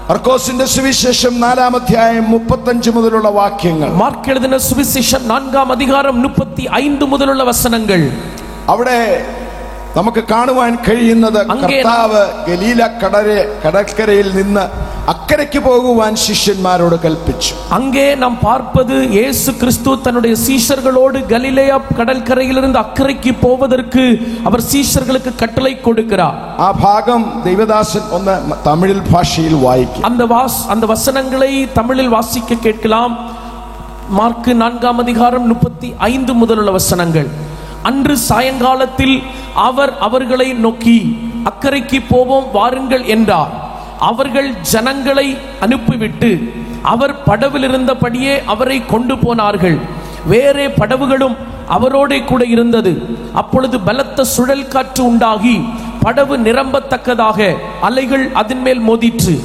മർക്കോസിന്റെ സുവിശേഷം 4-ാം അധ്യായം 35 മുതലുള്ള വാക്യങ്ങൾ. മാർക്ക് എഴുതിയ സുവിശേഷം 4-ാം അധികാരം 35 മുതലുള്ള വസനങ്ങൾ. അവിടെ നമുക്ക് കാണുവാൻ കഴിയുന്നത് കർത്താവ് ഗലീല കടൽക്കരയിൽ നിന്ന് അക്കരയ്ക്ക് പോകുവാൻ ശിഷ്യന്മാരോട് കൽപ്പിച്ചു. அங்கே நாம் பார்ப்பது இயேசு கிறிஸ்து தன்னுடைய சீஷர்களோடு கலிலேயா கடற்கரையிலிருந்து அக்கறைக்கு போவதற்கு அவர் சீஷர்களுக்கு கட்டளை கொடுக்கிறார். ആ ഭാഗം ദൈവദാസൻ ഒന്ന് തമിഴ് ഭാഷയിൽ വായിക്കും. அந்த வசனங்களை தமிழில் வாசிக்க கேட்கலாம். மார்க் 4-ாம் அதிகாரம் 35 முதலுள்ள வசனங்கள். அன்று சாயங்காலத்தில் அவர் அவர்களை நோக்கி அக்கறைக்கு போவோம் வாருங்கள் என்றார். அவர்கள் ஜனங்களை அனுப்பிவிட்டு அவர் படவில் இருந்தபடியே அவரை கொண்டு போனார்கள். வேறே படவுகளும் அவரோட கூட இருந்தது. அப்பொழுது பலத்த சுழல் காற்று உண்டாகி படவு நிரம்பத்தக்கதாக அலைகள் அதன் மேல் மோதிற்று.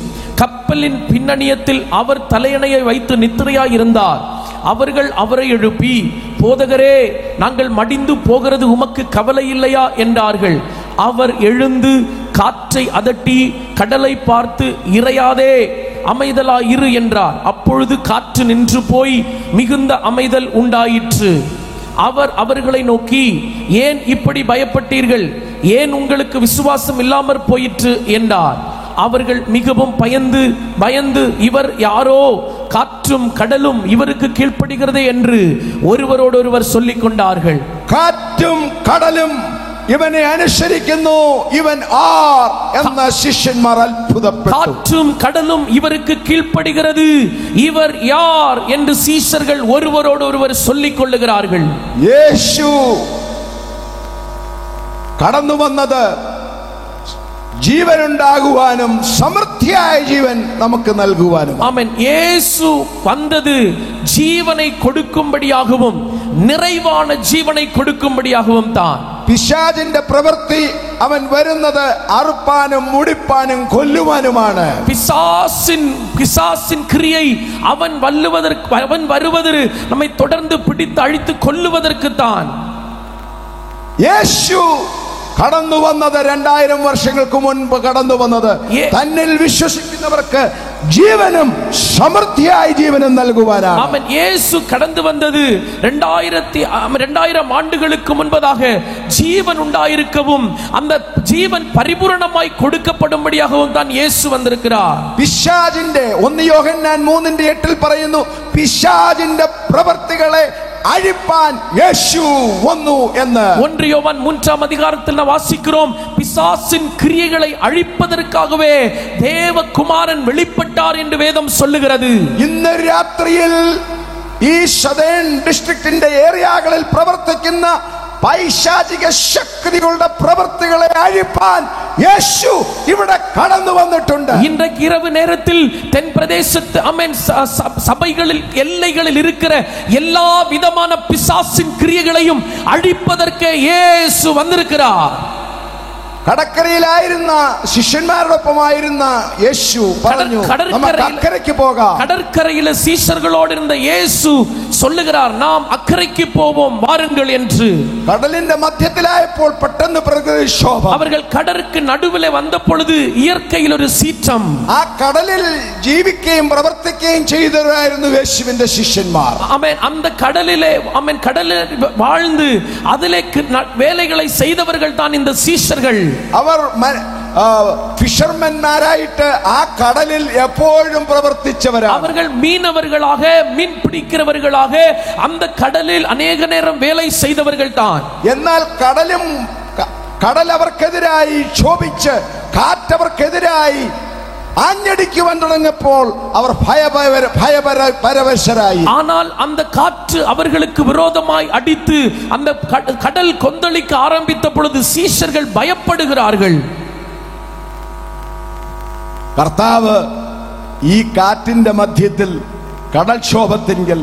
கப்பலின் பின்னணியத்தில் அவர் தலையணையை வைத்து நித்திரையாய் இருந்தார். அவர்கள் அவரை எழுப்பி, போதகரே, நாங்கள் மடிந்து போகிறது உமக்கு கவலை இல்லையா என்றார்கள். அவர் எழுந்து காற்றை அதட்டி கடலை பார்த்து, இறையாதே, அமைதலாய் இரு என்றார். அப்பொழுது காற்று நின்று போய் மிகுந்த அமைதல் உண்டாயிற்று. அவர் அவர்களை நோக்கி, ஏன் இப்படி பயப்பட்டீர்கள்? ஏன் உங்களுக்கு விசுவாசம் இல்லாமற் போயிற்று என்றார். அவர்கள் மிகவும் பயந்து இவர் யாரோ, காற்றும் கடலும் இவருக்கு கீழ்ப்படுகிறதே என்று ஒருவரோடொருவர் சொல்லிக் கொண்டார்கள். കാറ്റും കടലും ഇവനെ അനുസരിക്കുന്നു, ഇവൻ ആർ എന്ന ശിഷ്യന്മാർ അത്ഭുതപ്പെട്ടു. காற்றும் கடலும் இவருக்கு கீழ்ப்படுகிறது, இவர் யார் என்று சீஷர்கள் ஒருவரோடொருவர் சொல்லிக் கொள்ளுகிறார்கள். യേശു കടന്നു വന്നത് ജീവനുണ്ടാകുവാനും സമൃദ്ധിയായ ജീവൻ നമുക്ക് നൽകുവാനും. ആമേൻ. യേശു വന്നത് ജീവனை കൊടുക്കുம்படியாகவும் நிறைவான ജീവனை കൊടുക്കുம்படியாகவும் தான். പിശാചിന്റെ പ്രവൃത്തി അവൻ വരുന്നത് അറുപ്പാനും മുടിപ്പാനും കൊല്ലുവാനുമാണ്. பிசாசின் கிரியை அவன் வருவது நம்மை தொடர்ந்து பிடித்து அழித்து கொல்லுவதற்கு தான். യേശു കടന്നു വന്നത് 2000 വർഷങ്ങൾക്ക് മുൻപ് കടന്നു വന്നത് തന്നിൽ വിശ്വസിക്കുന്നവർക്ക് ജീവനും സമൃദ്ധിയായ ജീവനും നൽകുവാനാണ്. ആമേൻ. യേശു കടന്നു വന്നത് 2000 ആണ്ടുകൾക്ക് മുൻപதாக ஜீவன் உண்டாயிருக்கவும் அந்த ஜீவன் பரிபூரணமாய் கொடுக்கப்படும்படியாகவும் தான் இயேசு வந்திருக்கிறார். പിശാചിന്റെ 1 യോഹന്നാൻ 3:8 പറയുന്നു, പിശാചിന്റെ പ്രവൃത്തികളെ அழிப்பான் യേശു വന്നു എന്ന്. 1 யோவான் 3-ாம் அதிகாரத்தில் நாம் வாசிக்கிறோம், பிசாசின் கிரியைகளை அழிப்பதற்காகவே தேவகுமாரன் வெளிப்பட்டார் என்று வேதம் சொல்லுகிறது. ഇന്ന് രാത്രിയിൽ ഈ സദേൺ ഡിസ്ട്രിക്റ്റിന്റെ ഏരിയകളിൽ പ്രവർത്തിക്കുന്ന പൈശാചിക ശക്തികളുടെ പ്രവൃത്തികളെ അഴിപ്പാൻ യേശു ഇവിടെ കടന്നു വന്നിട്ടുണ്ട്. இன்றைக்கு இரவு நேரத்தில் தென் பிரதேசத்து ஆமென் சபைகளில் எல்லைகளில் இருக்கிற எல்லா விதமான பிசாசின் கிரியைகளையும் அழிப்பதற்கு இயேசு வந்திருக்கிறார். കടക്കരയിലായിരുന്ന ശിഷ്യന്മാരോടൊപ്പമായിരുന്ന യേശു പറഞ്ഞു, നമുക്ക് അക്കരയ്ക്ക് പോകാം. கடற்கரையில சீஷர்களோடு இருந்த இயேசு சொல்லுகிறார், நாம் அக்கறைக்கு போவோம் வாருங்கள் என்று. കടലിന്റെ മധ്യത്തിലായപ്പോൾ പെട്ടെന്ന് പ്രകൃതിക്ഷോഭം. அவர்கள் கடலுக்கு நடுவிலே வந்த பொழுது இயற்கையில் ஒரு சீற்றம். ആ കടലിൽ ജീവിക്കുകയും പ്രവർത്തിക്കുകയും ചെയ്തവരായിരുന്നു യേശുവിന്റെ ശിഷ്യന്മാർ. ആമേൻ. அந்த கடலிலே கடலில் வாழ்ந்து அதிலே வேலைகளை செய்தவர்கள் தான் இந்த சீஷர்கள். അവർ ഫിഷർമാൻമാരായിട്ട് ആ കടലിൽ എപ്പോഴും പ്രവർത്തിച്ചവരാണ്. அவர்கள் மீனவர்களாக மீன் பிடிக்கிறவர்களாக அந்த கடலில் அநேக நேரம் வேலை செய்தவர்கள் தான். എന്നാൽ കടൽ അവർക്കെതിരായി ക്ഷോഭിച്ച് കാറ്റവർക്കെതിരായി ആഞ്ഞടിക്കുവാൻ തുടങ്ങിയപ്പോൾ അവർ ഭയപരവശരായി. ஆனால் அந்த காற்று அவர்களுக்கு விரோதமாய் அடித்து அந்த கடல் கொந்தளிக்க ஆரம்பித்த பொழுது சீஷர்கள் பயப்படுகிறார்கள். കർത്താവ് ഈ കാറ്റിന്റെ മധ്യത്തിൽ കടൽക്ഷോഭത്തിങ്കിൽ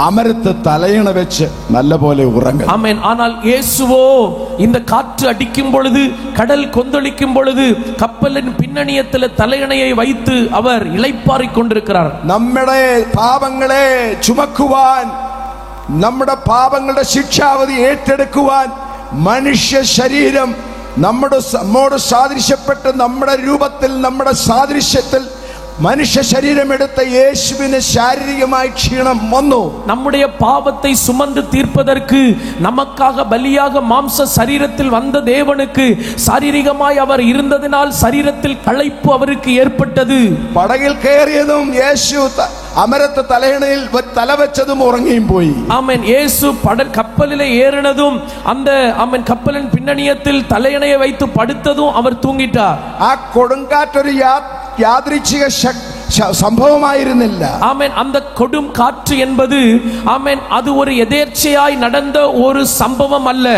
അമരത്ത് തലയണ വെച്ച് നല്ലപോലെ ഉറങ്ങും. ஆமென். ஆனால் இயேசுவோ இந்த காற்று அடிக்கும் பொழுது கடல் கொந்தளிக்கும் பொழுது கப்பலின் பின்னணியத்தில் தலையணையை வைத்து அவர் இளைப்பாறிக் கொண்டிருக்கிறார். നമ്മുടെ പാപങ്ങളെ ചുമക്കുവാൻ, നമ്മുടെ പാപങ്ങളുടെ ശിക്ഷാവധി ഏറ്റെടുക്കുവാൻ മനുഷ്യ ശരീരം നമ്മോട് സാദൃശ്യപ്പെട്ട് നമ്മുടെ രൂപത്തിൽ നമ്മുടെ സാദൃശ്യത്തിൽ മനുഷ്യ ശരീരമെടുത്ത യേശുവിന് ശാരീരികമായി ക്ഷീണം വന്നു. நம்முடைய பாவத்தை சுமந்து தீர்ப்பதற்கு நமக்காக பலியாக மாம்ச சரீரத்தில் வந்த தேவனுக்கு சாரீரிகமாய் அவர் இருந்ததினால் சரீரத்தில் களைப்பு அவருக்கு ஏற்பட்டது. പടകിൽ കയറിയതും യേശു അമരത്ത് തലയിണയിൽ തല വെച്ചതും ഉറങ്ങിയും പോയി. ஆமென். இயேசு கப்பலிலே ஏறினதும் அந்த ஆமென் கப்பலின் பின்னணியத்தில் தலையணையை வைத்து படுத்ததும் அவர் தூங்கிட்டார். ആ കൊടുങ്കാറ്റൊരു യാദൃച്ഛിക സംഭവമായിരുന്നില്ല. ஆமென். அந்த கொடும் காற்று என்பது ஆமென் அது ஒரு எதேர்ச்சையாய் நடந்த ஒரு சம்பவம் அல்ல.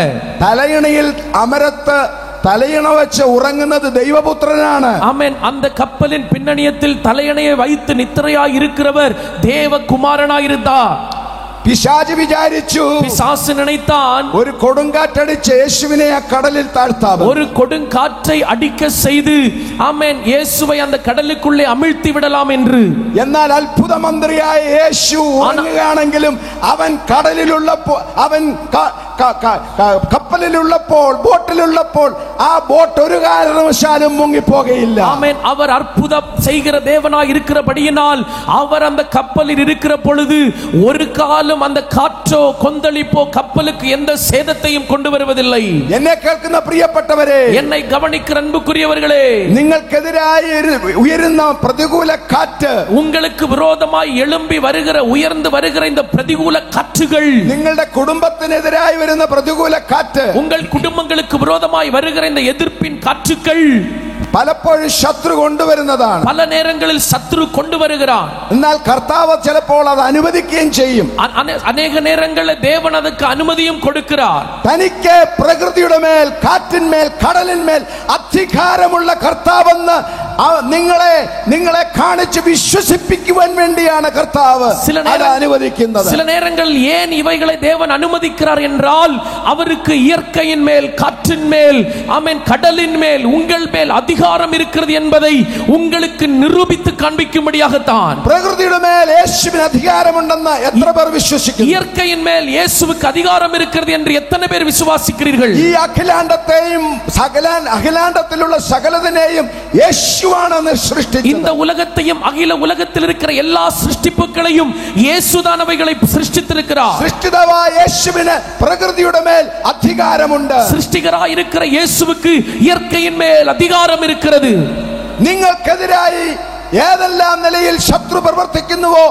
തലയിണയിൽ അമരത്ത് തലയിണ വെച്ച് ഉറങ്ങുന്നത് ദൈവപുത്രനാണ്. ஆமென். அந்த கப்பலின் பின்னணியத்தில் தலையணையை வைத்து நித்திரையாய் இருக்கிறவர் தேவகுமாரனாய் இருந்தார். പിശാച് വിചാരിച്ചു, பிசாசு நினைத்தான், ഒരു കൊടുങ്കാറ്റടിച്ച് യേശുവിനെ ആ കടലിൽ താഴ്ത്താം, ஒரு கொடுங்காற்றை அடிக்க செய்து ஆமென் இயேசுவை அந்த கடலுக்குள்ளே அமிழ்த்தி விடலாம் என்று. എന്നാൽ അത്ഭുത മന്ത്രിയായ യേശു ഉറങ്ങുകയാണെങ്കിലും അവൻ കടലിലുള്ളപ്പോൾ, അവൻ കപ്പലിലുള്ളപ്പോൾ, ബോട്ടിലുള്ളപ്പോൾ ആ ബോട്ട് ഒരു കാരണവശാലും മുങ്ങിപ്പോകയില്ല. ஆமென். அவர் அற்புதம் செய்கிற தேவனாய் இருக்கிறபடியினால் அவர் அந்த கப்பலில் இருக்கிற பொழுது ஒரு காலம் அந்த காற்றோ கொந்தளிப்போ கப்பலுக்கு எந்த சேதத்தையும் கொண்டு வருவதில்லை. എന്നെ കേൾക്കുന്ന പ്രിയപ്പെട്ടവരെ, என்னை கவனிக்கிற அன்புக்குரியவர்களே, നിങ്ങൾക്കെതിരായി ഉയരുന്ന പ്രതികൂല കാറ്റ്, உங்களுக்கு விரோதமாய் எழும்பி வருகிற உயர்ந்து வருகிற இந்த பிரதிகூல காற்றுகள், നിങ്ങളുടെ കുടുംബത്തിനെതിരായി വരുന്ന പ്രതികൂല കാറ്റ്, உங்கள் കുടുംബங்களுக்கு விரோதமாய் வருகிற இந்த எதிர்ப்பின் காற்றுகள் പലപ്പോഴും ശത്രു കൊണ്ടുവരുന്നതാണ്. പല നേരങ്ങളിൽ ശത്രു കൊണ്ടുവരുகிறாൻ. എന്നാൽ കർത്താവ് ചിലപ്പോൾ അത് അനുവദിക്കുകയും ചെയ്യും. അനേക നേരങ്ങളിൽ ദേവൻ അതിക്ക് അനുമതിയും കൊടുக்கிறார். തനിക്ക് പ്രകൃതിയുടെ മേൽ, കാറ്റിന്മേൽ, കടലിന്മേൽ അധികാരമുള്ള കർത്താവെന്ന് നിങ്ങളെ കാണിച്ച് വിശ്വസിപ്പിക്കുവാൻ വേണ്ടിയാണ് കർത്താവ് അത് അനുവദിക്കുന്നത്. சில நேரங்களில் ஏன் இவைகளை தேவன் அனுமதிக்கிறார் என்றால் அவருக்கு இயற்கையின் மேல், காற்றின் மேல், ஆமென், கடலின் மேல், உங்கள் மேல் அதிகாரம் இருக்கிறது என்பதை உங்களுக்கு நிரூபித்து காண்பிக்கும்படியாகத்தான். പ്രകൃതിയുടെ മേൽ യേശുവിന് അധികാരമുണ്ടെന്ന് എത്ര പേർ വിശ്വസിക്കുന്നു? இயற்கையின் மேல் இயேசுவுக்கு அதிகாரம் இருக்கிறது என்று எத்தனை பேர் விசுவாசிக்கிறீர்கள்? ഈ അഖിലാണ്ടത്തെയും അഖിലാണ്ടത്തിലുള്ള സകലതിനെയും യേശുവാണ് സൃഷ്ടിച്ചത്. இந்த உலகத்தையும் அகில உலகத்தில் இருக்கிற எல்லா சிருஷ்டிப்புகளையும் இயேசுதான் அவைகளை சிருஷ்டித்திருக்கிறார். സൃഷ്ടിതാവായ യേശുവിന് പ്രകൃതിയുടെ മേൽ അധികാരമുണ്ട്. சிருஷ்டிகராய் இருக்கிற இயேசுவுக்கு இயற்கையின் மேல் அதிகாரம் இருக்கிறது. നിങ്ങൾക്കെതിരായി ഏതെല്ലാം നിലയിൽ ശത്രു പ്രവർത്തിക്കുന്നുവോ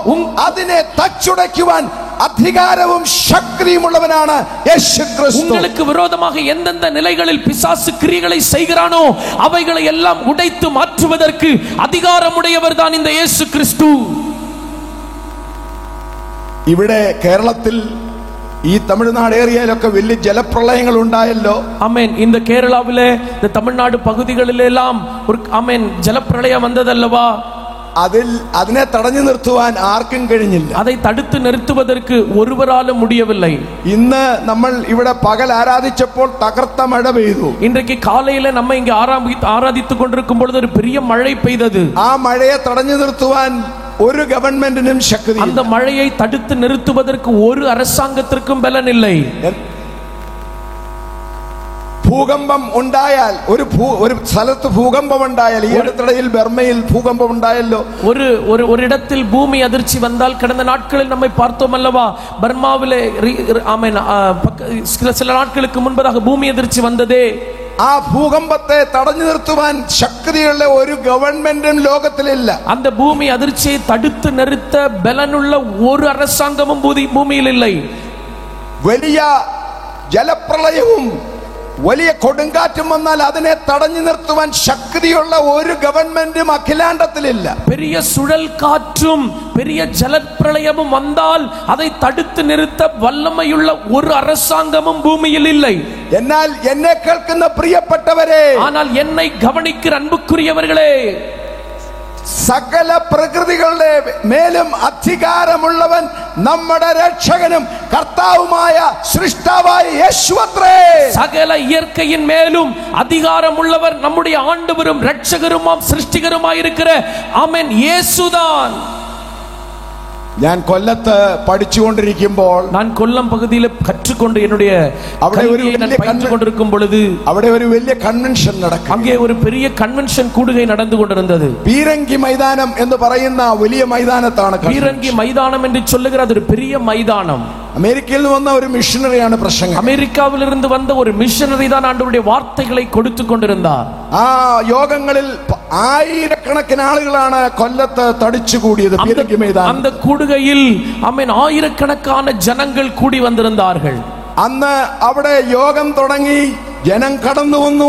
അതിനെ തച്ചുടയ്ക്കുവാൻ അധികാരവും ശക്തിയുമുള്ളവനാണ് യേശുക്രിസ്തു. உங்களுக்கு விரோதமாக எந்தெந்த நிலைகளில் பிசாசு கிரியைகளை செய்கிறானோ அவைகளை எல்லாம் உடைத்து மாற்றுவதற்கு அதிகாரமுடையவர் தான் இந்த இயேசு கிறிஸ்து. ഇവിടെ കേരളത്തിൽ ഈ തമിഴ്നാട് ഏരിയയിലൊക്കെ വലിയ ജലപ്രളയങ്ങൾ ഉണ്ടായല്ലോ. ആമേൻ. இந்த കേരളാവിലെ இந்த തമിഴ്നാട് പകുതികളിലെല്ലാം ഒരു ആമേൻ ജലപ്രളയം വന്നതല്ലവാ. അതിനെ തടഞ്ഞു നിർത്തുവാൻ ആർക്കും കഴിഞ്ഞില്ല. அதை தடுத்து நிறுத்துவதற்கு ஒருவராலும் முடியவில்லை. ഇന്ന് നമ്മൾ ഇവിടെ പകൽ ആരാധിച്ചപ്പോൾ തകർത്ത മഴ പെയ്തു. இன்றைக்கு காலையில நம்ம இங்க ஆராதித்துக் கொண்டிருக்கும் பொழுது ஒரு பெரிய மழை பெய்தது. ആ മഴയെ തടഞ്ഞു നിർത്തുവാൻ ഒരു ഗവൺമെന്റിനും ശക്തിയില്ല. அந்த மழையை தடுத்து நிறுத்துவதற்கு ஒரு அரசாங்கத்திற்கும் பலன் இல்லை. ഭൂകമ്പം ഉണ്ടായാൽ, ഒരു സ്ഥലത്ത് ഭൂകമ്പം ഉണ്ടായാൽ, ഈ അടുത്തിടയിൽ ബർമയിൽ ഭൂകമ്പം ഉണ്ടായല്ലോ. ഒരിടത്തിൽ ഭൂമി അതിർച്ചി വന്നാൽ கடந்த நாட்களில் நம்மை பார்த்தோம் அல்லவா, பர்மாவிலே ஆமென் சில நாட்களுக்கு முன்பதாக பூமி அதிர்ச்சி வந்ததே. ആ ഭൂകമ്പത്തെ തടഞ്ഞു നിർത്തുവാൻ ശക്തിയുള്ള ഒരു ഗവൺമെന്റും ലോകത്തിലില്ല. அந்த பூமி அதிர்ச்சியை தடுத்து நிறுத்த பலனுள்ள ஒரு அரசாங்கமும் பூமியில் இல்லை. വലിയ ജലപ്രളയവും വലിയ കൊടുങ്കാറ്റും വന്നാൽ അതിനെ തടഞ്ഞു നിർത്തുവാൻ ശക്തിയുള്ള ഒരു ഗവൺമെന്റും അഖിലാണ്ടത്തിലില്ല. பெரிய சுழல் காற்றும் பெரிய ஜலப்பிரளயமும் வந்தால் அதை தடுத்து நிறுத்த வல்லமையுள்ள ஒரு அரசாங்கமும் பூமியில் இல்லை. എന്നാൽ എന്നെ കേൾക്കുന്ന പ്രിയപ്പെട്ടവരെ, ஆனால் என்னை கவனிக்கிற அன்புக்குரியவர்களே, സകല പ്രകൃതികളുടെ മേലും അധികാരമുള്ളവൻ നമ്മുടെ രക്ഷകനും കർത്താവുമായ സൃഷ്ടാവായ യേശുവത്രേ. சகல இயற்கையின் மேலும் அதிகாரம் உள்ளவர் நம்முடைய ஆண்டவரும் இரட்சகருமாம் சிருஷ்டிகருமாய் இருக்கிற ஆமென் இயேசுதான். ഞാൻ കൊല്ലത്ത് പഠിച്ചുകൊണ്ടിരിക്കുമ്പോൾ நான் கொல்லம் பகுதியில் கற்றுக்கொண்டு என்னுடைய கொண்டிருக்கும் பொழுது അവിടെ ഒരു വലിയ കൺവെൻഷൻ നടക്കും. அங்கே ஒரு பெரிய கன்வென்ஷன் கூடுகை நடந்து கொண்டிருந்தது. பீரங்கி மைதானம் എന്ന് പറയുന്ന വലിയ മൈതാനത്താണ്. பீரங்கி மைதானம் என்று சொல்லுகிற அது ஒரு பெரிய மைதானம். അമേരിക്കയിൽ നിന്ന് വന്ന ഒരു മിഷണറിയാണ് പ്രസംഗം. അമേരിക്കയിൽ നിന്ന് വന്ന ഒരു മിഷണറി தான் ஆண்டவருடைய வார்த்தைகளை கொடுத்து கொண்டிருந்தார். ആ യോഗങ്ങളിൽ ആയിരക്കണക്കിന് ആളുകളാണ് കൊല്ലത്ത് തടിച്ചുകൂടിയത്. പീരങ്കി മൈതാനം அந்த கூடுகையில் ആമേൻ ആയിരക്കണക്കാன ஜனங்கள் கூடி வந்திருந்தார்கள். അന്ന് അവിടെ യോഗം തുടങ്ങി, ജനം കടന്നു വന്നു.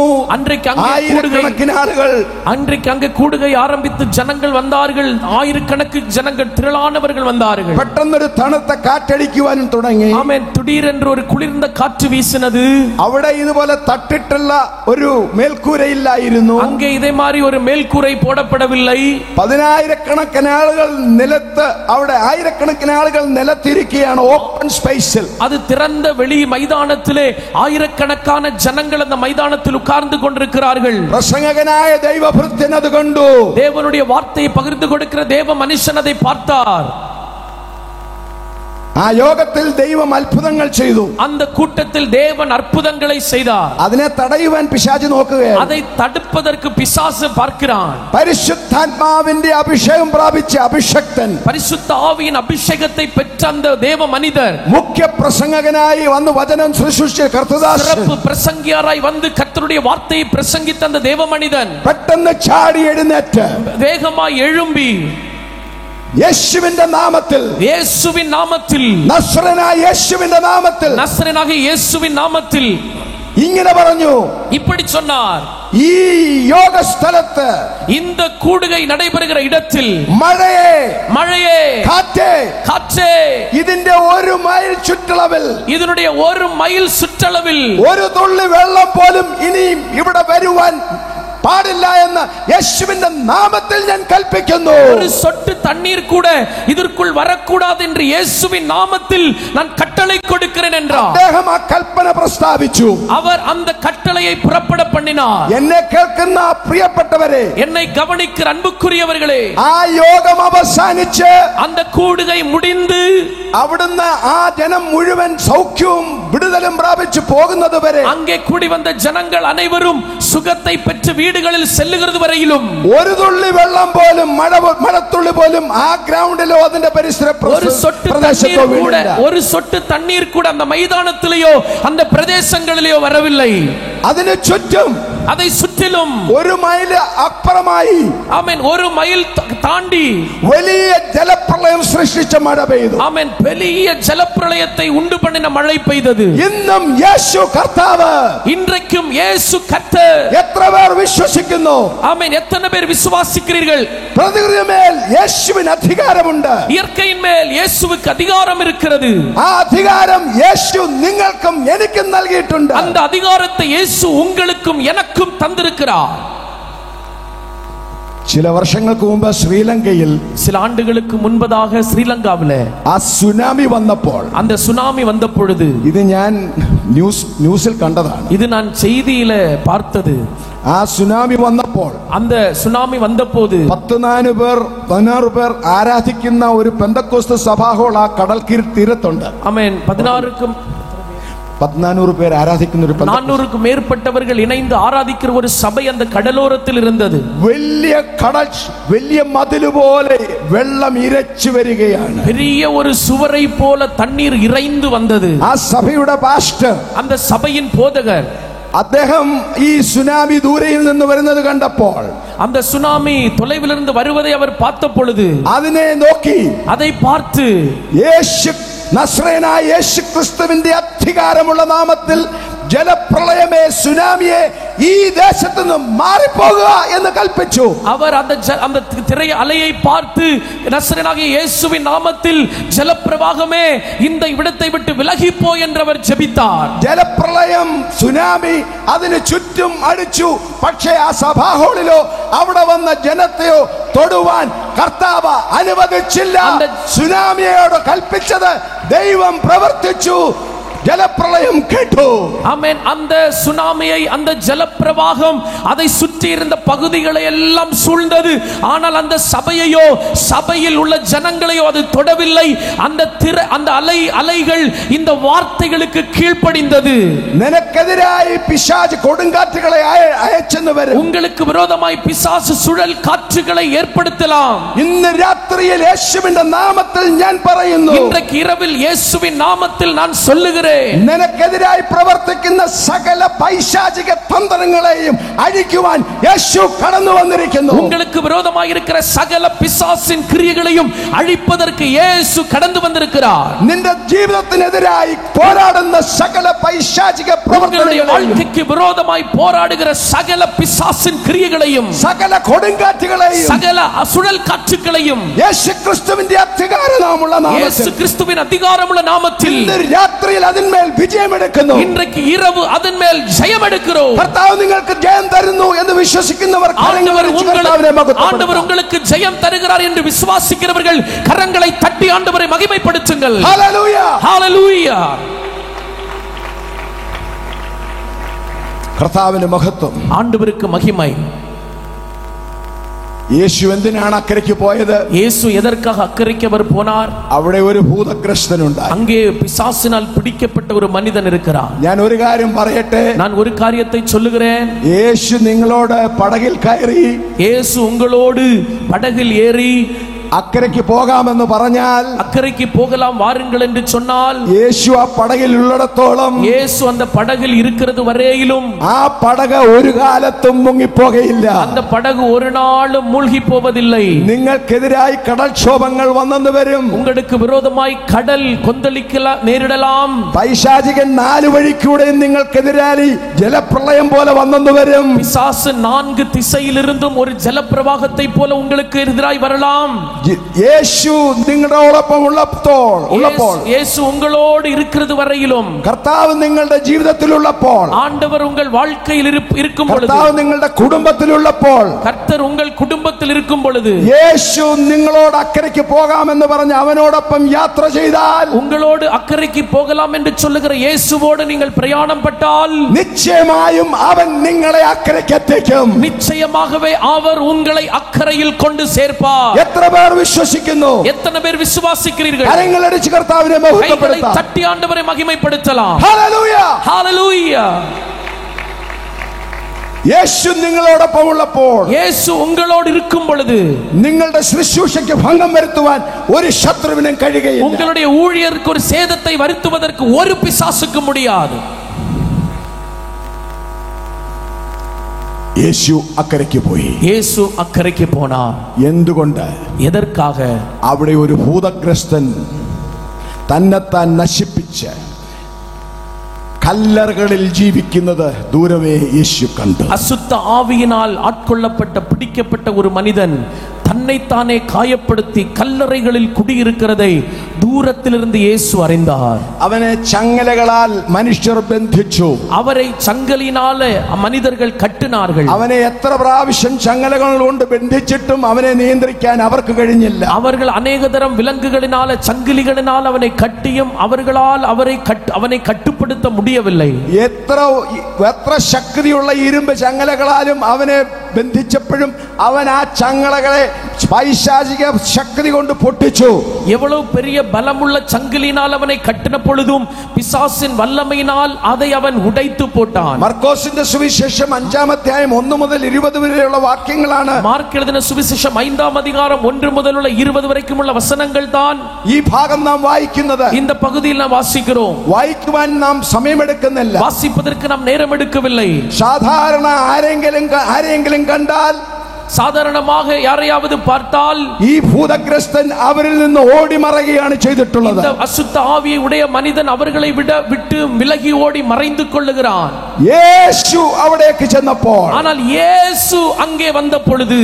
ആയിരക്കണക്കിന് ആളുകൾ அன்றைக்கு அங்கே கூடுகை ஆரம்பித்து ஜனங்கள் வந்தார்கள். ஆயிரக்கணக்கு ஜனங்கள் திரளானவர்கள் வந்தார்கள். പെട്ടെന്നൊരു തണുത്ത കാറ്റടിക്കുവാനും തുടങ്ങി. ആമേൻ. திடீரென்று ஒரு കുളിർന്ന കാറ്റ് വീசினது. അവിടെ ഇതുപോലെ തട്ടിട്ടുള്ള ഒരു മേൽക്കൂരയില്ലായിരുന്നു. அங்கே இதே மாதிரி ஒரு மேல்கூரை போடப்படவில்லை. പതിനായിരക്കണക്കിന് ആളുകൾ നിലത്ത്, അവിടെ ആയിരക്കണക്കിന് ആളുകൾ നിലത്തിരിക്കുകയാണ് ഓപ്പൺ സ്പേസിൽ. அது திறந்த வெளி மைதானத்திலே ஆயிரக்கணக்கான ஜனங்கள் அந்த மைதானத்தில் உட்கார்ந்து கொண்டிருக்கிறார்கள். പ്രസംഗകനായ ദൈവഭൃത്യൻ അത് കണ്ടു. தேவனுடைய வார்த்தையை பகிர்ந்து கொடுக்கிற தேவ மனுஷன் அதை பார்த்தார். ആ യോഗത്തിൽ ദൈവം അത്ഭുതങ്ങൾ ചെയ്തു. அந்த கூட்டத்தில் தேவன் அற்புதங்களை செய்தார். അതിനെ തടയുവാൻ പിശാച് നോക്കുകയാണ്. அதை തടുப்பதற்கு பிசாசு பார்க்கிறான். പരിശുദ്ധാത്മാവിന്റെ അഭിഷേകം പ്രാപിച്ച അഭിഷക്തൻ, பரிசுத்த ஆவியின் அபிஷேகத்தை பெற்ற அந்த தேவ மனிதர் മുഖ്യ പ്രസംഗകനായി വന്ന് വചനം ശുശ്രൂഷിച്ച കർത്തദാസൻ, சிறப்பு பிரசங்கியாராய் வந்து கர்த்தருடைய வார்த்தையை பிரசங்கித்த அந்த தேவ மனிதன் പെട്ടെന്ന് ചാടി എഴുന്നേറ്റ് வேகமாய் எழும்பி യേശുവിന്റെ നാമത്തിൽ, യേശുവിൻ നാമത്തിൽ, നസ്രനായ യേശുവിന്റെ നാമത്തിൽ, നസ്രനായ യേശുവിൻ നാമത്തിൽ ഇങ്ങനെ പറഞ്ഞു. இப்படி சொன்னார், ഈ യോഗ സ്ഥലത്ത്, இந்த கூடுகை நடைபெறுகிற இடத்தில் മഴയെ, மழையே, കാറ്റേ, காற்றே, ഇതിന്റെ ഒരു മൈൽ ചുറ്റളവിൽ, இதனுடைய ஒரு மைல் சுற்றளவில் ഒരു തുള്ളി വെള്ളം പോലും ഇനിയും ഇവിടെ വരുവാൻ പാടില്ല എന്ന് യേശുവിന്റെ നാമത്തിൽ ഞാൻ കൽപ്പിക്കുന്നു. ஒரு சொட்டு தண்ணீர் கூட இதற்குள் வரக்கூடாது என்று இயேசுவின் நாமத்தில் நான் கட்டளை கொடுக்கிறேன் என்றார். അദ്ദേഹം ആ കൽപ്പന പ്രസ്താവിച്ചു. அவர் அந்த கட்டளையை புறப்பட பண்ணினார். എന്നെ കേൾക്കുന്ന പ്രിയപ്പെട്ടവരെ, என்னை கவனிக்கிற அன்புக்குரியவர்களே, ആ യോഗം അവസാനിച്ച് அந்த கூடுகை முடிந்து അവിടുന്ന് ആ ജനം മുഴുവൻ സൗഖ്യവും വിടുതലും പ്രാപിച്ചു പോകുന്നത് വരെ, அங்கே கூடி வந்த ஜனங்கள் அனைவரும் சுகத்தை பெற்று വീടുകളിൽ செല്ലുகிறது വരെയിലും ഒരു തുള്ളി വെള്ളം പോലും, മഴത്തുള്ളി പോലും ആ ഗ്രൗണ്ടിലോ അതിന്റെ പരിസര പ്രദേശത്തോ വീണില്ല. ഒരു சொட்டு தண்ணீர் கூட அந்த மைதானத்திலேயோ அந்த பிரதேசங்களிலேயோ வரவில்லை. അതിന് ചുറ്റും, அதை சுற்றிலும் ഒരു മൈൽ അപ്പുറമായി, ആമേൻ, ഒരു മൈൽ தாண்டி വലിയ ജലപ്രളയം സൃഷ്ടിച്ച മഴ പെയ്തു. ஆமென். பெரிய ஜலப்பிரளயத்தை உண்டு பண்ணின மழை பெய்தது. ഇന്നും യേശു കർത്താവ്. இன்றைக்கும் இயேசு கர்த்தர். എത്ര പേർ വിശ്വസിക്കുന്നു? ஆமென். எத்தனை பேர் விசுவாசிக்கிறீர்கள்? പ്രകൃതിമേൽ യേശുവിന് അധികാരമുണ്ട്. இயற்கையின் மேல் இயேசுவுக்கு அதிகாரம் இருக்கிறது. ആ അധികാരം യേശു നിങ്ങൾക്കും എനിക്കും നൽകിയിട്ടുണ്ട്. அந்த அதிகாரத்தை இயேசு உங்களுக்கும் எனக்கும் தந்திருக்கிறார். ചില വർഷങ്ങൾക്ക് മുമ്പ് ശ്രീലങ്കയിൽ, சில ஆண்டுகளுக்கு முன்பதாக ஸ்ரீலங்காவிலே ആ സുനാമി വന്നപ്പോൾ, அந்த சுனாமி வந்த பொழுது, ഇത് ഞാൻ ന്യൂസിൽ കണ്ടതാണ്, இது நான் செய்தியில பார்த்தது. ആ സുനാമി വന്നപ്പോൾ, அந்த സുനാമി വന്നപ്പോൾ 16 പേർ ആരാധിക്കുന്ന ഒരു പെന്തക്കോസ്ത് സഭാ ഹാൾ ആ കടൽ തീരത്തുണ്ട്. ആമേൻ. 1400 പേർ ആരാധിക്കുന്ന ഒരു 400க்கும் மேற்பட்டவர்கள் இணைந்து ஆராதிக்கிற ஒரு சபை அந்த கடலோரத்தில் இருந்தது. വലിയ കടൽ, വലിയ മതില് പോലെ വെള്ളം ഇരച്ചു വരികയാണ്. பெரிய ஒரு சுவரை போல தண்ணீர் இறைந்து வந்தது. ആ സഭയുടെ പാസ്റ്റർ, அந்த சபையின் போதகர், അദ്ദേഹം ഈ സുനാമി ദൂരയിൽ നിന്ന് വരുന്നത് കണ്ടപ്പോൾ, அந்த சுனாமி தொலைவிலிருந்து வருவதை அவர் பார்த்த பொழுது, അതിനെ നോക്കി, அதை பார்த்து, നസ്രയനായ യേശു ക്രിസ്തുവിന്റെ അധികാരമുള്ള നാമത്തിൽ ജലപ്രളയമേ, സുനാമിയെ ഈ ദേശത്ത് നിന്ന് മാറിപ്പോകുക എന്ന് കൽപ്പിച്ചു. அவர் அந்த திரை அலையை பார்த்து, நசரேயனாகிய இயேசுவின் நாமத்தில் ஜலப்பிரவாகமே இந்த இடத்தை விட்டு விலகி போ என்று அவர் ஜெபித்தார். ജലപ്രളയം, സുനാമി അതിന് ചുറ്റും അടിച്ചു. പക്ഷേ ആ സഭാ ഹാളിലോ അവിടെ വന്ന ജനത്തെയോ തൊടുവാൻ കർത്താവ് അനുവദിച്ചില്ല. സുനാമിയോട് കൽപ്പിച്ചത് ദൈവം പ്രവർത്തിച്ചു. ജലപ്രളയം കേട്ടു. ஆமென். அந்த சுனாமியை, அந்த ஜலப்பிரவாகம் அதை சுற்றி இருந்த பகுதிகளை எல்லாம் சூழ்ந்தது. ஆனால் அந்த சபையையோ, சபையில் உள்ள ஜனங்களையோ அது தொடவில்லை. அந்த அலைகள் இந்த வார்த்தைகளுக்கு கீழ்ப்படிந்தது. നിനക്കെതിരായി പിശാച് കൊടുങ്കാറ്റുകളെ അയച്ചെന്ന് വരും. உங்களுக்கு விரோதமாய் பிசாசு சுழல் காற்றுகளை ஏற்படுத்தலாம். ഇന്ന് രാത്രിയിൽ യേശുവിന്റെ നാമത്തിൽ ഞാൻ പറയുന്നു, இன்றைக்கு இரவில் இயேசுவின் நாமத்தில் நான் சொல்லுகிறேன், നിനക്കെതിരായി പ്രവർത്തിക്കുന്ന സകല പൈശാചിക തന്ത്രങ്ങളെയും അഴിക്കുവാൻ യേശു കടന്നു വന്നിരിക്കുന്നു. உங்களுக்கு விரோதமாய் இருக்கிற சகல பிசாசின் கிரியைகளையும் அழிப்பதற்கு இயேசு கடந்து வந்திருக்கிறார். നിന്റെ ജീവിതത്തിനെതിരായി പോരാടുന്ന സകല പൈശാചിക പ്രവർത്തനങ്ങളെയും, வாழ்க்கைக்கு விரோதமாய் போராடுகிற சகல பிசாசின் கிரியைகளையும், സകല കൊടുങ്കാറ്റുകളെയും, சகல சுழல் காற்றுகளையும் യേശുക്രിസ്തുവിന്റെ അധികാരമുള്ള നാമത്തിൽ, இயேசு கிறிஸ்துவின் அதிகாரமுள்ள நாமத்தில் ഇന്ന് രാത്രിയിൽ അതിന്മേൽ വിജയമെടുക്കുന്നു. இன்றைக்கு இரவு அதன்மேல் ஜெயம் எடுக்கிறோம். കർത്താവ് നിങ്ങൾക്ക് ജയം തരുന്നു എന്ന് വിശ്വസിക്കുന്നവർ ஆண்டவர் உங்களுக்கு ஜெயம் தருகிறார் என்று விசுவாசிக்கிறவர்கள் கரங்களை தட்டி ஆண்டவரை மகிமைப்படுத்துங்கள். ஹல்லேலூயா, ஹல்லேலூயா. കർത്താവിന്റെ മഹത്വം, ஆண்டவருக்கு மகிமை. യേശു എന്തിനാണ് അക്കരയ്ക്ക് പോയത്? യേശു എதற்காக അക്കരയ്ക്ക് அவர் போனார்? അവിടെ ഒരു ഭൂതഗ്രസ്തനുണ്ടായി. அங்கே பிசாசினால் பிடிக்கப்பட்ட ஒரு மனிதன் இருக்கிறார். ഞാൻ ഒരു കാര്യം പറയട്ടെ, நான் ஒரு காரியத்தை சொல்லுகிறேன். യേശു നിങ്ങളോട് പടകിൽ കയറി, യേശു உங்களோடு படகில் ஏறி അക്കരയ്ക്ക് പോകാമെന്ന് പറഞ്ഞാൽ, அக்கறைக்கு போகலாம் வாருங்கள் என்று சொன்னால், യേശു ആ പടകിൽ ഉള്ളിടത്തോളം, യേശു அந்த படகில் இருக்கிறது வரையிலும் ആ പടക ഒരു കാലത്തും മുങ്ങിപ്പോകയില്ല. அந்த படகு ஒரு நாளும் மூழ்கி போவதில்லை. നിങ്ങൾക്കെതിരായി കടൽക്ഷോഭങ്ങൾ വന്നെന്ന് വരും. உங்களுக்கு விரோதமாய் கடல் கொந்தளிக்கலாம், நேரிடலாம். പൈശാചികൻ നാല് വഴിക്കൂടെയും നിങ്ങൾക്കെതിരായി ജലപ്രളയം പോലെ വന്നെന്ന് വരും. பிசாசு நான்கு திசையிலிருந்தும் ஒரு ஜலப்பிரவாகத்தை போல உங்களுக்கு எதிராய் வரலாம். യേശു നിങ്ങളോടൊപ്പം ഉള്ളപ്പോൾ, യേശു உங்களோடு இருக்கிறது வரையிலும், കർത്താവ് നിങ്ങളുടെ ജീവിതത്തിലുള്ളപ്പോൾ, ஆண்டவர் உங்கள் வாழ்க்கையில் இருக்கும் பொழுது, കർത്താവ് നിങ്ങളുടെ കുടുംബത്തിലുള്ളപ്പോൾ, கர்த்தர் உங்கள் குடும்பத்தில் இருக்கும் பொழுது, യേശു നിങ്ങളോട് അക്കരയ്ക്ക് പോകാമെന്ന് പറഞ്ഞ് അവനോടൊപ്പം യാത്ര ചെയ്താൽ, உங்களோடு அக்கறைக்கு போகலாம் என்று சொல்லுகிற இயேசுவோடு நீங்கள் பிரயாணம் பட்டால், നിശ്ചയമായും അവൻ നിങ്ങളെ അക്കരയ്ക്ക് എത്തിക്കും. நிச்சயமாகவே அவர் உங்களை அக்கறையில் கொண்டு சேர்ப்பார். എത്ര പേർ വിശ്വസിക്കുന്നു? எத்தனை பேர் விசுவாசிக்கிறீர்கள்? കരങ്ങളടിച്ച് കർത്താവിനെ മഹത്വപ്പെടുത്താം. தட்டி ஆண்டவரை மகிமைப்படுத்தலாம். ഹല്ലേലൂയ, ஹல்லேலூയ. യേശു നിങ്ങളോടൊപ്പം ഉള്ളപ്പോൾ, യേശു ഉങ്ങളോട് இருக்கும் பொழுது, നിങ്ങളുടെ ശുശ്രൂഷയ്ക്ക് ഭംഗം വരുത്തുവാൻ ഒരു ശത്രുവിനും കഴിയുകയില്ല. உங்களுடைய ஊழியருக்கு ஒரு சேதத்தை வருத்துவதற்கு ஒரு பிசாசுக்கு முடியாது. യേശു അക്കരയ്ക്ക് പോയി. യേശു അക്കരയ്ക്ക് പോനാർ. എന്തുകൊണ്ട്? എதற்காக? അവിടെ ഒരു ഭൂതഗ്രസ്തൻ തന്നെത്താൻ നശിപ്പിച്ച് കല്ലറകളിൽ ജീവിക്കുന്നത് ദൂരവേ യേശു കണ്ടു. அசுத்த ஆவியினால் ஆட்கொள்ளப்பட்ட, பிடிக்கப்பட்ட ஒரு மனிதன் தன்னைத்தானே காயப்படுத்தி கல்லறைகளில் குடியிருக்கிறதை தூரத்திலிருந்து இயேசு அறிந்தார். അവനെ ചങ്ങലകളാൽ മനുഷ്യർ ബന്ധിച്ചു. அவரை சங்கிலினாலே மனிதர்கள் கட்டினார்கள். അവനെ എത്ര പ്രാവശ്യം ചങ്ങലകൾ കൊണ്ട് ബന്ധിച്ചിട്ടും അവനെ നിയന്ത്രിക്കാൻ അവർക്ക് കഴിഞ്ഞില്ല. அவர்கள் அநேக தரம் விலங்குகளினால, சங்கிலிகளினால் அவனை கட்டியும் அவர்களால் அவனை கட்டுப்படுத்த முடியவில்லை. എത്ര ശക്തിയുള്ള ഇരുമ്പ് ചങ്ങലകളാലും അവനെ ബന്ധിച്ചപ്പോഴും അവൻ ആ ചങ്ങലകളെ പൈശാചിക ശക്തി കൊണ്ട് പൊട്ടിച്ചു. எவ்வளவு பெரிய பலமுள்ள சங்கிலினால் அவனை கட்டின பொழுதும் பிசாசின் வல்லமையினால் அதை அவன் உடைத்து போட்டான். മർക്കോസിന്റെ സുവിശേഷം 5-ാം അധ്യായം 1 മുതൽ 20 വരെയുള്ള വാക്യങ്ങളാണ്. മാർക്ക് എഴുതിன സുവിശേഷം 5-ാം அதிகாரம் 1 മുതലുള്ള 20 വരെയുമുള്ള വചനങ്ങൾ தான் ഈ ഭാഗം നാം വായിക്കുന്നത്. இந்த பகுதியில் நாம் வாசிக்கிறோம். വായിക്കുവാൻ നാം സമയമെടുക്കുന്നില്ല. வாசிப்பதற்கு நாம் நேரம் எடுக்கவில்லை. സാധാരണ ആരെങ്കിലും കണ്ടാൽ, சாதாரணமாக யாரையாவது பார்த்தால், ഈ ഭൂതഗ്രസ്തൻ അവരിൽ നിന്ന് ഓടി മറയുകയാണ് ചെയ്തിട്ടുള്ളത്. இந்த அசுத்த ஆவியை உடைய மனிதன் அவர்களை விட்டு விலகி ஓடி மறைந்து கொள்ளுகிறான். യേശു അവിടേക്ക് ചെന്നപ്പോൾ, ஆனால் இயேசு அங்கே வந்த பொழுது,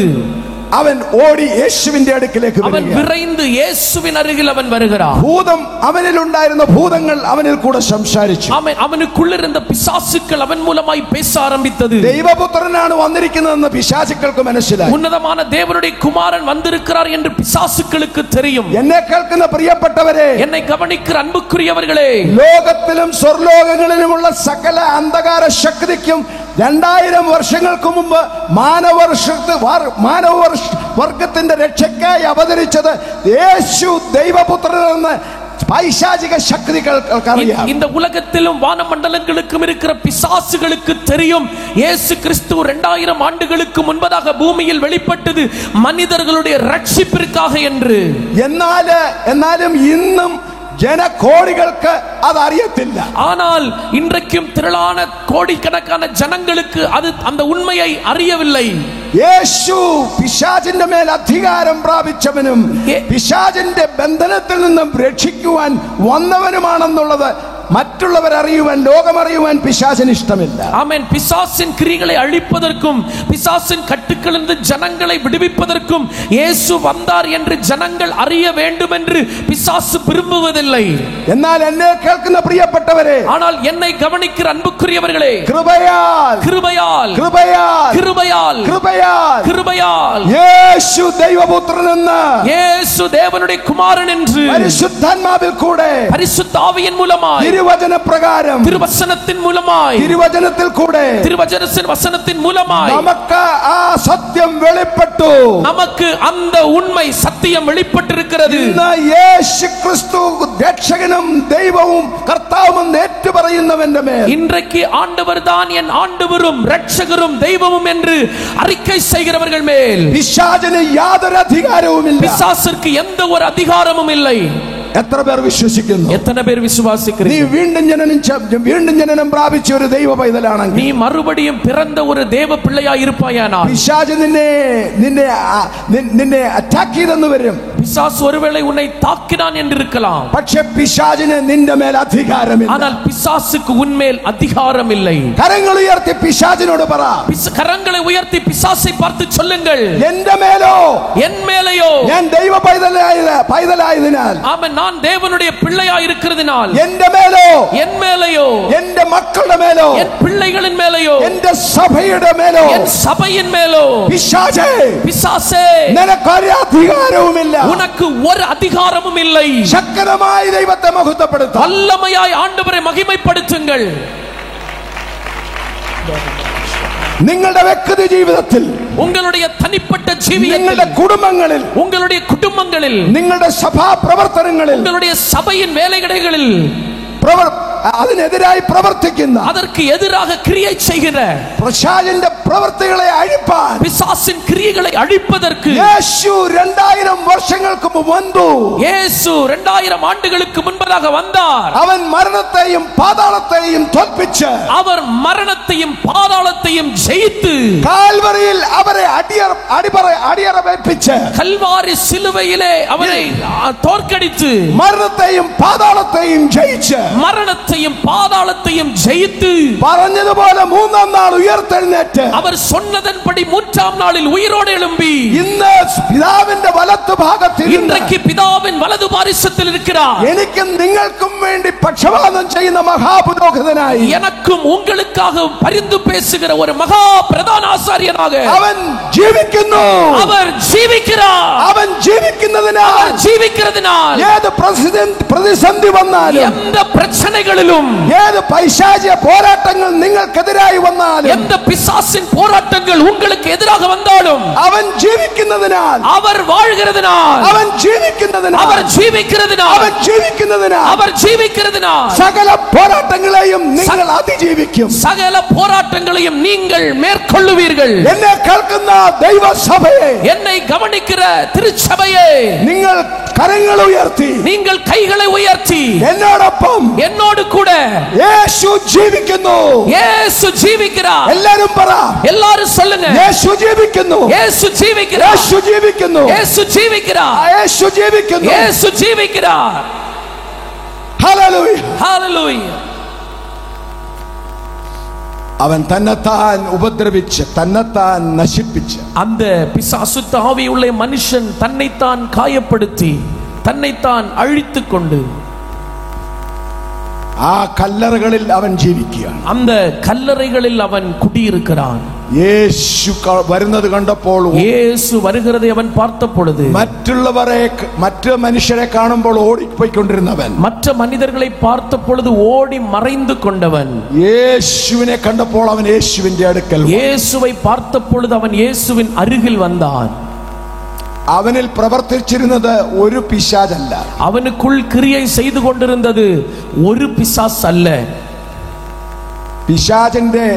അവൻ ഓടി യേശുവിന്റെ അടുക്കിലേക്ക് அவன் விரைந்து இயேசுவின் அருகில் அவன் வருகிறான். ഭൂതം അവനിൽ ഉണ്ടായിരുന്ന ഭൂതങ്ങൾ അവനിൽ കൂടെ സംസാരിച്ചു. அவனுக்குள்ள இருந்த பிசாசுக்கள் அவன் மூலமாய் பேச ஆரம்பித்தது. ദൈവപുത്രനാണ് വന്നിരിക്കുന്നതെന്ന് പിശാചുക്കൾക്ക് മനസ്സിലായി. உன்னதமான தேவனுடைய குமாரன் வந்திருக்கிறார் என்று பிசாசுக்களுக்கு தெரியும். എന്നെ കേൾക്കുന്ന പ്രിയപ്പെട്ടവരെ, என்னை கவனிக்கிற அன்புக்குரியவர்களே, ലോകത്തിലും സ്വർലോകങ്ങളിലുമുള്ള സകല അന്ധകാര ശക്തിക്കും 2000 വർഷങ്ങൾക്ക് മുമ്പ് മാനവവർഗത്തിന്റെ രക്ഷയ്ക്കായി അവതരിച്ചത് യേശു ദൈവപുത്രനെന്ന് പൈശാചിക ശക്തികൾക്കറിയാം. இந்த உலகத்திலும் வானமண்டலங்களுக்கும் இருக்கிற பிசாசுகளுக்கு தெரியும் இயேசு கிறிஸ்து 2000 ஆண்டுகளுக்கு முன்பதாக பூமியில் வெளிப்பட்டது மனிதர்களுடைய ரட்சிப்பிற்காக என்று. എന്നാലും ഇന്നും ஜனகோடிகளுக்கு அது அறியத்தில்லை. ஆனால் இன்றைக்கும் திரளான கோடிக்கணக்கான ஜனங்களுக்கு அது அந்த உண்மையை அறியவில்லை. യേശു പിശാചിന്റെ മേൽ അധികാരം പ്രാപിച്ചവനും പിശാചിന്റെ ബന്ധനത്തിൽ നിന്നും രക്ഷിക്കുവാൻ വന്നവനുമാണെന്നുള്ളത് മറ്റുള്ളവർ അറിയുവാൻ, ലോകം അറിയുവാൻ പിശാചിന് ഇഷ്ടമില്ല. ஆமென். பிசாசின் கிரியைகளை அழிப்பதற்கும் பிசாசின் கட்டுக்களிலிருந்து ஜனங்களை விடுவிப்பதற்கும் இயேசு வந்தார் என்று ஜனங்கள் அறிய வேண்டும் என்று பிசாசு விரும்புவதில்லை. എന്നാൽ എന്നെ കേൾക്കുന്ന പ്രിയപ്പെട്ടവരെ, ஆனால் என்னை கவனிக்கிற அன்புக்குரியவர்களே, കൃപയാൽ கிருபையால் കൃപയാൽ கிருபையால் കൃപയാൽ கிருபையால் യേശു ദൈവപുത്രനെന്ന്, இயேசு தேவனுடைய குமாரன் என்று പരിശുദ്ധാത്മാവിൽ കൂടെ, பரிசுத்த ஆவியின் மூலமாய், തിരുവചന പ്രകാരം, திருவசனத்தின் மூலமாய், തിരുവചനത്തിൽ കൂടെ, திருவசனத்தின் வசனத்தின் மூலமாய் നമുക്ക് ആ സത്യം വെളിപ്പെട്ടു. நமக்கு அந்த உண்மை சத்தியம் வெளிப்பட்டிருக்கிறது. ഇന്ന് യേശു ക്രിസ്തു രക്ഷകനും ദൈവവും കർത്താവും ഏറ്റുപറയുന്നവന്റെ മേൽ, இன்றைக்கு ஆண்டவர் தான் என் ஆண்டவரும் இரட்சகரும் தெய்வமும் என்று அறிக்கை செய்கிறவர்கள் மேல் പിശാചിന് യാതൊരു അധികാരവുമില്ല. பிசாசிற்கு எந்த ஒரு அதிகாரமும் இல்லை. എത്ര പേർ വിശ്വസിക്കുന്നു? எத்தனை பேர் നീ விசுவாசிக்கிறீர்கள்? വീണ്ടും ജനനം പ്രാപിച്ച ഒരു ദൈവ പൈതലാണെങ്കിൽ, நீ மறுபடியும் பிறந்த ஒரு தேவ பிள்ளையாய் இருப்பாயானால், പിശാച് നിന്നെ അറ്റാക്ക് ചെയ്തെന്ന് വരും. பிசாசு ஒருவேளை உன்னை தாக்கினான் என்று இருக்கலாம். പക്ഷെ പിശാചിന് നിന്റെ മേൽ അധികാരമില്ല. ஆனால் பிசாசுக்கு உன்மேல் அதிகாரம் இல்லை. കരങ്ങൾ ഉയർത്തി പിശാചിനോട് പറ, கரங்களை உயர்த்தி பிசாசை பார்த்து சொல்லுங்கள், എന്റെ മേലോ, என் மேலேயோ, ഞാൻ ദൈവ പൈതലായതിനാൽ, ஆமென், நான் தேவனுடைய பிள்ளையாய் இருக்கிறதினால், എന്റെ മേലോ, என் மேலேயோ, എന്റെ മക്കളുടെ മേലോ, என் பிள்ளைகளின் மேலேயோ, എന്റെ സഭയുടെ മേലോ, என் சபையின் மேலோ, പിശാചേ, பிசாசே, നിനക്കൊരു അധികാരവുമില്ല. உனக்கு ஒரு அதிகாரமும் இல்லை. ശക്തമായി ദൈവത്തെ മഹത്വപ്പെടുത്തുക. வல்லமையாய் ஆண்டவரை மகிமைப்படுத்துங்கள். നിങ്ങളുടെ വ്യക്തി ജീവിതത്തിൽ, உங்களுடைய தனிப்பட்ட ஜீவியத்தில், നിങ്ങളുടെ കുടുംബങ്ങളിൽ, உங்களுடைய குடும்பங்களில், നിങ്ങളുടെ സഭാ പ്രവർത്തനങ്ങളിൽ, உங்களுடைய சபையின் வேலைகளில் അതിനെതിരായി പ്രവർത്തിക്കുന്ന, அதற்கு எதிராக கிரியை செய்கிற പിശാചിന്റെ പ്രവൃത്തികളെ അഴിപ്പാൻ பிசாசின் கிரியைகளை அழிப்பதற்கு യേശു 2000 വർഷങ്ങൾക്ക് മുൻപ്, இயேசு 2000 ஆண்டுகளுக்கு முன்பதாக வந்தார். അവൻ മരണത്തെയും പാതാളത്തെയും തോൽപ്പിച്ച്, அவர் மரணத்தையும் பாதாளத்தையும் ஜெயித்து, കാൽവറിയിൽ അവരെ അടിയറവേൽപ്പിച്ച്, கல்வாரி சிலுவையிலே அவரை தோற்கடித்து, മരണത്തെയും പാതാളത്തെയും ജയിച്ച്, மரணத்தையும் பாதாளத்தையும் ஜெயித்து, പറഞ്ഞതുപോലെ മൂന്നാം നാൾ ഉയർത്തെഴുന്നേറ്റ്, அவர் சொன்னதன்படி மூன்றாம் நாளில் உயிரோடு எழும்பி, ഇന്ന് പിതാവിന്റെ വലത്ത് ഭാഗത്തിൽ இன்றைக்கு பிதாவின் வலது பாரிசத்தில் இருக்கிறார். എനിക്കും നിങ്ങൾക്കും വേണ്ടി പക്ഷപാതം ചെയ്യുന്ന മഹാപുരോഹിതനായി, எனக்கும் உங்களுக்காக பரிந்து பேசுகிற ஒரு மகா பிரதான ஆசாரியனாக അവൻ ജീവിക്കുന്നു. அவர் ஜீவிக்கிறார். അവൻ ജീവിക്കുന്നതിനാൽ ഏത് പ്രതിസന്ധി വന്നാലും, எந்த பிரச்சனைகளிலும், ഏത് പൈശാചിക പോരാട്ടങ്ങൾ നിങ്ങൾക്കെതിരായി വന്നാലും, எந்த பிசாசின் போராட்டங்கள் உங்களுக்கு எதிராக வந்தாலும், അവൻ ജീവിക്കുന്നതിനാൽ, அவர் வாழ்கிறதினால், അവൻ ജീവിക്കുന്നതിനാൽ, அவர் ஜீவிக்கிறதினால், അവൻ ജീവിക്കുന്നതിനാൽ அவர் ஜீவிக்கிறதினால் സകല പോരാട്ടങ്ങളെയും നിങ്ങൾ അതിജീവിക്കും. சகல போராட்டங்களையும் நீங்கள் மேற்கொள்ளுவீர்கள். എന്നെ കേൾക്കുന്ന ദൈവസഭയെ, என்னை கவனிக்கிற திருச்சபையே, നിങ്ങൾ കരങ്ങൾ ഉയർത്തി, நீங்கள் கைகளை உயர்த்தி എന്നോടൊപ്പം, என்னோடு கூட യേശു ജീവിക്കുന്നു. இயேசு ஜீவிக்கிறார். എല്ലാരും പറ, எல்லாரும் சொல்லுங்க, യേശു ജീവിക്കുന്നു, இயேசு ஜீவிக்கிறார், യേശു ജീവിക്കുന്നു, இயேசு ஜீவிக்கிறார், യേശു ജീവിക്കുന്നു. இயேசு ஜீவிக்கிறார். ഹല്ലേലൂയ. ஹalleluya. അവൻ തന്നെത്താൻ ഉപദ്രവിച്ച് തന്നെത്താൻ നശിപ്പിച്ച് அந்த பிசாசுத்த ஆவியுள்ள மனுஷன் தன்னைத்தான் காயப்படுத்தி தன்னைத்தான் அழித்துக் கொண்டு ആ കല്ലറകളിൽ അവൻ ജീവിക്കുകയാണ്. அந்த கல்லறைகளில் அவன் குடியிருக்கிறான். യേശു വരുന്നത് കണ്ടപ്പോൾ, യേശു വരുகிறதை അവൻ பார்த்த பொழுது, മറ്റു മനുഷ്യരെ കാണുമ്പോൾ ഓടിപ്പോയിക്കൊണ്ടിരുന്നവൻ, மற்ற மனிதர்களை பார்த்த பொழுது ஓடி மறைந்து கொண்டவன், യേശുവിനെ കണ്ടപ്പോൾ അവൻ യേശുവിന്റെ അടുക്കൽ, இயேசுவை பார்த்த பொழுது அவன் இயேசுவின் அருகில் வந்தான். അവനിൽ പ്രവർത്തിച്ചിരുന്നത് ഒരു പിശാചല്ല, அவனுக்குள் கிரியை செய்து கொண்டிருந்தது ஒரு பிசாசு அல்ல. പിശാചിന്റെ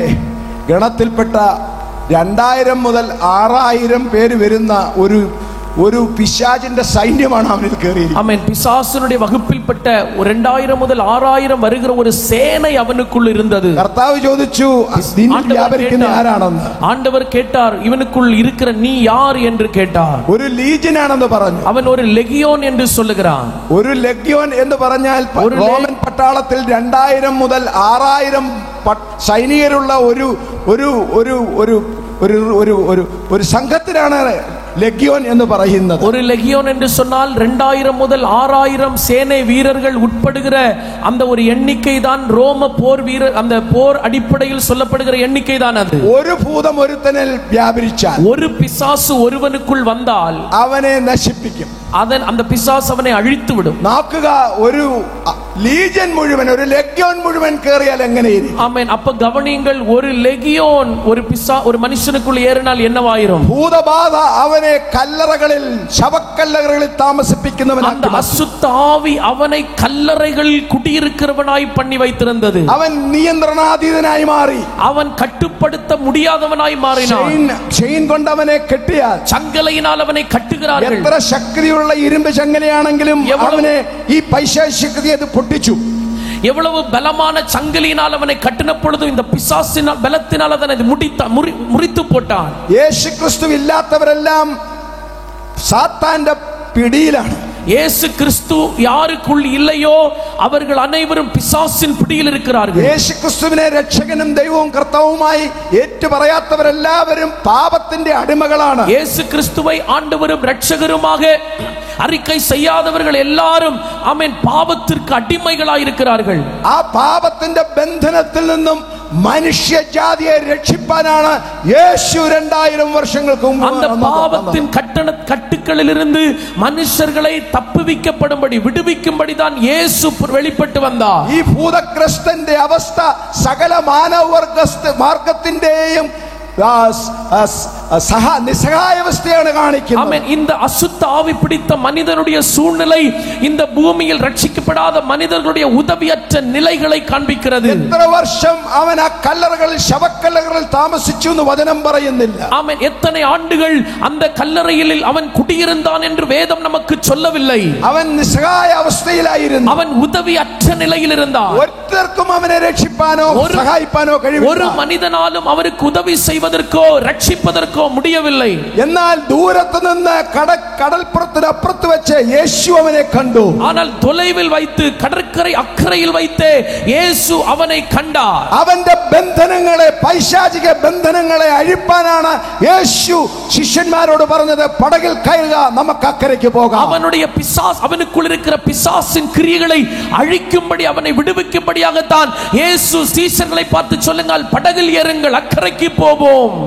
ഗണത്തിൽപ്പെട്ട 2000 മുതൽ 6000 പേര് വരുന്ന ഒരു പിശാചിന്റെ സൈന്യമാണ് അവനിൽ കയറിയിരിക്കുന്നത്. ஆமென். பிசாசுனுடைய வகுப்பில்பட்ட 2000 முதல் 6000 வருகிற ஒரு சேனை அவனுக்குள் இருந்தது. കർത്താവ് ചോദിച്ചു, നിന്നിൽ വ്യാപരിക്കുന്ന ആരാണെന്ന്. ஆண்டவர் கேட்டார், இவனுக்குள் இருக்கிற நீ யார் என்று கேட்டார். ഒരു ലീജിയൻ ആണെന്ന് പറഞ്ഞു. அவன் ஒரு லெகியோன் என்று சொல்லுகிறான். ഒരു ലെഗ്യോൻ എന്ന് പറഞ്ഞാൽ റോമൻ പട്ടാളത്തിൽ 2000 മുതൽ 6000 സൈനികരുള്ള ഒരു സംഘത്തിനാണ് லெகியோன் என்று പറയുന്നത്. ஒரு லெகியோன் என்று சொன்னால் 2000 முதல் 6000 சேனை வீரர்கள் உட்படுகிற அந்த ஒரு எண்ணிக்கை தான் ரோம போர் வீரர், அந்த போர் அடிப்படையில் சொல்லப்படுகிற எண்ணிக்கை தான் அது. ஒரு பூதம் ஒருத்தனில் வியாபிரிச்சால், ஒரு பிசாசு ஒருவனுக்குள் வந்தால் அவனை நശിപ്പിക്കും. அந்த பிசாசு அவனை அழித்து விடும். നോക്കുക, ഒരു ലീജിയൻ മുഴുവൻ, ഒരു ലെഗ്യോൻ മുഴുവൻ കേറിയാൽ എങ്ങനെയിരിക്കും? ஆமென். அப்ப கவனியுங்கள், ஒரு லெகியோன் ஒரு மனுஷனுக்குள் ஏறினால் என்னவாயிரும்? ഭൂതബാധ അവനെ കല്ലറകളിൽ, ശവക്കല്ലറകളിൽ താമസിപ്പിക്കുന്നവനാക്കി. அந்த அசுத்த ஆவி அவனை கல்லறைகளில் குடியிருக்கிறவனாய் பண்ணி வைத்திருந்தது. അവൻ നിയന്ത്രണാതീതനായി മാറി. அவன் கட்டுப்படுத்த முடியாதவனாய் மாறினான். ചെയിൻ കൊണ്ട് അവനെ കെട്ടിയാൽ, சங்கலையினால் அவனை கட்டுகிறார்கள். എത്ര ശക്തിയുള്ള ഇരുമ്പ് ചങ്ങലയാണെങ്കിലും അവനെ ഈ പൈശാചികത അത് പൊട്ടിച്ചു. எவ்வளவு பலமான சங்கிலியினால் அவனை கட்டின பொழுதும் இந்த பிசாசினால் பலத்தினால் அதனை முறித்து போட்டான். യേശു ക്രിസ്തു ഇല്ലാത്തവരെല്ലാം സാത്താന്റെ പിടിയിലാണ്. இயேசு கிறிஸ்து யாருக்குள் இல்லையோ அவர்கள் அனைவரும் பிசாசின் பிடியில் இருக்கிறார்கள். യേശു ക്രിസ്തുവിനെ രക്ഷകനും ദൈവവും കർത്താവുമായി ഏറ്റുപറയാത്തവരെല്ലാവരും പാപത്തിന്റെ അടിമകളാണ്. இயேசு கிறிஸ்துவை ஆண்டவரும் இரட்சகருமாக அறிக்கை செய்யாதவர்கள் எல்லாரும் ஆமென் பாவத்திற்கு அடிமைகளாய் இருக்கிறார்கள். ആ പാപത്തിന്റെ ബന്ധനത്തിൽ നിന്നും മനുഷ്യജാതിയെ രക്ഷിപ്പാനാണ് യേശു 2000 വർഷങ്ങൾക്ക് മുമ്പ് அந்த பாவத்தின் கட்டுக்களிலிருந்து மனுஷர்களை தப்புவிக்கப்படும்படி விடுவிக்கும்படி தான் இயேசு வெளிப்பட்டு வந்தார். ഈ ഭൂതഗ്രസ്തന്റെ അവസ്ഥ സകല മാനവവർഗത്തിന്റെയും നിസ്സഹായാവസ്ഥയാണ് കാണിക്കുന്നത്. ஆமென். இந்த அசுத்த ஆவி பிடித்த மனிதனுடைய சூழ்நிலை இந்த பூமியில் ரட்சிக்கப்படாத மனிதர்களுடைய உதவியற்ற நிலைகளை காண்பிக்கிறது. എത്ര വർഷം അവൻ ആ കല്ലറകളിൽ, ശവക്കല്ലറകളിൽ താമസിച്ചു എന്ന് വചനം പറയുന്നില്ല. ஆமென். எத்தனை ஆண்டுகள் அந்த கல்லறையில் அவன் குடியிருந்தான் என்று வேதம் நமக்கு சொல்லவில்லை. അവൻ നിസ്സഹായ അവസ്ഥയിലായിരുന്നു. அவன் உதவியற்ற நிலையில் இருந்தான். ഒറ്റർക്കും അവനെ രക്ഷിപ്പാനോ സഹായിപ്പാനോ കഴിവില്ല. ஒரு மனிதனாலும் அவருக்கு உதவி செய்வதற்கோ ரட்சிப்பதற்கோ முடியவில்லை. എന്നാൽ ദൂരത്ത് നിന്ന് കടൽപ്പുറത്തിന് അപ്പുറത്ത് വെച്ച് യേശു അവനെ കണ്ടു. ஆனால் தொலைவில் வைத்து கடற்கரை அக்கறையில் வைத்து இயேசு அவனை கண்டார். അവന്റെ ബന്ധനങ്ങളെ, പൈശാചിക ബന്ധനങ്ങളെ അഴിപ്പാനാണ് യേശു ശിഷ്യന്മാരോട് പറഞ്ഞത്, പടകിൽ കയറുക, നമുക്ക് അക്കരയ്ക്ക് പോകാം. அவனுடைய பிசாஸ், அவனுக்குள் இருக்கிற பிசாசின் கிரியைகளை அழிக்கும்படி அவனை விடுவிக்கும்படியாகத்தான் இயேசு சீஷர்களை பார்த்து சொல்லுங்கள், படகில் ஏறுங்கள், அக்கறைக்கு போவோம்.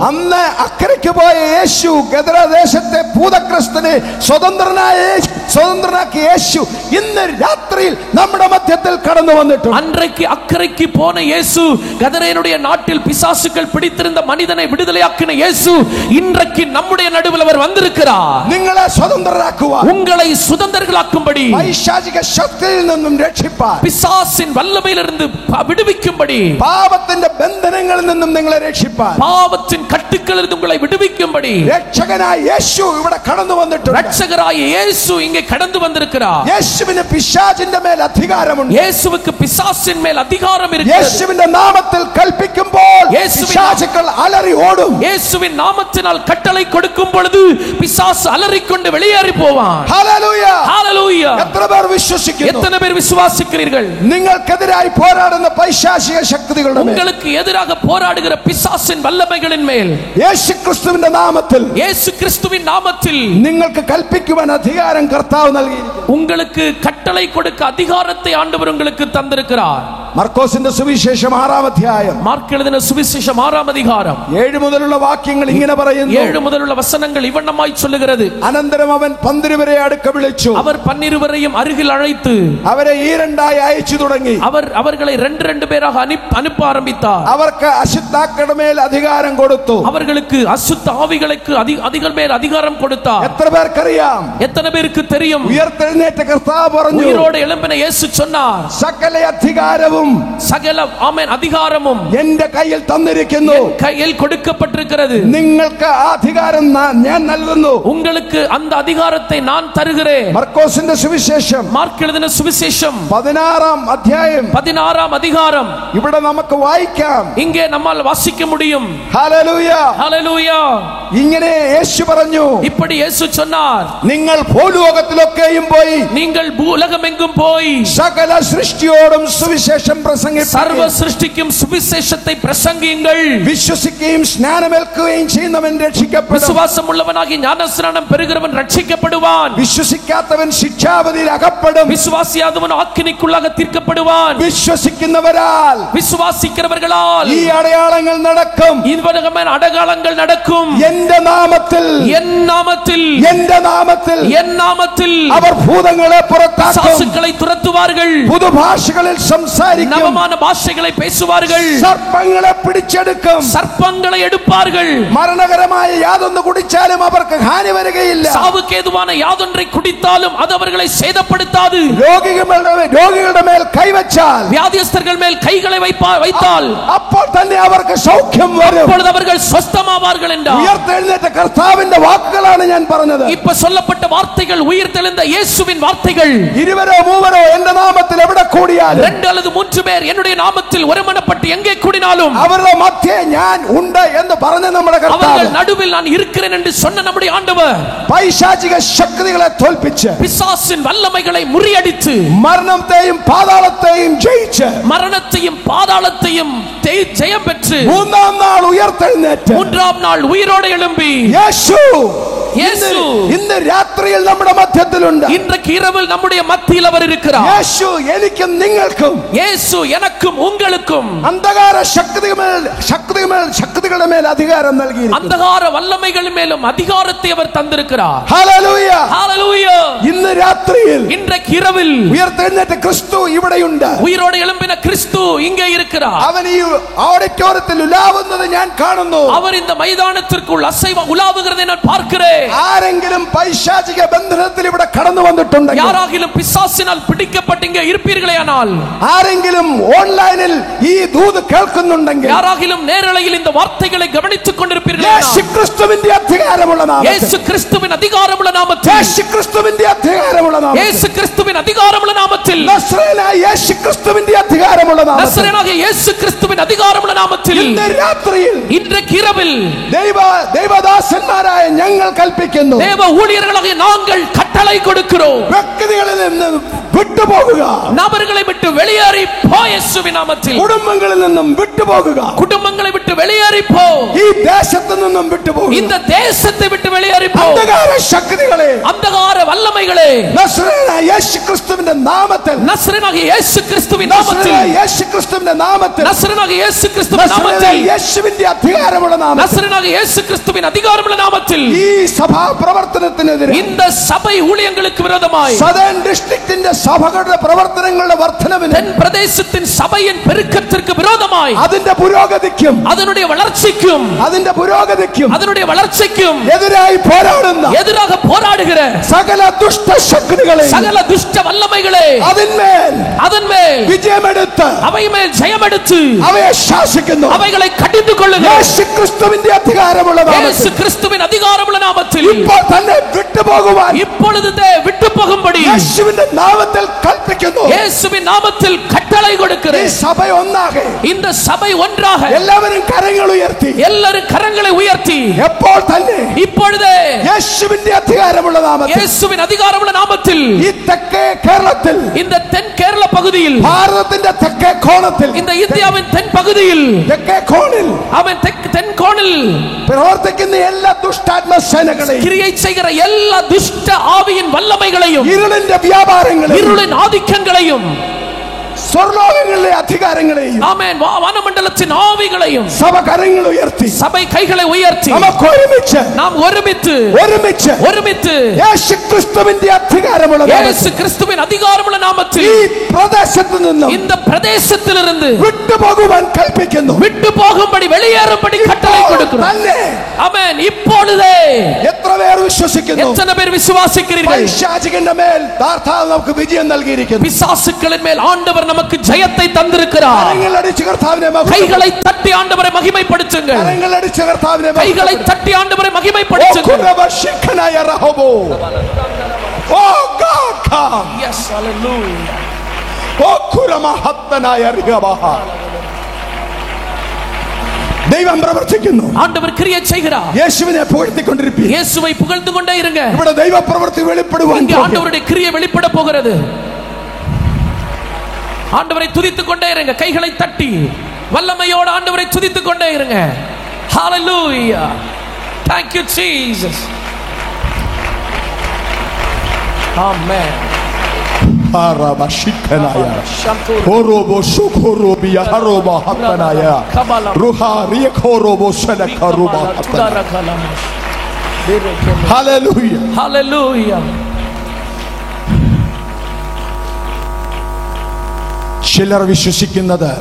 അന്ന് അക്കരയ്ക്ക് പോയ യേശു ഗദരദേശത്തെ ഭൂതഗ്രസ്തനെ സ്വതന്ത്രനാക്കിയ യേശു ഇന്ന് രാത്രിയിൽ നമ്മുടെ മധ്യത്തിൽ കടന്നു വന്നിട്ടുണ്ട്. அன்றைக்கு அக்கறைக்கு போன இயேசு, கதரேனுடைய நாட்டில் பிசாசுகள் பிடித்திருந்த மனிதனை விடுதலையாக்கின இயேசு இன்றைக்கு நம்முடைய நடுவில் அவர் வந்திருக்கிறார். നിങ്ങളെ സ്വതന്ത്രരാക്കുവാൻ, உங்களை சுதந்திரர்களாக்கும்படி, പൈശാചിക ശക്തിയിൽ നിന്നും രക്ഷിപ്പാൻ, பிசாசின் வல்லமையிலிருந்து விடுவிக்கும்படி, പാപത്തിന്റെ ബന്ധനങ്ങളിൽ നിന്നും നിങ്ങളെ രക്ഷിപ്പാൻ, பாவத்தின் கட்டுக்களிலிருந்து உங்களை விடுவிக்கும்படி രക്ഷകനായ യേശു ഇവിടെ കടന്നു വന്നിട്ടുണ്ട്. ரட்சகராയ இயேசு இங்கே கடந்து வந்திருக்கிறார். യേശുവിന് പിശാചിന്റെ മേൽ അധികാരമുണ്ട്. இயேசுவுக்கு பிசாசின் மேல் அதிகாரம் இருக்கிறது. യേശുവിന്റെ നാമത്തിൽ കൽപ്പിക്കുമ്പോൾ പിശാചുക്കൾ അലറി ഓടും. இயேசுவின் நாமத்தினால் கட்டளை கொடுக்கும் பொழுது பிசாசு அலறிக்கொண்டு வெளியேறி போவான். ഹല്ലേലൂയ, ஹalleluya. എത്ര പേർ വിശ്വസിക്കുന്നു? எத்தனை பேர் விசுவாசிக்கிறீர்கள்? നിങ്ങൾക്കെതിരായി പോരാടുന്ന പൈശാചിക ശക്തികളുടെ മേൽ, உங்களுக்கு எதிராக போராடுகிற பிசாசின் வல்லமைகளின் மேல் യേശുക്രിസ്തുവിന്റെ നാമത്തിൽ, இயேசு கிறிஸ்துவின் நாமத்தில் നിങ്ങൾക്ക് കൽപ്പിക്കുവാൻ അധികാരം കർത്താവ് നൽകിയിരിക്കുന്നു. உங்களுக்கு கட்டளை கொடுக்க அதிகாரத்தை ஆண்டவர் உங்களுக்கு தந்திருக்கிறார். മർക്കോസിന്റെ സുവിശേഷം 6-ാം അധ്യായം, மார்க் எழுதின சுவிசேஷம் 6ஆம் அதிகாரம் 7 മുതലുള്ള വാക്യങ്ങൾ ഇങ്ങനെ പറയുന്നു. 7 முதலுள்ள வசனங்கள் இவ்வண்ணமாய் சொல்லுகிறது. അനന്തരം അവൻ 12 അടുക്ക വിളിച്ചു, அவர் 12 அருகில் அழைத்து അവരെ ഈ രണ്ടായി അയച്ചു തുടങ്ങി. அவர்களை ரெண்டு பேராக அனுப்ப ஆரம்பித்தார். അവർക്ക് അശുദ്ധാക്കളുടെ മേൽ അധികാരം കൊടുത്തു. அவர்களுக்கு அசுத்த ஆவிகளுக்கு அதிகள் மேல் அதிகாரம் கொடுத்தார். എത്ര പേർക്കറിയാം? எத்தனை பேருக்கு தெரியும்? ഉയർത്തെഴുന്നേറ്റ കർത്താവ് പറഞ്ഞു, உயிரோடு எழும்பின இயேசு சொன்னார், സകല അധികാരവും சகல ஆமென் அதிகாரமும் എന്റെ കയ്യിൽ തന്നിരിക്കുന്നു. கையில் கொடுக்கப்பட்டிருக்கிறது. നിങ്ങൾക്ക് ആ അധികാരം ഞാൻ നൽകുന്നു. உங்களுக்கு அந்த அதிகாரத்தை நான் தருகிறேன். മർക്കോസിന്റെ സുവിശേഷം மார்க் எழுதின சுவிசேஷம் 16-ാം അധ്യായം 16ஆம் அதிகாரம் ഇവിടെ നമുക്ക് വായിക്കാം. இங்கே நம்மால் வாசிக்க முடியும். ഹല്ലേലൂയ. ஹல்லேலூயா. ഇങ്ങനെ യേശു പറഞ്ഞു, இப்படி இயேசு சொன்னார், നിങ്ങൾ ഭൂലോകത്തിലൊക്കെയും പോയി நீங்கள் உலகமெங்கும் போய் സകല സൃഷ്ടിയോടും സുവിശേഷം சர்வ പ്രസംഗിക്കുകയും சிருஷ்டிக்கும் சுவிசேஷத்தை பிரசங்கியுங்கள். വിശ്വസിക്കുകയും സ്നാനമേൽക്കുകയും ചെയ്യുന്നവൻ രക്ഷിക്കപ്പെടും. விசுவாசம் உள்ளவனாகி ஞானஸ்நானம் பெறுகிறவன் ரட்சிக்கப்படுவான். വിശ്വസിക്കാത്തവൻ ശിക്ഷാവിധിയിൽ അകപ്പെടും. விசுவாசியாதவன் ஆக்கினைக்குள்ளாக தீர்க்கப்படுவான். വിശ്വസിക്കുന്നവരാൽ விசுவாசிக்கிறவர்களால் ഈ അടയാളങ്ങൾ നടക്കും. இவ்வளவு அடையாளங்கள் நடக்கும். എന്റെ നാമത്തിൽ, என் நாமத்தில், എന്റെ നാമത്തിൽ என் நாமத்தில் അവർ ഭൂതങ്ങളെ പുറത്താക്കും. பிசாசுகளை துரத்துவார்கள். പുതുഭാഷകളിൽ സംസാരിക്കും. நவமான பாஷைகளை பேசுவார்கள். സർപ്പങ്ങളെ പിടിച്ചെടുക്കും. சர்ப்பங்களை எடுப்பார்கள். മരണകരമായ യാതൊന്ന് കുടിച്ചാലും അവർക്ക് ഹാനി വരികയില്ല. சாவுக்கு ஏதுவான யாதொன்றை குடித்தாலும் அது அவர்களை சேதப்படுத்தாது. രോഗികളുടെ മേൽ കൈവച്ചാൽ, வியாதியஸ்தர்கள் மேல் கைகளை வைத்தால் അപ്പോൾ തന്നെ അവർക്ക് സൗഖ്യം വരും. அப்பொழுது அவர்கள் സ്വസ്ഥமாவார்கள் என்றார். ഉയർത്തെഴുന്നേറ്റ കർത്താവിന്റെ വാക്കുകളാണ് ഞാൻ പറഞ്ഞത്. இப்ப சொல்லப்பட்ட வார்த்தைகள் உயிர்த்தெழுந்த இயேசுவின் வார்த்தைகள். 2-3 എന്റെ നാമത്തിൽ എവിടെ കൂടിയാലും, 2 அல்லது 3 பேர் என்னுடைய நாமத்தில் ஒருமனப்பட்டு எங்கே கூடினாலும் അവരുടെ മധ്യേ ഞാൻ ഉണ്ട് എന്ന് പറഞ്ഞ നമ്മുടെ കർത്താവ്, அவர்கள் நடுவில் நான் இருக்கிறேன் என்று சொன்ன நம்முடைய ஆண்டவர், പൈശാചിക ശക്തികളെ തോൽപ്പിച്ച്, பிசாசின் வல்லமைகளை முறியடித்து, മരണത്തെയും പാതാളത്തെയും ജയിച്ച്, மரணத்தையும் பாதாளத்தையும் ஜெயம் பெற்று, 3-ാം നാൾ ഉയർത്തെഴുന്നേറ്റ് 3ஆம் நாள் உயிரோடு எழும்பி യേശു இயேசு ഇന്ന് രാത്രിയിൽ നമ്മുടെ മധ്യത്തിലുണ്ട്. இன்றைக்கு இரவில் நம்முடைய மத்தியில் அவர் இருக்கிறார். യേശു എനിക്കും നിങ്ങൾക്കും, இயேசு எனக்கும் உங்களுக்கும் അന്ധകാര ശക്തികളുടെ മേൽ അധികാരം നൽകിയിരിക്കുന്നു. அந்தகார வல்லமைகளின் மேலும் அதிகாரத்தை அவர் தந்திருக்கிறார். ഹല്ലേലൂയ. ஹல்லேலூயா. ഇന്ന് രാത്രിയിൽ இன்றைக்கு இரவில் ഉയർത്തെഴുന്നേറ്റ ക്രിസ്തു ഇവിടെയുണ്ട്. உயிரோடு எழும்பின கிறிஸ்து இங்கே இருக்கிறார். അവൻ ഈ ഓഡിറ്റോറിയത്തിൽ ഉലാവുന്നത് ഞാൻ കാണുന്നു. அவர் இந்த மைதானத்திற்குள் உலாவுகிறதை நான் பார்க்கிறேன். ആരെങ്കിലും പൈശാചിക ബന്ധനത്തിൽ ഇവിടെ കടന്നു വന്നിട്ടുണ്ടെങ്കിൽ, யாராகிலும் பிசாசினால் பிடிக்கப்பட்டு இங்கே இருப்பீர்களேயானால், ആരെങ്കിലും ഓൺലൈനിൽ ഈ ദൂത് കേൾക്കുന്നുണ്ടെങ്കിൽ, யாராகிலும் நேரலையில் இந்த வார்த்தைகளை கவனித்துக் கொண்டிருப்பீர்களே, യേശുക്രിസ്തുവിന്റെ അധികാരമുള്ള നാമത്തിൽ, இயேசு கிறிஸ்துவின் அதிகாரமுள்ள நாமத்தில், യേശുക്രിസ്തുവിന്റെ അധികാരമുള്ള നാമത്തിൽ, இயேசு கிறிஸ்துவின் அதிகாரமுள்ள நாமத்தில், നസ്രേനായ യേശുക്രിസ്തുവിന്റെ അധികാരമുള്ള നാമത്തിൽ, நசரேயனாகிய இயேசு கிறிஸ்துவின் அதிகாரமுள்ள நாமத்தில், ഇന്ന് രാത്രിയിൽ இன்றைக்கு இரவில் ദൈവദാസന്മാരായ ഞങ്ങൾ കൽപ്പിക്കുന്നു, தேவ ஊழியர்களாகிய நாங்கள் கட்டளை கொடுக்கிறோம். വ്യക്തികളിൽ നിന്ന് വിട്ടുപോകുക, நபர்களை விட்டு வெளியேறி போ இயேசுவின் நாமத்தில். കുടുംബങ്ങളിൽ നിന്നും വിട്ടുപോകുക, குடும்பங்களை விட்டு வெளியேறி போ. ഈ ദേശത്തു നിന്നും വിട്ടുപോകുക, இந்த தேசத்தை விட்டு வெளியேறி போ. അന്ധകാര ശക്തികളെ அந்தகார வல்லமைகளே നസ്രേനായ യേശുക്രിസ്തുവിന്റെ നാമത്തിൽ, நசரேயனாகிய இயேசு கிறிஸ்துவின் நாமத்தில், നസ്രേനായ യേശുക്രിസ്തുവിന്റെ നാമത്തിൽ, நசரேயனாகிய இயேசு கிறிஸ்துவின் നസ്രേനായ நாமத்தில், യേശുവിന്റെ അധികാരമുള്ള നാമത്തിൽ, நசரேயனாகிய இயேசு கிறிஸ்துவின் அதிகாரமுள்ள நாமத்தில், ഈ സഭാ പ്രവർത്തനത്തിനെതിരെ, இந்த சபை ஊழியங்களுக்கு விரோதமாய், സദേൺ ഡിസ്ട്രിക്റ്റിന്റെ സഭകളുടെ പ്രവർത്തനങ്ങളുടെ വർധനവിന്, தென் பிரதேசத்தின் சபையின் பெருக்கத்திற்கு விரோதமாய், അതിന്റെ പുരോഗതിക്കും அதனுடைய வளர்ச்சிக்கும் அதனுடைய வளர்ச்சிக்கும் എതിരായി പോരാടുന്ന எதிராக போராடுகிற സകല ദുഷ്ടശക്തികളെ, சகல துஷ்ட வல்லமைகளே அதன்மேல் വിജയമെടുത്ത് அவை மேல் ஜெயமெடுத்து അവയെ ശാസിക്കുന്നു. அவைகளை கடிந்து கொள்ளுங்க. യേശുക്രിസ്തുവിന്റെ അധികാരമുള്ള இயேசு கிறிஸ்துவின் அதிகாரமுள்ள நாமத்தில் ഇപ്പോൾ തന്നെ വിട്ടുപോകുവാൻ இப்பொழுது விட்டு போகும்படி യേശുവിന്റെ നാമത്തിൽ കൽപ്പിക്കുന്നു. இயேசுவின் நாமத்தில் கட்டளை ഈ கொடுக்கிறேன். സഭ ഒന്നാകെ, இந்த சபை ஒன்றாக എല്ലാവരും കരങ്ങൾ ഉയർത്തി, எல்லாரும் கரங்களை உயர்த்தி എപ്പോൾ തന്നെ இப்பொழுதே യേശുവിന്റെ അധികാരമുള്ള നാമത്തിൽ, இயேசுவின் அதிகாரமுள்ள நாமத்தில் ഈ തെക്കേ തെക്കേ കേരളത്തിൽ, இந்த தென் കേരള പകുതിയിൽ, ഭാരതത്തിന്റെ തെക്കേ കോണത്തിൽ, இந்த இந்தியாவின் தென் பகுதியில், തെക്കേ കോണിൽ அவன் தென் கோணில் പ്രവർത്തിക്കുന്ന എല്ലാ ദുഷ്ടാത്മ സേനകളെയും, கிரியை செய்கிற எல்லா துஷ்ட ஆவியின் வல்லமைகளையும், ഇരുളിന്റെ വ്യാപാരങ്ങളെയും, இருளின் ஆதிக்கங்களையும், സ്വർലോകങ്ങളിലെ അധികാരങ്ങളെയും, ആമേൻ, വാനമണ്ഡലത്തിൻ ആവികളെയും സഭ കരങ്ങൾ ഉയർത്തി, സഭை கைகளை ഉയർത്തി നമുക്ക് ഒരുമിച്ച് നാം ഒരുമിച്ച് യേശുക്രിസ്തുവിന്റെ അധികാരമുള്ള യേശുക്രിസ്തുവിൻ അധികാരമുള്ള നാമത്തിൽ ഈ പ്രദേശത്ത് നിന്ന് இந்த பிரதேசத்திலிருந்து വിട്ടുപോകുവാൻ കൽപ്പിക്കുന്നു. വിട്ടുപോകുമ്പടി വെളിയേറുമ്പടി കട്ടളை കൊടുക്കുന്നു. ആമേൻ. இப்பொழுதே എത്ര പേർ വിശ്വസിക്കുന്നു? എത്ര പേർ വിശ്വസിக்கிறீர்கள்? പൈശാചികന്റെ മേൽ കർത്താവ് നമുക്ക് വിജയം നൽകിയിരിക്കുന്നു. பிசாசுக்களின் மேல் ஆண்டவர் நமக்கு ஜெயத்தை தந்திருக்கிறார். കരങ്ങളടിച്ച് കർത്താവിനെ கைகளை தட்டி ஆண்டவரை மகிமைப்படுத்துங்கள். കരങ്ങളടിച്ച് കർത്താവിനെ கைகளை தட்டி ആண்டവരെ മഹിമപ്പെടുത്തുங்கள். Oh God, come. Yes, hallelujah. ദൈവം പ്രവർത്തിക്കുന്നു. ஆண்டவர் கிரியை செய்கிறார். യേശുവിനെ പുകഴ്ത്തിക്കൊണ്ടിരിക്കുക. இயேசுவை புகழ்ந்து கொண்டே இருங்க. ഇവിടെ ദൈവ പ്രവൃത്തി വെളിപ്പെടുവാൻ இங்கே ஆண்டவருடைய கிரியை வெளிப்பட போகிறது. ஆண்டவரை துதித்துக் கொண்டே இருங்க. கைகளை தட்டி வல்லமையோடு ஆண்டவரை துதித்துக் கொண்டே இருங்க. Hallelujah. Thank you Jesus. Amen. Arabashikhanaya Horobo Shukorobiya Haroba Hatanaya Ruha Riekorobo Shalakaruba Hatanaya. Hallelujah. Hallelujah. ചിലർ വിശ്വസിക്കുന്നത്,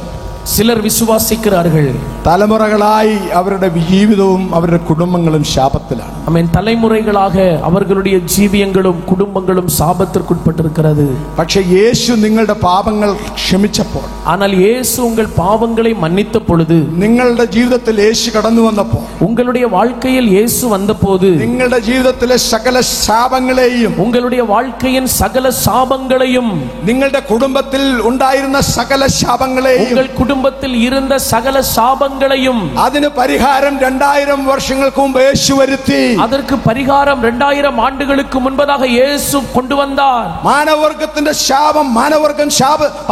ചിലർ വിശ്വസിக்கிறார்கள், തലമുറകളായി അവരുടെ ജീവിതവും അവരുടെ കുടുംബങ്ങളും ശാപത്തിലാണ്. ആമേൻ. തലമുറകളാக അവர்களுடைய ജീവിതങ്ങളും കുടുംബങ്ങളും சாபத்திற்குட்பட்டிருக்கிறது. പക്ഷേ യേശു നിങ്ങളുടെ പാപങ്ങൾ ക്ഷമിച്ചപ്പോൾ, ஆனால் இயேசு உங்கள் பாவங்களை மன்னித்த பொழுது, നിങ്ങളുടെ ജീവിതത്തിൽ യേശു കടന്നു വന്നപ്പോൾ, உங்களுடைய வாழ்க்கையில் இயேசு வந்தபோது, നിങ്ങളുടെ ജീവിതത്തിലെ സകല ശാപങ്ങളെയും, உங்களுடைய வாழ்க்கையின் சகல சாபங்களையும், നിങ്ങളുടെ കുടുംബത്തിൽ ഉണ്ടായിരുന്ന സകല ശാപങ്ങളെയും, உங்கள் குடும்பத்தில் இருந்த சகல சாபங்களையும், അതിന് പരിഹാരം 2000 വർഷങ്ങൾക്ക് മുമ്പ് യേശു വരുത്തി. அதற்கு பரிகாரம் 2000 ஆண்டுகளுக்கு முன்பதாக இயேசு கொண்டு வந்தார். മാനവർഗത്തിന്റെ ശാപം, മാനവർഗം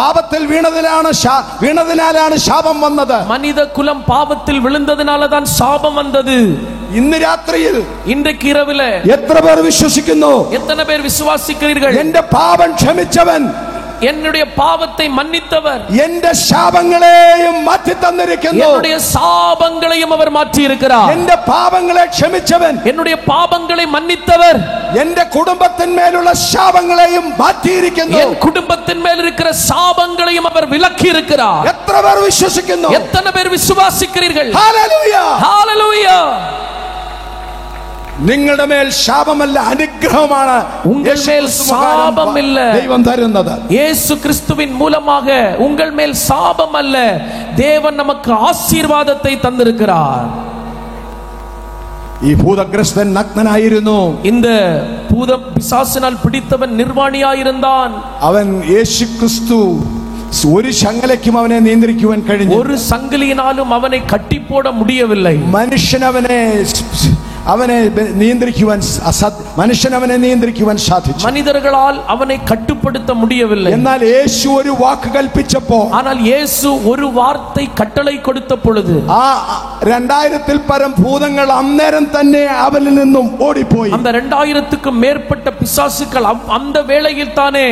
പാപത്തിൽ വീണതിനാലാണ് ശാപം വന്നത്. மனித குலம் பாவத்தில் விழுந்ததினால தான் சாபம் வந்தது. ഇന്ന് രാത്രിയിൽ, இன்றைக்கு இரவிலே എത്ര പേർ വിശ്വസിക്കുന്നു? எத்தனை பேர் விசுவாசிக்கிறீர்கள்? എന്റെ പാപം ക്ഷമിച്ചവൻ, என்னுடைய பாவத்தை மன்னித்தவர், എന്റെ ശാപങ്ങളെയും മാറ്റി തന്നിരിക്കുന്നു. என்னுடைய சாபங்களையும் அவர் மாற்றி இருக்கிறார். എന്റെ പാപങ്ങളെ ക്ഷമിച്ചവൻ, என்னுடைய பாவங்களை மன்னித்தவர், എന്റെ കുടുംബത്തിന്മേലുള്ള ശാപങ്ങളെയും മാറ്റിയിരിക്കുന്നു. என் குடும்பத்தின் மேல் இருக்கிற சாபங்களையும் அவர் விலக்கி இருக்கிறார். എത്ര പേർ വിശ്വസിക്കുന്നു? எத்தனை பேர் விசுவாசிக்கிறீர்கள்? ഹല്ലേലൂയ. ഹല്ലേലൂയ. നിങ്ങളുടെ മേൽ ശാപമല്ല, അനുഗ്രഹമാണ് உங்கள் மேல் சாபம் இல்ல, ദൈവം തരുന്നത്. இயேசு கிறிஸ்துவின் மூலமாக உங்கள் மேல் சாபம் அல்ல, தேவன் நமக்கு ஆசீர்வாதத்தை தந்திருக்கிறார். ഈ ഭൂതഗ്രസ്തൻ നഗ്നനായിരുന്നു. இந்த பூத பிசாசினால் பிடித்தவன் நிர்வாணியாயிருந்தான். അവൻ യേശുക്രിസ്തു ഒരു ചങ്ങലയ്ക്കും അവനെ നിയന്ത്രിക്കുവാൻ കഴിഞ്ഞു. ஒரு சங்கிலியினாலும் அவனை கட்டி போட முடியவில்லை. മനുഷ്യൻ അവനെ നിയന്ത്രിക്കുവാൻ സാധിച്ചു. மனிதர்களால் அவனை கட்டுப்படுத்த முடியவில்லை. എന്നാൽ യേശു ഒരു വാക്ക് കൽപ്പിച്ചപ്പോൾ, ஆனால் இயேசு ஒரு வார்த்தை கட்டளை கொடுத்த பொழுது, ആ 2000-ൽ പരം ഭൂതങ്ങൾ അന്നേരം തന്നെ അവനിൽ നിന്നും ഓടിപ്പോയി. அந்த 2000க்கும் மேற்பட்ட பிசாசுகள் அந்த வேளையில் தானே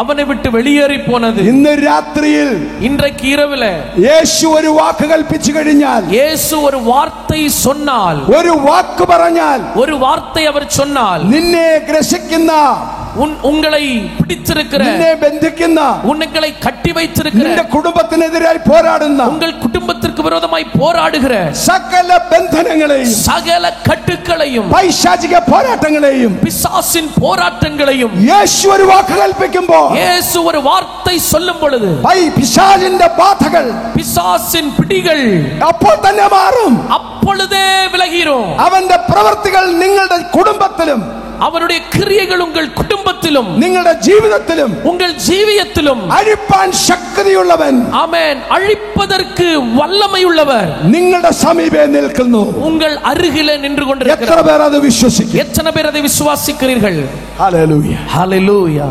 அவனை விட்டு வெளியேறி போனது. ഇന്ന് രാത്രിയിൽ, இன்றைக்கு இரவிலே യേശു ഒരു വാക്ക് കൽപ്പിച്ചു കഴിഞ്ഞാൽ, இயேசு ஒரு வார்த்தை சொன்னால், ഒരു വാക്ക് പറഞ്ഞാൽ, ஒரு வார்த்தை அவர் சொன்னால், നിന്നെ ഗ്രസിക്കുന്ന, உங்களை பிடித்திருக்கிற, നിന്നെ ബന്ധിക്കുന്ന, உங்களை കട്ടി வைத்திருக்கிற, നിന്റെ കുടുംബത്തിനെതിരായി പോരാടുന്ന, உங்கள் குடும்பத்திற்கு விரோதமாய் போராடுகிற സകല ബന്ധനങ്ങളെയും, சகல കട്ടുകളെയും, പൈശാചിക പോരാട്ടങ്ങളെയും, பிசாசின் போராட்டங்களையும் യേശു ഒരു വാക്ക് കൽപ്പിക്കുമ്പോൾ, இயேசு ஒரு வார்த்தை சொல்லும் பொழுது, പിശാചിന്റെ ബാധകൾ, பிசாசின் பிடிகள் അപ്പോൾ തന്നെ മാറും. அப்பொழுதே விலகிரும். അവന്റെ പ്രവൃത്തികൾ നിങ്ങളുടെ കുടുംബത്തിലും, அவருடைய கிரியைகள் உங்கள் குடும்பத்திலும், നിങ്ങളുടെ ജീവിതത്തിലും, உங்கள் ஜீவியத்திலும் അഴിപ്പാൻ ശക്തിയുള്ളവൻ, ஆமென், அழிப்பதற்கு வல்லமையுள்ளவர் നിങ്ങളുടെ സമീപേ നിൽക്കുന്നു. உங்கள் அருகிலே நின்று എത്ര கொண்டிருக்கிறார். പേർ അത് വിശ്വസിക്കും? எத்தனை பேர் அதை விசுவாசிக்கிறீர்கள்? ഹല്ലേലൂയ. ஹalleluya.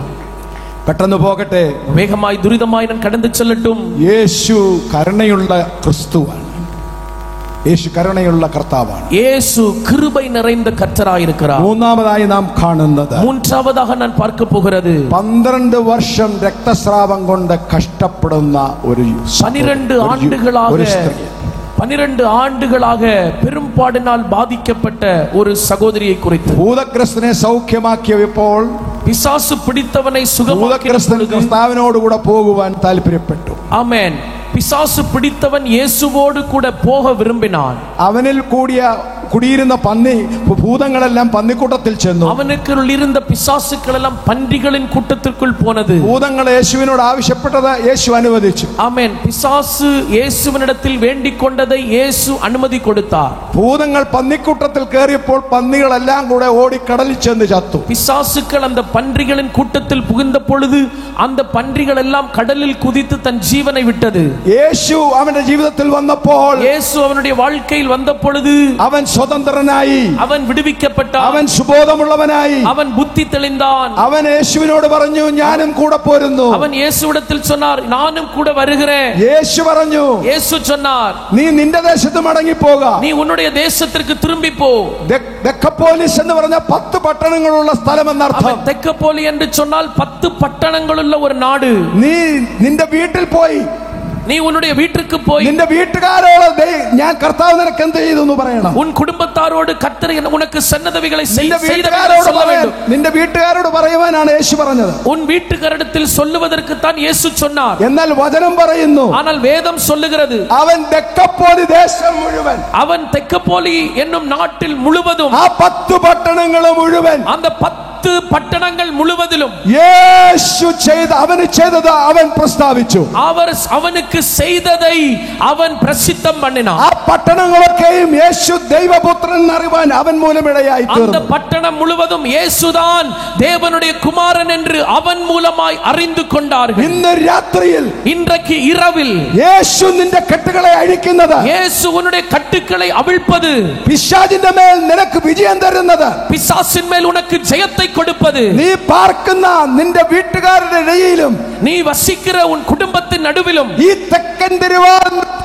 പെട്ടെന്ന് പോകട്ടെ, വേഗമായി ദുരിതമായി ഞാൻ കടന്നു ചെല്ലട്ടും. യേശു കരുണയുള്ള ക്രിസ്തുവാണ്. യേശു കരുണയുള്ള കർത്താവാണ്. യേശു கிருபை நிறைந்த கர்த்தராயிருக்கிறார். മൂന്നാമതായി നാം കാണുന്നത്, மூன்றாவதாக நான் பார்க்க போகிறது, 12 വർഷം രക്തസ്രാവം കൊണ്ട് കഷ്ടപ്പെടുന്ന ഒരു 12 ஆண்டுகளாக பெரும்பாடினால் பாதிக்கப்பட்ட ஒரு சகோதரியை குறித்து. ഭൂതഗ്രസ്തനെ സൗഖ്യമാക്കിയപ്പോൾ പിശാസു പിടിത്തവനെ സുഖമാക്കിയപ്പോൾ കർത്താവിനോട് കൂടെ പോകുവാൻ താല്പര്യപ്പെട്ടു. ആമേൻ. പിശാസു പിടിത്തവൻ യേശുവോട് കൂടെ പോക വിരുമ്പിനാൻ. അവനിൽ കുടിയിരുന്ന ഭൂതങ്ങളെല്ലാം പന്നിക്കൂട്ടത്തിൽ ചെന്നു. അവനുക്കുള്ളിൽ ഇരുന്ന പിശാസുക്കളെല്ലാം പന്നികളിൻ കൂട്ടത്തിற்குள் പോனது. ഭൂതങ്ങൾ യേശുവിനോട് ആവശ്യപ്പെട്ടത് യേശു അനുവദിച്ചു. ആമേൻ. പിശാസു യേശുവിനിടത്തിൽ വേണ്ടിക്കൊണ്ടதை യേശു അനുമതി കൊടുത്താർ. ഭൂതങ്ങൾ പന്നിക്കൂട്ടത്തിൽ കയറിയപ്പോൾ പന്നികളെല്ലാം കൂടെ ഓടി കടലിൽ ചെന്ന് ചത്തു. பிசாசுக்கள் அந்த பன்றிகளின் கூட்டத்தில் புகுந்த பொழுது அந்த பன்றிகள் எல்லாம் கடலில் குதித்து தன் ஜீவனை விட்டது. യേശു അവന്റെ ജീവിതത്തിൽ വന്നപ്പോൾ, യേശു അവனுடைய வாழ்க்கையில் வந்த பொழுது അവൻ സ്വതന്ത്രനായി, അവൻ വിടുവിക്കപ്പെട്ടാൻ, അവൻ സുബോധമുള്ളവനായി, അവൻ ബുദ്ധി തെളിந்தான். അവൻ യേശുവിനോട് പറഞ്ഞു, ഞാനും കൂടെ പോരുന്നു. അവൻ യേശുവിடத்தில் சொன்னார், நானும் கூட வருகிறேன். യേശു പറഞ്ഞു, യേശു சொன்னார், നീ നിന്റെ ദേശത്ത് മടങ്ങി പോക, നീ உன்னுடைய தேசத்திற்கு திரும்பி போ. ദെക്കപ്പോലിസ് എന്ന് പറഞ്ഞ 10 പട്ടണങ്ങളുള്ള സ്ഥലം എന്നർത്ഥം. தெக்கப்போலி என்று சொன்னால் 10 பட்டணங்களுள்ள ஒரு நாடு. നീ നിന്റെ വീട്ടിൽ പോയി, നീ ഉன்னுடைய വീട്ടിற்கு പോയി നിന്റെ വീട്ടുകാരോട് ഞാൻ കർത്താവ് നിനക്ക് എന്ത് ചെയ്തു എന്ന് പറയണം. ഉൻ കുടുംബത്താരോട് കർത്തർ ഉനക്ക് സന്നദ്ധവികളെ നിന്റെ വീട്ടുകാരോട് പറയുവാനാണ് യേശു പറഞ്ഞത്. ഉൻ വീട്ടുകാരിടത്തിൽ சொல்லுவதற்கு தான் യേശു சொன்னார். എന്നാൽ വചനം പറയുന്നു, ஆனால் வேதம் சொல்லுகிறது, അവൻ ദെക്കപ്പോലി ദേശം മുഴുവൻ, അവൻ തെക്കപ്പോലി என்னும் நாட்டில் முழுவதும், ആ 10 പട്ടണങ്ങൾ മുഴുവൻ, அந்த 10 பட்டணங்கள் முழுவதிலும் യേശു അവന് ചെയ്തത് അവൻ പ്രസ്താവിച്ചു. அவனுக்கு செய்ததை அவன் பிரசித்தம் பண்ணினான். ആ പട്ടണങ്ങളൊക്കെയും യേശു ദൈവപുത്രൻ എന്നറിവാൻ അവൻ മൂലം ഇടയായി തീർന്നു. அந்த பட்டணம் முழுவதும் இயேசுதான் தேவனுடைய குமாரன் என்று அவன் மூலமாய் அறிந்து கொண்டார்கள். ഇന്ന് രാത്രിയിൽ, இன்றைக்கு இரவில் യേശു നിന്റെ കെട്ടുകളെ അഴിക്കുന്നത്, യേശു உன்னுடைய கட்டுக்களை அவிழ்ப்பது, പിശാചിന്റെ മേൽ നിനക്ക് വിജയം തരുന്നത്, பிசாசின் மேல் உனக்கு ஜெயத்தை கொடுப்பது, നീ പാർക്കുന്ന നിന്റെ വീട്ടുകാരുടെ ഇടയിലും, நீ வசிக்கிற உன் குடும்பத்தின் நடுவிலும், ഈ തെക്കൻ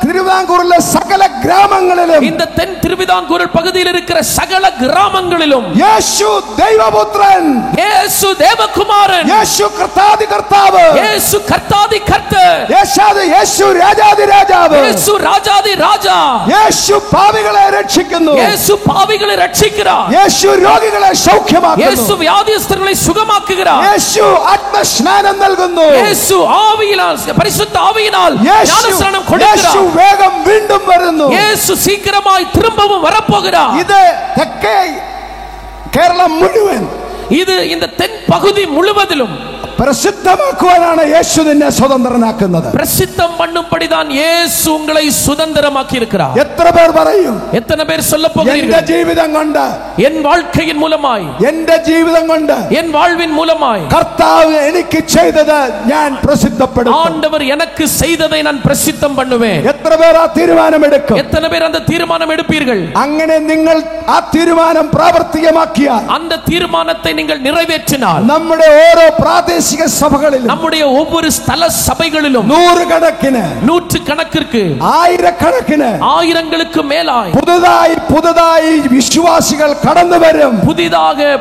തിരുവിതാംകൂറിലെ സകല ഗ്രാമങ്ങളിലും, இந்த தென் திருவிதாங்கூர் பகுதியில் இருக்கிற சகல கிராமங்களிலும் യേശു ദൈവപുത്രൻ, യേശു ദേവകുമാരൻ, യേശു കർത്താതി കർത്താവ്, യേശു കർത്താതി കർത്തർ, യേശു രാജാതി രാജാവ്, യേശു രാജാതി രാജാ, യേശു പാപികളെ രക്ഷിക്കുന്നു, യേശു പാപികളെ രക്ഷിக்கிறார், യേശു രോഗികളെ സൗഖ്യമാക്കുന്നു, യേശു വ്യാധിസ്ഥരെ സുഖമാക്കുകയാർ, യേശു ആത്മസ്നാനം നൽകുന്നു, യേശു ആവിയാൽ പരിശുദ്ധ ആവിയാൽ ജ്ഞാനസ്നാനം കൊടുக்கிறார், യേശു വേഗം വീണ്ടും വരുന്നു, യേശു ശീഘ്രമായി திரும்பவும் வரப்போகிறார். ഇത് തെക്കേ കേരളം മുഴുവൻ, ഇത് இந்த தென் பகுதி முழுவதிலும் പ്രസിദ്ധമാക്കുവാനാണ് യേശു നിന്നെ സ്വതന്ത്രനാക്കുന്നത്. பிரசித்தம் பண்ணும்படிதான் இயேசு உங்களை சுதந்திரமாக்கி இருக்கிறார். എത്ര പേർ പറയും, எத்தனை பேர் சொல்ல போகிறீர்கள், എന്റെ ജീവിതം കൊണ്ട്, என் வாழ்க்கையின் மூலமாய், എന്റെ ജീവിതം കൊണ്ട്, என் வாழ்வின் மூலமாய் കർത്താവ് എനിക്ക് ചെയ്തത് ഞാൻ പ്രസിദ്ധപ്പെടുത്തും, ஆண்டவர் எனக்கு செய்ததை நான் பிரசித்தம் பண்ணுவேன். എത്ര പേർ ആ തീരുമാനമെടുക്കും? எத்தனை பேர் அந்த தீர்மானம் எடுப்பீர்கள்? അങ്ങനെ നിങ്ങൾ ആ തീരുമാനം പ്രാവർത്തികമാക്കിയാൽ, அந்த தீர்மானத்தை நீங்கள் நிறைவேற்றினால், നമ്മുടെ ഓരോ പ്രാദേശിക സഭകളിലും, நம்முடைய ஒவ்வொரு ஸ்தல சபைகளிலும் നൂറുകണക്കിന്, நூற்றுக்கணக்கிற்கு, ആയിരക്കണക്കിന്, ஆயிரங்களுக்கு மேலாய் പുതുതായി വിശ്വാസികൾ കടന്നു വരും.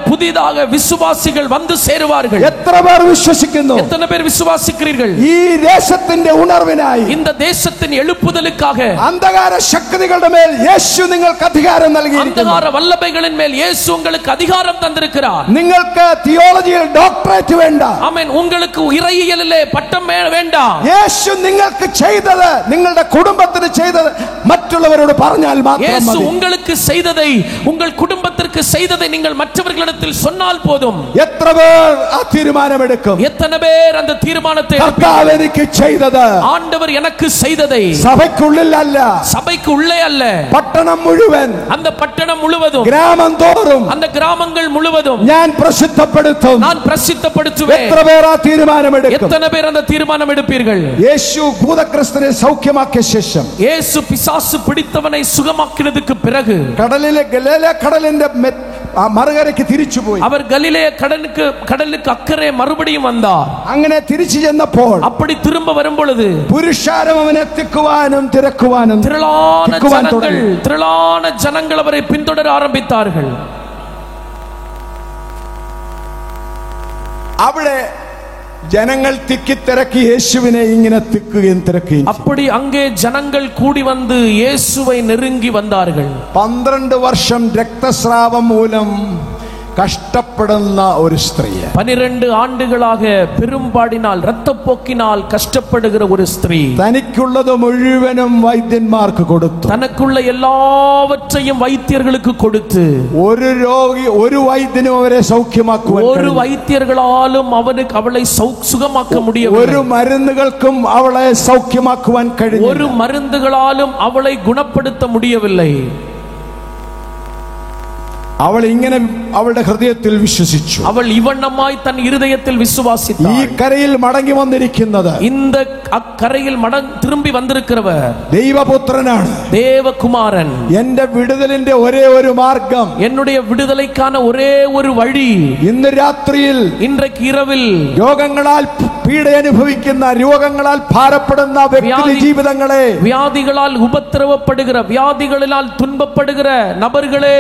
புதிதாக விசுவாசிகள் வந்து சேருவார்கள். എത്ര പേർ വിശ്വസിക്കുന്നു? எத்தனை பேர் விசுவாசிக்கிறீர்கள்? ഈ ദേശത്തിന്റെ ഉണർവിനായി, இந்த தேசத்தின் எழுப்புதலுக்காக അന്ധകാര ശക്തികളുടെ മേൽ യേശു നിങ്ങൾക്ക് അധികാരം നൽകിയിരിക്കുന്നു. அந்தகார வல்லமைகளின் மேல் இயேசு உங்களுக்கு அதிகாரம் தந்திருக்கிறார். നിങ്ങൾക്ക് തിയോളജിയിൽ ഡോക്ടറേറ്റ് വേണ്ട, ஆமென். உங்களுக்கு இறையியலிலே பட்டம் வேண்டாம். യേശു നിങ്ങൾക്ക് ചെയ്തത്, നിങ്ങളുടെ കുടുംബത്തിന് ചെയ്തത് മറ്റുള്ളവരോട് പറഞ്ഞാൽ മാത്രം இயேசு മതി. உங்களுக்கு செய்ததை, உங்கள் குடும்பத்திற்கு செய்ததை நீங்கள் மற்றவர்களிடத்தில் சொன்னால் போதும். എത്ര പേർ ആ തീരുമാനമെടുക്കും? எத்தனை பேர் அந்த தீர்மானத்தை, കർത്താവ് എനിക്ക് ചെയ്തത്, ஆண்டவர் எனக்கு செய்ததை, സഭയ്ക്കുള്ളിൽ അല്ല, சபைக்கு உள்ளே அல்ல, പട്ടണം മുഴുവൻ, அந்த பட்டணம் முழுவதும், ഗ്രാമം തോറും அந்த கிராமங்கள் முழுவதும் ഞാൻ പ്രസിദ്ധപ്പെടുത്തും. நான் பிரசித்தப்படுத்துவேன். എത്ര എത്ര പേർ ആ തീരുമാനമെടുക്കും? எத்தனை பேர் அந்த தீர்மானம் எடுப்பீர்கள்? യേശു ഭൂതഗ്രസ്തനെ സൗഖ്യമാക്കിയ ശേഷം, இயேசு பிசாசு பிடித்தவனை சுகமாக்கினதுக்கு பிறகு കടലിലെ കടലിന്റെ മറുകരയ്ക്ക് തിരിച്ചുപോയി. அவர் கலிலேய கடலுக்கு அக்கறை மறுபடியும் வந்தார். അങ്ങനെ തിരിച്ചു ചെന്നപ്പോൾ அப்படி திரும்ப வரும் பொழுது പുരുഷാരം അവനെ തിക്കുവാനും തിരക്കുവാനും திரளான ஜனங்கள் அவரை பின்தொடர ஆரம்பித்தார்கள். അവിടെ ജനങ്ങൾ തിക്കിത്തിരക്കി യേശുവിനെ ഇങ്ങനെ തിക്കുകയും തിരക്കുകയും. அப்படி அங்கே ஜனங்கள் கூடி வந்து இயேசுவை நெருங்கி வந்தார்கள். 12 വർഷം രക്തസ്രാവം മൂലം കഷ്ടപ്പെടുന്ന ഒരു സ്ത്രീ, 12 ആണ്ടുകളാக പെരുമ്പാടിനാൽ രക്തപ്പോക്കിനാൽ കഷ്ടപ്പെടുகிற ഒരു സ്ത്രീ, തനിക്കുള്ളത് മുഴുവനും വൈദ്യന്മാർക്ക് കൊടുത്തു. തനക്കുള്ള എല്ലാവற்றையும் வைத்தியர்களுக்கு கொடுத்து, ഒരു രോഗി ഒരു വൈദ്യനും അവരെ സൗഖ്യമാക്കുവാൻ, ഒരു வைத்தியர்களாலும் அவளை சுகமாக்க முடியவில்லை. ഒരു മരുന്നുകൾക്കും അവളെ സൗഖ്യമാക്കുവാൻ കഴിഞ്ഞില്ല. ഒരു മരുന്നുകളാലും അവളை குணப்படுத்த முடியவில்லை. അവൾ ഇങ്ങനെ അവളുടെ ഹൃദയത്തിൽ വിശ്വസിച്ചു. അവൾ ഇവണ്ണമായി തൻ ഹൃദയത്തിൽ വിശ്വാസിத்தாள். ഈ കരയിൽ മടങ്ങി വന്നിരിക്കുന്നത്, இந்த അക്കരയിൽ திரும்பി വന്നിരിക്കുന്നവർ ദൈവപുത്രനാണ്, ദേവകുമാരൻ. എന്റെ വിടുതലിന്റെ ഒരേ ഒരു മാർഗം, என்னுடைய விடுதலைக்கான ஒரே ஒரு வழി. ഇന്ന് രാത്രിയിൽ, இன்றைக்கு இரவில் രോഗങ്ങളാൽ പീഡ അനുഭവിക്കുന്ന, രോഗങ്ങളാൽ ഭാരപ്പെടുന്ന വ്യക്തി ജീവിതങ്ങളെ, വ്യാധികളാൽ ഉപദ്രവപ്പെടുகிற, വ്യാധികളാൽ തുன்பப்படுகிற നபர்களே,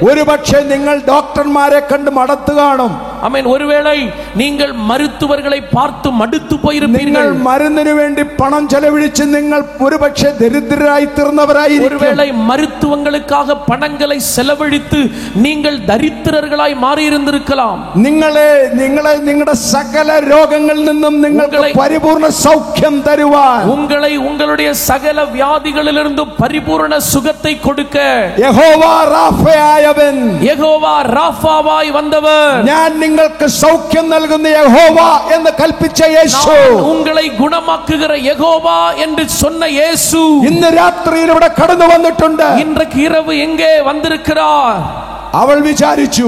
ഒരുപക്ഷെ നിങ്ങൾ ഡോക്ടർമാരെ കണ്ട് മടുത്തു കാണും. ആമേൻ. ஒருவேளை நீங்கள் மருத்துவர்களை பார்த்து மடுத்து போயிருப்பீர்கள். മരുന്നിനു വേണ്ടി പണം ചെലവഴിച്ച് നിങ്ങൾ ഒരുപക്ഷെ ദരിദ്രരായി തീർന്നവരായിരിക്കും. ஒருவேளை மருத்துவங்களுக்காக பணங்களை செலவழித்து நீங்கள் தரித்திரர்களாய் மாறி இருந்திருக்கலாம். നിങ്ങളെ നിങ്ങളുടെ സകല രോഗങ്ങളിൽ നിന്നും നിങ്ങൾക്ക് പരിപൂർണ സൗഖ്യം തരുവാൻ, உங்களை உங்களுடைய சகல வியாதிகளிலிருந்து பரிபூர்ண சுகத்தை கொடுக்க യഹോവ റാഫയായവൻ, யெகோவா ராஃபாவாய் வந்தவர், ഞാൻ നിങ്ങൾക്ക് സൗഖ്യം നൽകുന്ന യഹോവ എന്ന് കൽപ്പിച്ച യേശു, உங்களை குணமாக்குகிற யெகோவா என்று சொன்ன இயேசு ഇന്ന് രാത്രിയിൽ ഇവിടെ കടന്നു വന്നിട്ടുണ്ട്. இன்றைக்கு இரவு எங்கே வந்திருக்கிறார்? അവൾ വിചാരിച്ചു,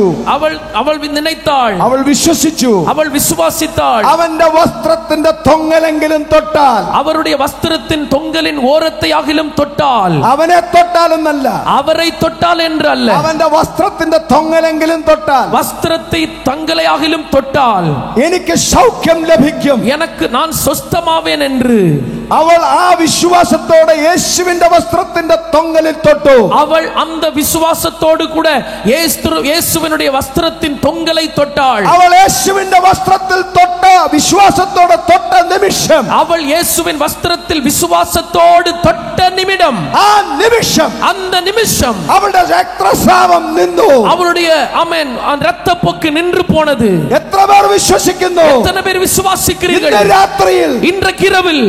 അവൾ നിனைத்தாள், അവൾ വിശ്വസിച്ചു, അവൾ വിശ്വാസിத்தாள். അവന്റെ വസ്ത്രത്തിന്റെ തൊങ്ങലെങ്കിലും തൊട്ടാൽ, அவருடைய வஸ்திரத்தின் தொங்கலின் ஓரத்தையாகிலும் தொட்டால், അവനെ തൊട്ടാലെന്നല്ല, அவரை தொட்டால் என்று அல்ல, അവന്റെ വസ്ത്രത്തിന്റെ തൊങ്ങലെങ്കിലും തൊട്ടാൽ, வஸ்திரத்தை தங்களையாகிலும் தொட்டால் എനിക്ക് സൗഖ്യം ലഭിക്കും, எனக்கு நான் சொஸ்தமாவேன் என்று അവൾ ആ വിശ്വാസത്തോടെ യേശുവിന്റെ വസ്ത്രത്തിന്റെ തൊങ്ങലിൽ തൊട്ടു. அவள் அந்த விசுவாசத்தோடு கூட இயேசுவினுடைய வஸ்திரத்தின் தொங்கலை தொட்டாள். അവൾ യേശുവിന്റെ വസ്ത്രത്തിൽ തൊട്ട വിശ്വാസത്തോടെ തൊട്ട നിമിഷം, அவள் இயேசுவின் வஸ்திரத்தில் விசுவாசத்தோடு தொட்ட நிமிடம், ആ നിമിഷം, அந்த நிமிஷம் അവളുടെ രക്തസ്രാവം നിന്നു. அவளுடைய ஆமென் இரத்தப்போக்கு நின்று போனது. എത്ര പേർ വിശ്വസിക്കുന്നു? எத்தனை பேர் விசுவாசிக்கிறீர்கள்? ഇന്ന് രാത്രിയിൽ இன்றைக்கு இரவில்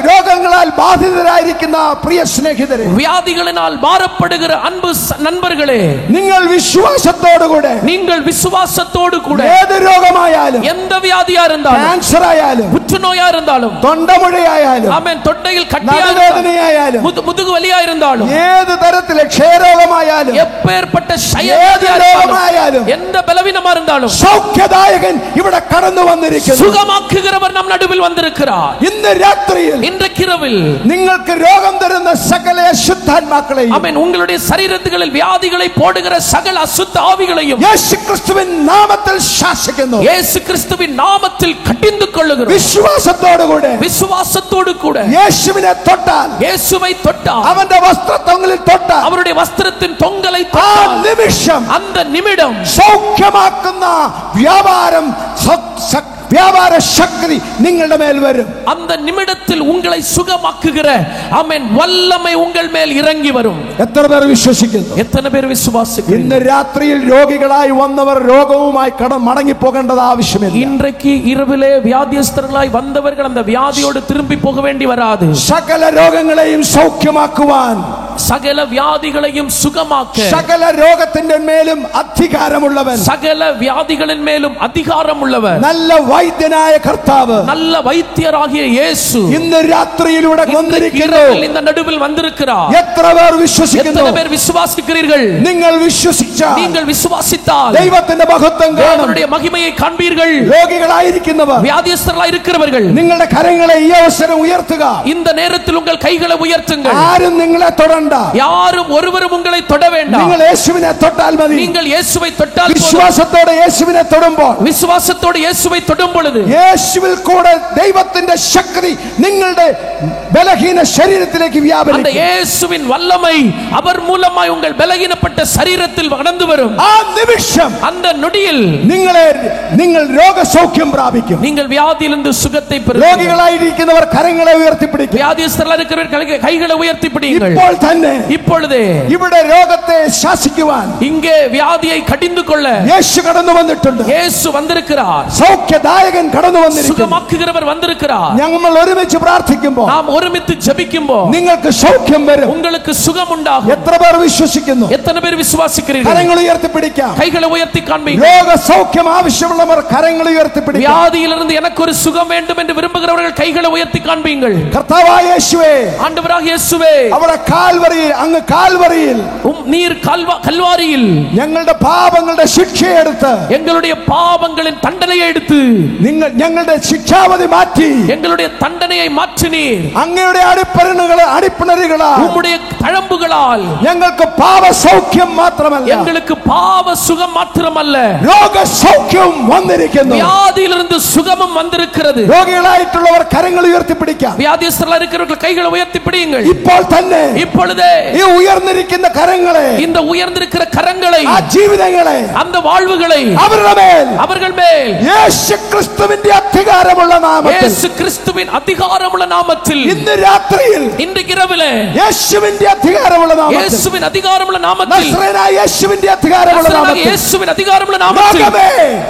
രോഗങ്ങളാൽ ബാധിതരായിരിക്കുന്ന പ്രിയ സ്നേഹിതരെ, வியாதிகளினால் பாரப்படுகிற அன்பு நண்பர்களே, നിങ്ങൾ വിശ്വാസത്തോടുകൂടെ, நீங்கள் விசுவாசத்தோடு கூட ഏത് രോഗമായാലും, எந்த வியாதியா இருந்தாலும், ക്യാൻസർ ആയാലും, புற்றுநோயா இருந்தாலும், തൊണ്ടമുഴയായാലും, ஆமென், தொண்டையில் கட்டியா നടുവേദനയായാലും, முதுகு வலியா இருந்தாலும், ഏത് തരത്തിലെ ക്ഷയരോഗമായാലും, எப்பேற்பட்ட ഏത് രോഗമായാലും, எந்த பலவீனமா இருந்தாலும், സൗഖ്യദായകൻ ഇവിടെ കടന്നു വന്നിരിക്കുന്നു. சுகமாக்குகிறவர் நம் நடுவில் வந்திருக்கிறார். ഇന്ന് രാത്രിയിൽ இன்றைக்கு இரவில் നിങ്ങൾക്ക് രോഗം തരുന്ന സകല അശുദ്ധാത്മാക്കളെയും, ஆமென், உங்களுடைய சரீரத்துகளில் வியாதிகளை போடுகிற சகல அசுத்த ஆவிகளையும் യേശുക്രിസ്തുവിൻ നാമത്തിൽ ശാസിക്കുന്നു. இயேசு கிறிஸ்துவின் நாமத்தில் கடிந்து கொள்ளுகிறோம். വിശ്വാസത്തോടുകൂടെ, விசுவாசத்தோடு கூட യേശുവിനെ തൊട്ടാൽ, இயேசுவை தொட்டால், അവന്റെ വസ്ത്രത്തൊങ്ങലിൽ തൊട്ടാൽ, அவருடைய வஸ்திரத்தின் தொங்கலை ആ தொட்டால், നിമിഷം அந்த நிமிடம் സൗഖ്യമാക്കുന്ന വ്യാപാര ശക്തി നിങ്ങളുടെ മേൽ വരും. அந்த நிமிடத்தில் உங்களை சுகமாக்குகிற ஆமென் வல்லமை உங்கள் மேல் இறங்கி வரும். എത്ര പേർ വിശ്വസിക്കുന്നു? எத்தனை பேர் விசுவாசிக்கிறீர்கள்? ഇന്ന് രാത്രിയിൽ രോഗികളായി വന്നവർ രോഗവുമായി മടങ്ങി പോകേണ്ടത് ആവശ്യമില്ല. இன்றைக்கு இரவிலே வியாதியஸ்தர்களாய் வந்தவர்கள் அந்த வியாதியோடு திரும்பி போக வேண்டி வராது. സകല രോഗങ്ങളെയും സൗഖ്യമാക്കുവാൻ സകല വ്യാധികളെയും സുഖമാക്ക സകല രോഗത്തിന്റെ മേലും അധികാരമുള്ളവൻ, സകല വ്യാധികളിന്മേലും അധികാരമുള്ളവൻ, നല്ല വൈദ്യനായ കർത്താവ്, நல்ல வைத்தியராகிய இயேசு ഇന്ന് രാത്രിയിലൂടെ വന്നിരിക്കുന്നു. இந்த நடுவில் வந்திருக்கிறார். എത്ര പേർ വിശ്വസിക്കുന്നു? எத்தனை பேர் விசுவாசிக்கிறீர்கள்? നിങ്ങൾ വിശ്വസിച്ചാൽ, நீங்கள் விசுவாசித்தால் ദൈവത്തിന്റെ മഹത്വം കാണും. தேவனுடைய மகிமையை காண்பீர்கள். രോഗികളായിരിക്കുന്നവർ, வியாதியஸ்தர்களாய் இருக்கிறவர்கள் നിങ്ങളുടെ കരങ്ങളെ ഈ അവസരം ഉയർത്തുക. இந்த நேரத்தில் உங்கள் கைகளை உயர்த்துங்கள். ആരും നിങ്ങളെ തൊടണ്ട. யாரும் ஒருவரும் உங்களை தொட வேண்டாம். നിങ്ങൾ യേശുവിനെ തൊട്ടാൽ മതി. நீங்கள் இயேசுவை தொட்டால் போதும். വിശ്വാസത്തോടെ യേശുവിനെ തൊടുമ്പോൾ, விசுவாசத்தோடு இயேசுவை தொடும் பொழுது യേശുവിൽ കൂടെ ദൈവത്തിന്റെ ശക്തി നിങ്ങളുടെ ബലഹീന ശരീരത്തിലേക്ക് அந்த വ്യാപരിക്കും. இயேசுவின் வல்லமை அவர் மூலமாய் உங்கள் பலகீனப்பட்ட சரீரத்தில் கடந்து வரும். ആ നിമിഷം அந்த நொடியில் നിങ്ങൾ രോഗസൗഖ്യം പ്രാപിക്കും. நீங்கள் வியாதியிலிருந்து சுகத்தை பெறுவீர்கள். രോഗികളായിരിക്കുന്നവർ കരങ്ങളെ ഉയർത്തിപ്പിടിക്കും. வியாதியஸ்தர்களாக இருக்கிறவர்கள் கைகளை உயர்த்தி பிடியுங்கள். ഇപ്പോൾ തന്നെ இப்பொழுதே ഇവിടെ രോഗത്തെ ശാസിക്കുവാൻ இங்கே வியாதியை கடிந்து கொள்ள യേശു കടന്നു വന്നിട്ടുണ്ട്. இயேசு வந்திருக்கிறார். സൗഖ്യദായകൻ കടന്നു വന്നിരിക്കുന്നു. சுகமாக்குகிறவர் வந்திருக்கிறார். ഞങ്ങൾ ഒരുമിച്ച് പ്രാർത്ഥിക്കുമ്പോൾ நாம் ஒருமித்து ஜெபிக்கும்போது നിങ്ങൾക്ക് സൗഖ്യം വരും. உங்களுக்கு சுகம் உண்டாகும். എത്ര പേർ വിശ്വസിക്കുന്നു? எத்தனை பேர் விசுவாசிக்கிறீர்கள்? കരങ്ങൾ ഉയർത്തിപ്പിടിക്കാം. கைகளை உயர்த்தி காண்பீர்கள். രോഗസൗഖ്യം ആവശ്യമുള്ളവർ കരങ്ങൾ ഉയർത്തിപ്പിടിക്കാം. வியாதியிலிருந்து எனக்கு ஒரு சுகம் வேண்டும் என்று விரும்புகிறவர்கள் கைகளை உயர்த்தி காண்பீங்கள். കർത്താവായ യേശുവേ, ஆண்டவராகிய இயேசுவே, അവിടെ കാൽവരിയിൽ, അങ്ങ് കാൽവരിയിൽ நீர் கல்வாரியில் ഞങ്ങളുടെ പാപങ്ങളുടെ ശിക്ഷയെടുത്ത്, எங்களுடைய பாவங்களின் தண்டனையை எடுத்து, നിങ്ങൾ ഞങ്ങളുടെ ശിക്ഷാവധി മാറ്റി, எங்களுடைய தண்டனையை மாற்றினீர். അങ്ങയുടെ അടിപ്പിണരുകളാൽ, உம்முடைய தழம்புகளால் ഞങ്ങൾക്ക് പാപസൗഖ്യം മാത്രമല്ല, எங்களுக்கு பாவ சுகம் மாத்திரமல்ல, രോഗസൗഖ്യവും വന്നിരിക്കുന്നു. வியாதியிலிருந்து சுகமும் வந்திருக்கிறது. രോഗികളായിട്ടുള്ളവർ കരങ്ങൾ ഉയർത്തിപ്പിടിക്കാം. வியாதியஸ்தர்களாக இருக்கிறவர்கள் கைகளை உயர்த்தி பிடியுங்கள். ഇപ്പോൾ തന്നെ இப்பொழுதே ഈ ഉയർന്നിരിക്കുന്ന കരങ്ങളെ, இந்த உயர்ந்திருக்கிற கரங்களை, ആ ജീവിതങ്ങളെ, அந்த வாழ்வுகளை അവர்கள் മേൽ യേശുക്രിസ്തുവിന്റെ അധികാരമുള്ള നാമത്തിൽ, இயேசு கிறிஸ்துவின் அதிகாரமுள்ள நாமத்தில், ഇന്ന് രാത്രിയിൽ இன்றைக்கு இரவிலே യേശുവിന്റെ അധികാരമുള്ള നാമത്തിൽ, இயேசுவின் அதிகாரமுள்ள நாமத்தில், നസ്രേനായ യേശുവിന്റെ അധികാരമുള്ള നാമത്തിൽ, இயேசுவின் அதிகாரமுள்ள நாமத்தில்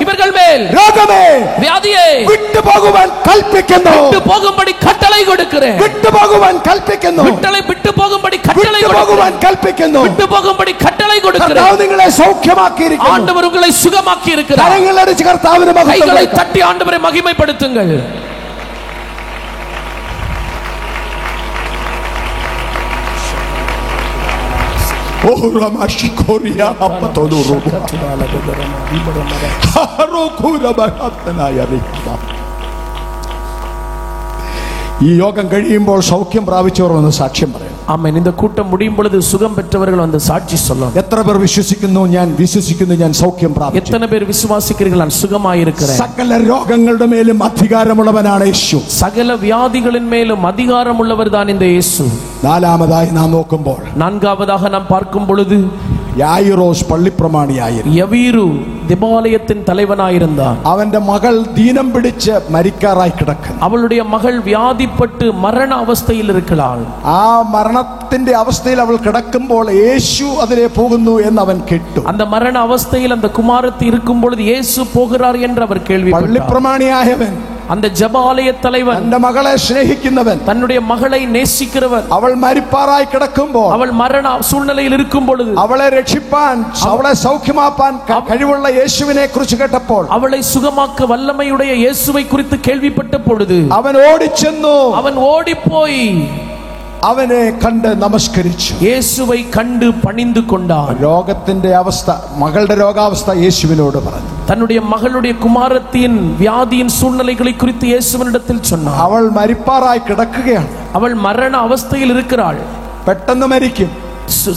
இவர்கள் மேல் രോഗമേ, வியாதியை വിട്ടുപോകുവാൻ കൽപ്പിക്കുന്നു. விட்டு போகும்படி கட்டளை கொடுக்கிறேன். വിട്ടുപോകുവാൻ കൽപ്പിക്കുന്നു. விட்டு போகும்படி கட்டளை വിട്ടുപോകുവാൻ കൽപ്പിക്കുന്നു. விட்டு போகும்படி கட்டளை கொடுக்கிறேன். കർത്താവ് നിങ്ങളെ സൗഖ്യമാക്കിയിരിക്കുന്നു. ஆண்டவர் உங்களை சுகமாக்கி இருக்கிறார். കരങ്ങളടിച്ച് കർത്താവിനെ கைகளை தட்டி ஆண்டவரை மகிமைப்படுத்துங்கள். ഈ യോഗം കഴിയുമ്പോൾ സൗഖ്യം പ്രാപിച്ചവർ വന്ന് സാക്ഷ്യം പറയും. ஆமென். இந்த கூட்டம் முடியும் பொழுது சுகம் பெற்றவர்கள் வந்து சாட்சி சொல்லணும். എത്ര പേർ വിശ്വസിക്കുന്നു? ഞാൻ വിശ്വസിക്കുന്നു, ഞാൻ സൗഖ്യം പ്രാപിച്ചു. எத்தனை பேர் விசுவாசிக்கிறீர்கள்? நான் சுகமாயிருக்கிறேன். സകല രോഗങ്ങളുടെ മേലും അധികാരമുള്ളവനാണ് യേശു. சகல வியாதிகளின் மேலும் அதிகாரம் உள்ளவர் தான் இந்த இயேசு. നാലാമതായി നാം നോക്കുമ്പോൾ, நான்காவதாக நாம் பார்க்கும் பொழுது, യായിറോസ് പള്ളിപ്രമാണിയായിരുന്നു. യവീരു ദേവാലയത്തിൻ தலைவனாயிருந்தான். അവന്റെ മകൾ ദീനം പിടിച്ച് മരിക്കാറായി കിടക്കുന്നു. அவளுடைய மகள் வியாதிப்பட்டு மரண அவஸ்தையில் இருக்கிறாள். ആ മരണത്തിന്റെ അവസ്ഥയിൽ അവൾ കിടക്കുമ്പോൾ യേശു അതിലെ പോകുന്നു എന്ന് അവൻ കേട്ടു. அந்த மரண அவஸ்தையில் அந்த குமாரத்தி இருக்கும் பொழுது இயேசு போகிறார் என்று அவர் கேள்விப்பட்டார். പള്ളിപ്രമാണിയായവൻ, அந்த ஜெபாலய தலைவன், തന്റെ മകളെ സ്നേഹിക്കുന്നവൻ, தன்னுடைய மகளை நேசிக்கிறவர், അവൾ മരിപ്പാറായി കിടക്കുമ്പോൾ, அவள் மரண சூழ்நிலையில் இருக்கும் பொழுது അവളെ രക്ഷിപ്പാൻ, അവളെ സൗഖ്യമാക്കാൻ കഴിവുള്ള യേശുവിനെ കുറിച്ച് കേട്ടപ്പോൾ, அவளை சுகமாக்க வல்லமையுடைய இயேசுவை குறித்து கேள்விப்பட்ட பொழுது അവൻ ഓടിച്ചെന്നു, அவன் ஓடிப்போய் അവനെ കണ്ട് നമസ്കരിച്ചു. இயேசுவை கண்டு பணிந்து கொண்டான். രോഗത്തിന്റെ അവസ്ഥ, മകളുടെ രോഗാവസ്ഥ യേശുവിനോട് പറഞ്ഞു. தன்னுடைய மகளுடைய குமாரத்தின் வியாதியின் சூழ்நிலைகளை குறித்து இயேசுவினிடத்தில் சொன்னார். അവൾ മരിപ്പാറായി കിടക്കുകയാണ്. அவள் மரண அவஸ்தையில் இருக்கிறாள். പെട്ടെന്ന് മരിക്കും.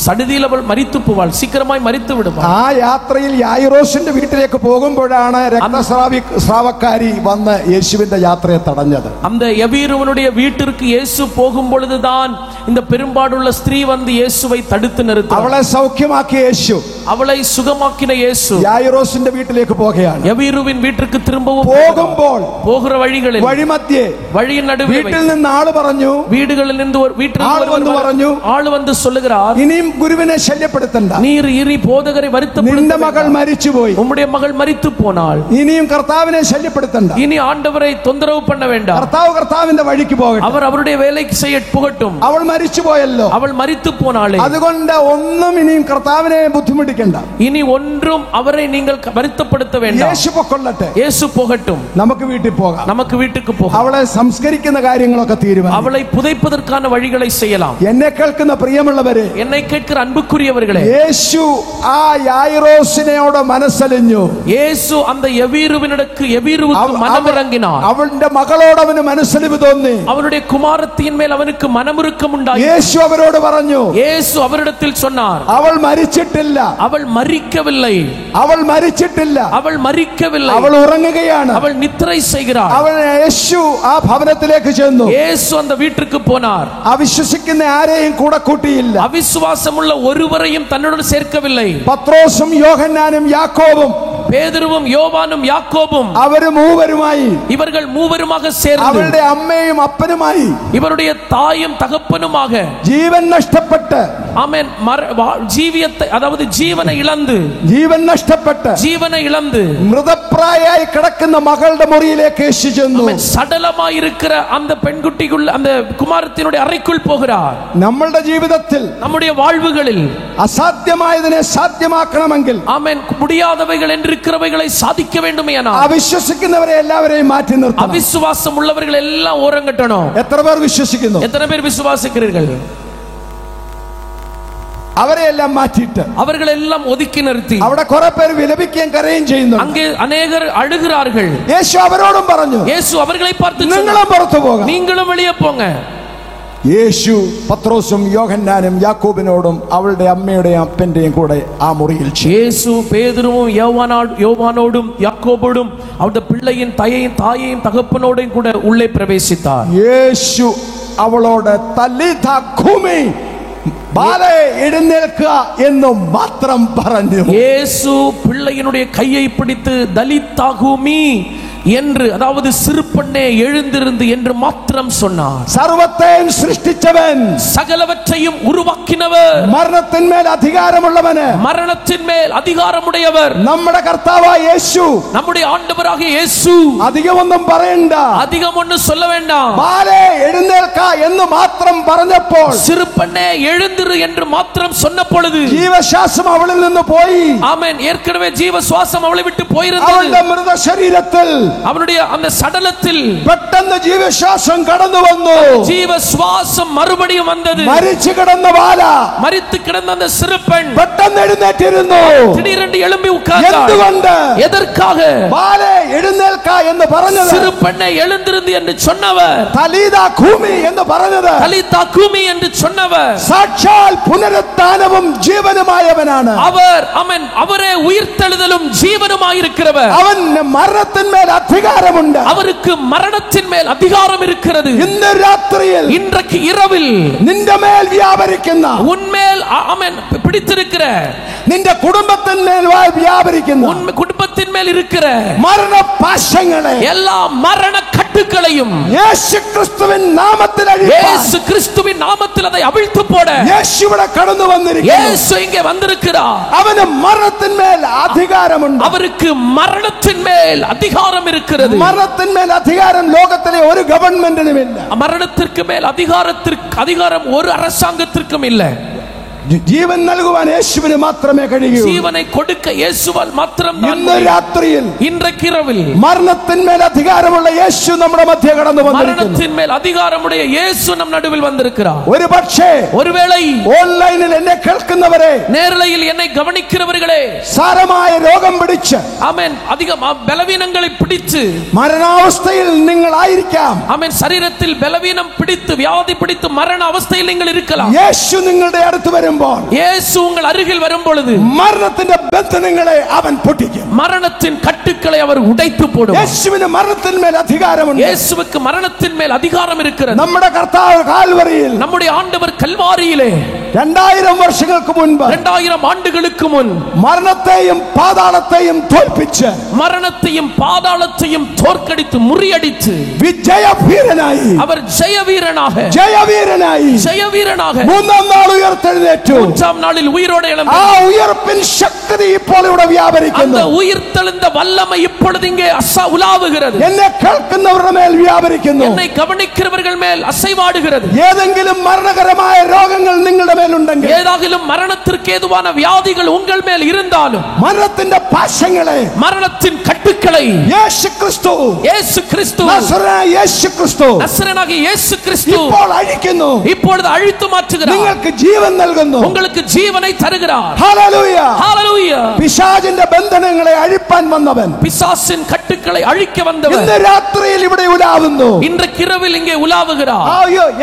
சடுதியில் அவள் மரித்து போவாள், சீக்கிரமாய் மரித்து விடுவாள். ആ യാത്രയിൽ യായിറോസിന്റെ വീട്ടിലേക്ക് പോകുമ്പോഴാണ് രക്തസ്രാവക്കാരി വന്ന് യേശുവിന്റെ യാത്രയെ തടഞ്ഞത്. அந்த யவீருவனுடைய வீட்டிற்கு இயேசு போகும் பொழுதுதான் இந்த பெரும்பாடுள்ள ஸ்திரீ வந்து இயேசுவை தடுத்து நிறுத்தினார். അവളെ സൗഖ്യമാക്കിയ യേശു அவளை சுகமாக்கின இயேசு യായിറോസിന്റെ വീട്ടിലേക്ക് പോകുകയാണ്. யவீருவின் வீட்டிற்கு திரும்பவும் പോകുമ്പോൾ போகிற வழிகளில், വഴിമധ്യേ, வழியின் நடுவே വീട്ടിൽ നിന്ന് ആള് പറഞ്ഞു, வீடுகளில் இருந்து ஒரு வீட்டில் ആള് വന്ന് പറഞ്ഞു, ஆளு வந்து சொல்லுகிறார், ഇനിയും ഗുരുവിനെ ശല്യപ്പെടുത്തണ്ട. நீர் இனி போதகரை வருத்தப்படுத்த നിന്റെ മകൾ മരിച്ചുപോയി. உம்முடைய மகள் மரித்து போனாள். ഇനിയും കർത്താവിനെ ശല്യപ്പെടുത്തണ്ട. இனி ஆண்டவரை தொந்தரவு பண்ண வேண்டாம். കർത്താവ് കർത്താവിന്റെ വഴിക്ക് പോകട്ടെ. அவர் அவருடைய வேலைக்கு செய்ய போகட்டும். അവൾ മരിച്ചുപോയല്ലോ. அவள் மரித்து போனாளே. അതുകൊണ്ട് ഒന്നും ഇനിയും കർത്താവിനെ ബുദ്ധിമുട്ടിക്കണ്ട. இனி ஒன்றும் அவரை நீங்கள் வருத்தப்படுத்த வேண்டாம். യേശു പൊക്കൊള്ളട്ടെ. இயேசு போகட்டும். നമുക്ക് വീട്ടിൽ പോകാം. நமக்கு வீட்டுக்கு போகலாம். അവളെ സംസ്കരിക്കുന്ന കാര്യങ്ങളൊക്കെ തീരുമാനിക്കാം. அவளை புதைப்பதற்கான வழிகளை செய்யலாம். എന്നെ കേൾക്കുന്ന പ്രിയമുള്ളവരെ, என்னை கேட்கிற அன்புக்குரியவர்களே, യേശു ആ യായിറോസിനോട് മനസ്സലിഞ്ഞു. இயேசு அந்த எவீருவுக்கு மனமிறங்கினார். അവളുടെ മകളോട് അവന് മനസ്സലിവ് തോന്നി. அவருடைய குமாரத்தின் மேல் அவனுக்கு மனமுருக்கம் உண்டாயிற்று. യേശു അവരോട് പറഞ്ഞു, இயேசு அவரிடத்தில் சொன்னார், അവൾ മരിച്ചിട്ടില്ല. அவள் மரிக்கவில்லை. അവൾ മരിച്ചിട്ടില്ല. அவள் மரிக்கவில்லை. അവൾ ഉറങ്ങുകയാണ്. அவள் நித்திரை செய்கிறாள். യേശു ആ ഭവനത്തിലേക്ക് ചെന്നു. இயேசு அந்த வீட்டுக்கு போனார். അവിശ്വസിക്കുന്ന ആരെയും കൂടെ കൂട്ടിയില്ല. அவிசுவாசமுள்ள ஒருவரையும் தன்னுடன் சேர்க்கவில்லை. പത്രോസും യോഹന്നാനും യാക്കോബും பேதுருவும் யோவானும் யாக்கோபும் അവര് മൂവരുമായി, இவர்கள் மூவருமாக சேர்ந்து അവരുടെ അമ്മയും അപ്പനുമായി, இவருடைய தாயும் தகப்பனுமாக ജീവൻ നഷ്ടപ്പെട്ട്, ஆமென், ஜீவியத்தை அதாவது ஜீவனை இழந்து മൃതപ്രായമായി കിടക്കുന്ന മകളുടെ മുറിയിലേക്ക് യേശു ചെന്നു. சடலமாய் இருக்கிற அந்த பெண்குட்டிக்குள்ள அந்த குமாரத்தினுடைய அறைக்குள் போகிறார். നമ്മളുടെ ജീവിതത്തിൽ நம்முடைய வாழ்வுகளில் അസാധ്യമായതിനെ സാധ്യമാക്കണമെങ്കിൽ, ஆமென், முடியாதவைகள் என்று இருக்கிறவைகளை சாதிக்க வேண்டுமேயானால் അവിശ്വസിക്കുന്നവരെ എല്ലാവരെയും മാറ്റി നിർത്തണം. அவிசுவாசம் உள்ளவர்கள் எல்லாம் ஓரங்கட்டணும். എത്ര പേർ വിശ്വസിക്കുന്നു? எத்தனை பேர் விசுவாசிக்கிறீர்கள்? അവരെ എല്ലാം മാറ്റിയിട്ട് அவர்கள் எல்லாம் ஒதுக்கி நிறுத்தி അവിടെ കുറെ പേര് വിലപിക്കുകയും കരയുകയും ചെയ്യുന്നു. அங்கே அநேகர் அழுகிறார்கள். യേശു അവരോടും പറഞ്ഞു, இயேசு அவர்களை பார்த்து നിങ്ങളും പുറത്തു പോകാം. நீங்களும் வெளியே போங்க. യേശു പത്രോസും യോഹന്നാനും യാക്കോബിനോടും അവളുടെ അമ്മയുടെയും അപ്പന്റെയും കൂടെ ആ മുറിയിൽ இயேசு பேதுருவும் யோவானோடும் யாக்கோபோடும் அவருடைய பிள்ளையின் தாயையும் தகப்பனோடும் கூட உள்ளே பிரவேசித்தார். യേശു അവളോട് തലീഥ ഖൂമി, ബാലേ എഴുന്നേൽക്കുക എന്ന് മാത്രം പറഞ്ഞു. இயேசு பிள்ளையினுடைய கையை பிடித்து தலித்தா கூமி என்று, அதாவது சிறுபெண்ணே எழுந்திருந்து என்று மாத்திரம் சொன்னார். സർവ്വത്തെയും സൃഷ്ടിച്ചവൻ, சகலவற்றையும் உருவாக்கினவர், മരണത്തിന്മേൽ അധികാരമുള്ളവന്, மரணத்தின் மேல் அதிகாரமுடையவர், നമ്മുടെ കർത്താവായ യേശു, நம்முடைய ஆண்டவராகிய இயேசு. അധികമൊന്നും പറയണ്ട, அதிகம் ஒன்று சொல்ல வேண்டாம். ബാലേ എഴുന്നേൽക്ക എന്ന് മാത്രം പറഞ്ഞപ്പോൾ, சிறுபெண்ணே எழுந்திரு என்று மாத்திரம் சொன்ன பொழுது ജീവശ്വാസം അവളിൽ നിന്ന് പോയി. ஆமென். ஏற்கனவே ஜீவ சுவாசம் அவளை விட்டு போயிருந்தது. അവളുടെ മൃത ശരീരത്തിൽ, அவனுடைய அந்த சடலத்தில் പെട്ടെന്ന് ജീവശ്വാസം കടന്നു വന്നു. ஜீவ சுவாசம் மறுபடியும் வந்தது. മരിച്ചു കിടന്ന ബാല, மரித்து கிடந்த அந்த சிறுபெண் പെട്ടെന്ന് എഴുന്നേറ്റിരുന്നു. திடீரென்று எழும்பி உட்கார்ந்தாள். എന്തുകൊണ്ട്? எதற்காக? ബാലേ എഴുന്നേൽക്ക എന്ന് പറഞ്ഞത്, சிறுபெண்ணை எழுந்திருந்து என்று சொன்னவர், തലീതാ ഖൂമി എന്ന് പറഞ്ഞത്, தலித்தா கூமி என்று சொன்னவர் സാക്ഷാൽ പുനരുത്ഥാനവും ജീവനുമായവനാണ്. அவர். ஆமென். அவரே உயிர்த்தெழுதலும் ஜீவனுமாயிருக்கிறவர். അവൻ മരണത്തിന്മേൽ അധികാരമുണ്ട്. அவருக்கு மரணத்தின் மேல் அதிகாரம் இருக்கிறது. ഇന്ന് രാത്രിയിൽ இன்றைக்கு இரவில் നിന്റെ മേൽ വ്യാപരിക്കുന്ന, உன்மேல் ஆமென் பிடித்திருக்கிற, നിന്റെ കുടുംബത്തിന്മേൽ വ്യാപരിക്കുന്ന உன் குடும்பத்தின் மேல் இருக்கிற മരണപാശങ്ങളെ எல்லா மரண கட்டுகளையும் യേശുക്രിസ്തുവിൻ നാമത്തിൽ അഴിപ്പാൻ, இயேசு கிறிஸ்துவின் நாமத்தில் அதை அவிழ்த்து போட യേശു ഇവിടെ കടന്നു വന്നിരിക്കുന്നു. இயேசு இங்கே வந்திருக்கிறார். അവന് മരണത്തിന്മേൽ അധികാരമുണ്ട്. அவருக்கு மரணத்தின் மேல் அதிகாரம் இருக்கிறது. മരണത്തിന്മേൽ അധികാരം ലോകത്തിലെ ഒരു ഗവൺമെന്റിനുമില്ല. மரணத்திற்கு மேல் அதிகாரம் ஒரு அரசாங்கத்திற்கும் இல்லை. ജീവൻ നൽകുവാൻ യേശുവിന് മാത്രമേ കഴിയൂ. ജീവനെ കൊടുക്ക യേശുവാൽ മാത്രം. ഇന്ന് രാത്രിയിൽ, ഇன்றைக்கு இரவில் മരണത്തിന്മേൽ അധികാരമുള്ള യേശു നമ്മുടെ മധ്യ കടന്നു വന്നിരിക്കുന്നു. மரணத்தின் மேல் அதிகாரமுடைய இயேசு நம் நடுவில் வந்திருக்கிறார். ഒരു പക്ഷേ ஒருவேளை ഓൺലൈനിൽ എന്നെ കേൾക്കുന്നവരെ, நேரலையில் என்னை கவனிக்கிறவர்களே, സാരമായ രോഗം പിടിച്ച്, ஆமென், அதிக பலவீனங்களை பிடித்து, മരണാവസ്ഥയിൽ നിങ്ങളായിരിക്കാം. ஆமென், சரீரத்தில் பலவீனம் பிடித்து, வியாதி பிடித்து மரண அவஸ்தையில் நீங்கள் இருக்கலாம். യേശു നിങ്ങളുടെ അടുത്ത് വരുമ്പോൾ, இயேசு உங்கள் அருகில் வரும் பொழுது മരണത്തിന്റെ ബന്ധനങ്ങളെ അവൻ പൊട്ടിക്കും. மரணத்தின் கட்டுக்களை அவர் உடைத்து போடுவார். യേശുവിന് മരണത്തിന്മേൽ അധികാരമുണ്ട്. இயேசுவுக்கு மரணத்தின் மேல் அதிகாரம் இருக்கிறது. നമ്മുടെ കർത്താവ് കാൽവരിയിൽ நம்முடைய ஆண்டவர் கல்வாரியிலே 2000 വർഷങ്ങൾക്ക് മുൻപ് 2000 ആണ്ടുകൾക്ക് മുൻ മരണത്തെയും പാതാളത്തെയും തോൽപ്പിച്ച് மரணத்தையும் பாதாளத்தையும் தோற்கடித்து முறியடித்து വിജയവീരനായി அவர் ஜெயவீரனாக മൂന്നാം നാൾ ഉയർത്തെഴുന്നേറ്റു. மூன்றாம் நாளில் உயிரோடு எழும்பி ആ ഉയർപ്പിൻ ശക്തി ഇപ്പോൾ ഇവിടെ വ്യാപരിക്കുന്നു. அந்த உயிர்த்தெழுந்த வல்லமை இப்பொழுது இங்கே உலாவுகிறது. എന്നെ കേൾക്കുന്നവരുടെ മേൽ വ്യാപരിക്കുന്നു. என்னை கவனிக்கிறவர்கள் மேல் அசைவாடுகிறது. ഏതെങ്കിലും മരണകരമായ രോഗങ്ങൾ നിങ്ങളുടെ മേലുണ്ടെങ്കിൽ, ஏதாகிலும் மரணத்திற்கு ஏதுவான வியாதிகள் உங்கள் மேல் இருந்தாலும், മരണത്തിന്റെ പാശങ്ങളെ, மரணத்தின் கட்டுக்களை യേശു ക്രിസ്തു நசரேயனாகிய இயேசு கிறிஸ்து ഇപ്പോൾ അഴിക്കുന്നു. இப்பொழுது அழித்து மாற்றுகிறார். നിങ്ങൾക്ക് ജീവൻ നൽകുന്നു. உங்களுக்கு ஜீவனை தருகிறார். ഹല്ലേലൂയ. ഹല്ലേലൂയ. പിശാചിന്റെ ബന്ധനങ്ങളെ അഴിപ്പാൻ വന്നവൻ, பிசாசின் கட்டுக்களை அழிக்க வந்தவன் ഇന്ന് രാത്രിയിൽ ഇവിടെ ഉലാവുന്നു. இன்றைக்கு இரவில் இங்கே உலாவுகிறார்.